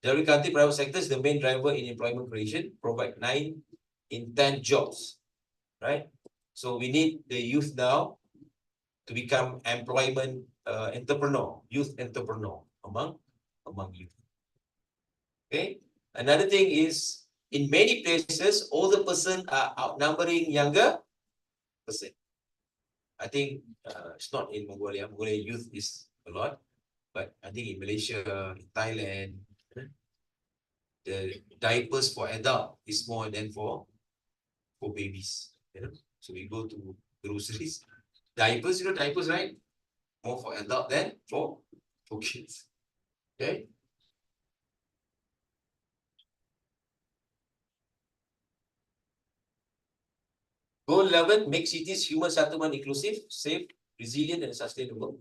every country private sector is the main driver in employment creation, provide 9 in 10 jobs, right? So we need the youth now to become employment entrepreneur, youth entrepreneur among youth. Okay. Another thing is in many places, older person are outnumbering younger person. I think it's not in Mongolia. Mongolia youth is a lot, but I think in Malaysia, in Thailand, the diapers for adult is more than for babies. You know, so we go to groceries, diapers. You know diapers, right? More for adult than for kids. Okay. Goal 11, make cities human settlement inclusive, safe, resilient, and sustainable.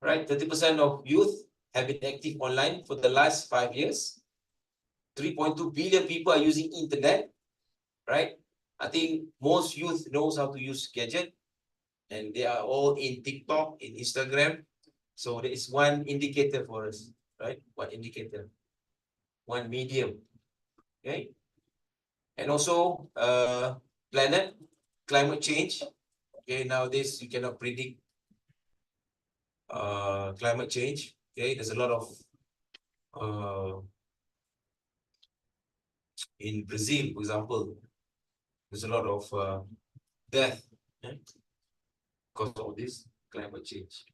Right, 30% of youth have been active online for the last 5 years. 3.2 billion people are using internet. Right, I think most youth knows how to use gadget, and they are all in TikTok, in Instagram. So there is one indicator for us, right? One indicator, one medium. Okay, and also climate change. Okay, nowadays you cannot predict climate change. Okay, there's a lot of in Brazil, for example, there's a lot of death because of this climate change.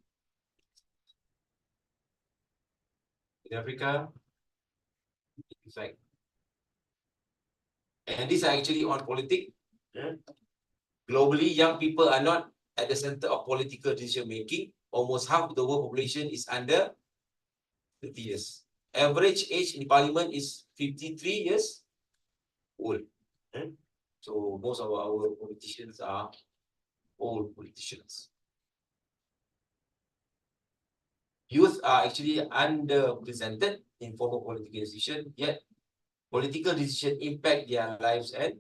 In Africa, in fact, and these are actually on politics. Globally, young people are not at the center of political decision making. Almost half of the world population is under 30 years. Average age in parliament is 53 years old. So most of our politicians are old politicians. Youth are actually underrepresented in formal political decision, yet political decision impact their lives and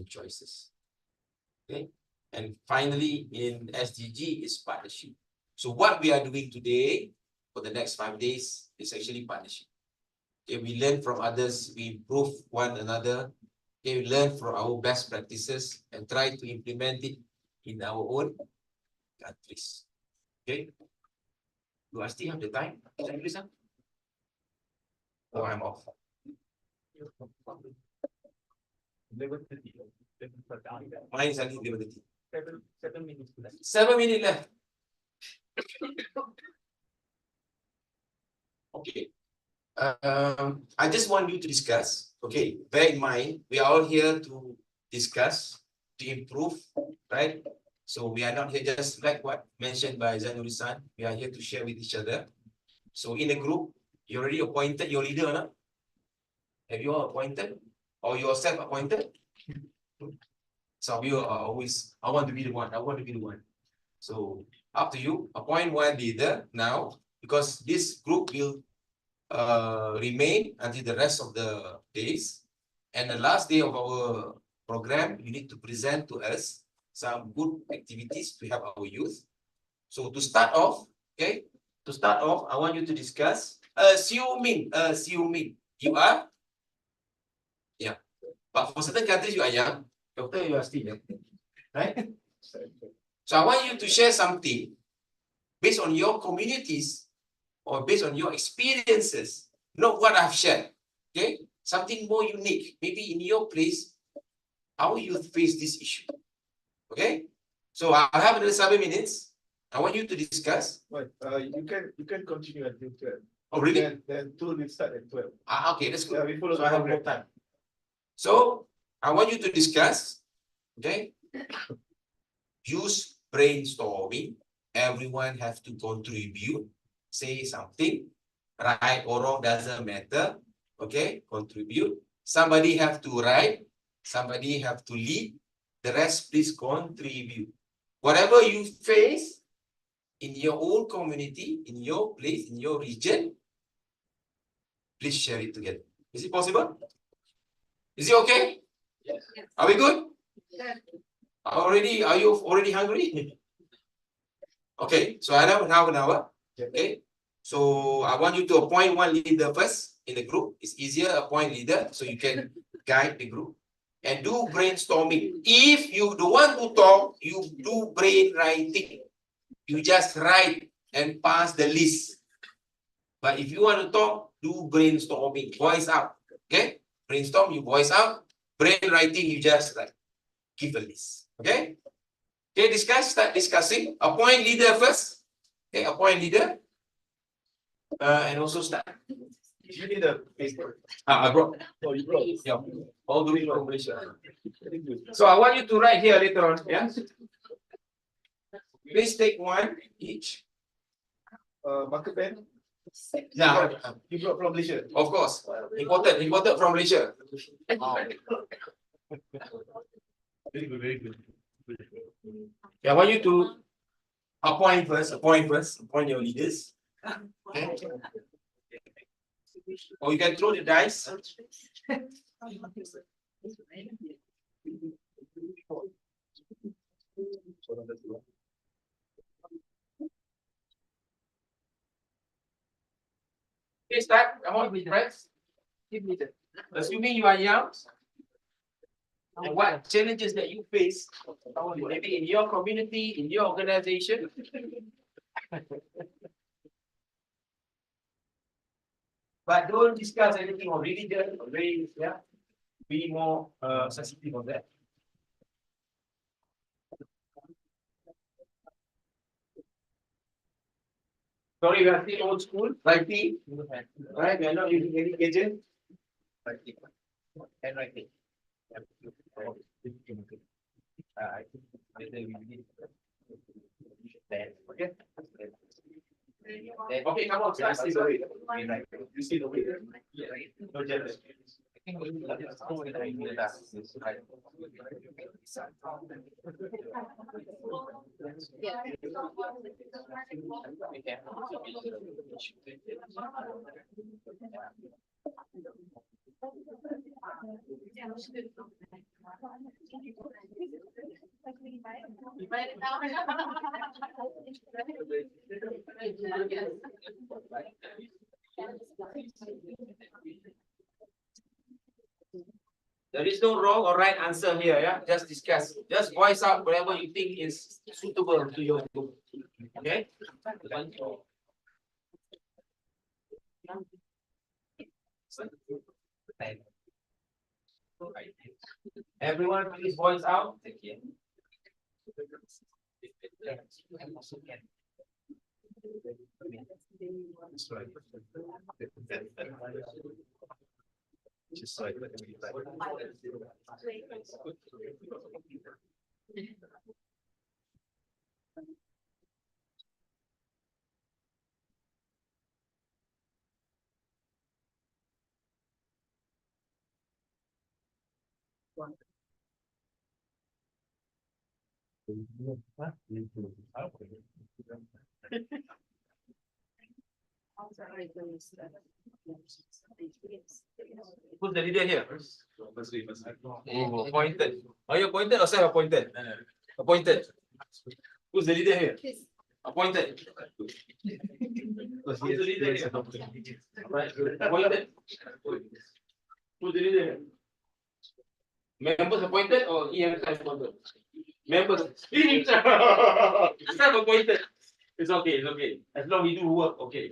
choices. Okay. And finally, in SDG is partnership. So what we are doing today for the next 5 days is actually partnership. Okay, we learn from others, we improve one another. Okay, we learn from our best practices and try to implement it in our own countries. Okay. Do I still have the time? Oh, I'm off. 11:30. Mine is only 11:30. 7 minutes left. 7 minutes left. Okay. I just want you to discuss. Okay, bear in mind, we are all here to discuss, to improve, right? So we are not here just like what mentioned by Zainul-San. We are here to share with each other. So in a group, you already appointed your leader or not? Have you all appointed? Or you are self-appointed? Some of you are always, I want to be the one, I want to be the one. So up to you, appoint one leader now, because this group will remain until the rest of the days. And the last day of our program, you need to present to us some good activities to help our youth. So to start off, okay, I want you to discuss, assuming you are, yeah, but for certain countries you are young, doctor, you are still young, right? So I want you to share something based on your communities or based on your experiences, not what I've shared. Okay, something more unique. Maybe in your place, how you face this issue. Okay, so I'll have another 7 minutes. I want you to discuss. But you can continue until 12. Oh, really? Then 2 will start at 12. Okay, that's good. Yeah, we follow So the I have more program. time. So I want you to discuss. Okay, use brainstorming. Everyone has to contribute. Say something. Right or wrong doesn't matter. Okay, contribute. Somebody have to write. Somebody have to lead. The rest, please contribute. Whatever you face in your own community, in your place, in your region, please share it together. Is it possible? Is it okay? Yes. Are we good? Are you already hungry? Okay, so I have now an hour. Okay, so I want you to appoint one leader first in the group. It's easier, appoint leader, so you can guide the group. and do brainstorming. If you don't want to talk, you do brain writing. You just write and pass the list. But if you want to talk, do brainstorming, voice out. Okay? Brainstorm, you voice out. Brain writing, you just like give a list. Okay? Okay, start discussing. Appoint leader first. Okay, appoint leader. And also start. You need a paper. I brought. Oh, you brought. Yeah. All the way from Malaysia. So I want you to write here later on. Yeah. Please take one each. Marker pen. Yeah. You brought from Malaysia. Of course. Imported from Malaysia. Very good, very good. Yeah, I want you to appoint your leaders. Okay. Or you can throw the dice. Okay, start. Come on, friends. Assuming you are young, and what challenges that you face, maybe in your community, in your organization. But don't discuss anything on religion or race, yeah. Be more sensitive on that. Sorry, we are still old school, writing. Right, we are not using any gadget. Handwriting. I think whether we need that. Okay. Okay, come on, start. You see the way. No jealous. I think we just go with the idea that this right. There is no wrong or right answer here, yeah. Just discuss. Just voice out whatever you think is suitable to your group. Okay. Everyone, please voice out. Thank you. Just like Who's the leader here? Oh, appointed. Are you appointed or self-appointed? Appointed. Who's the leader here? Appointed. Who's the leader here? Appointed. Who's the leader here? Members appointed or EM self-appointed? Members. Self-appointed. It's okay, it's okay. As long as you do work, okay.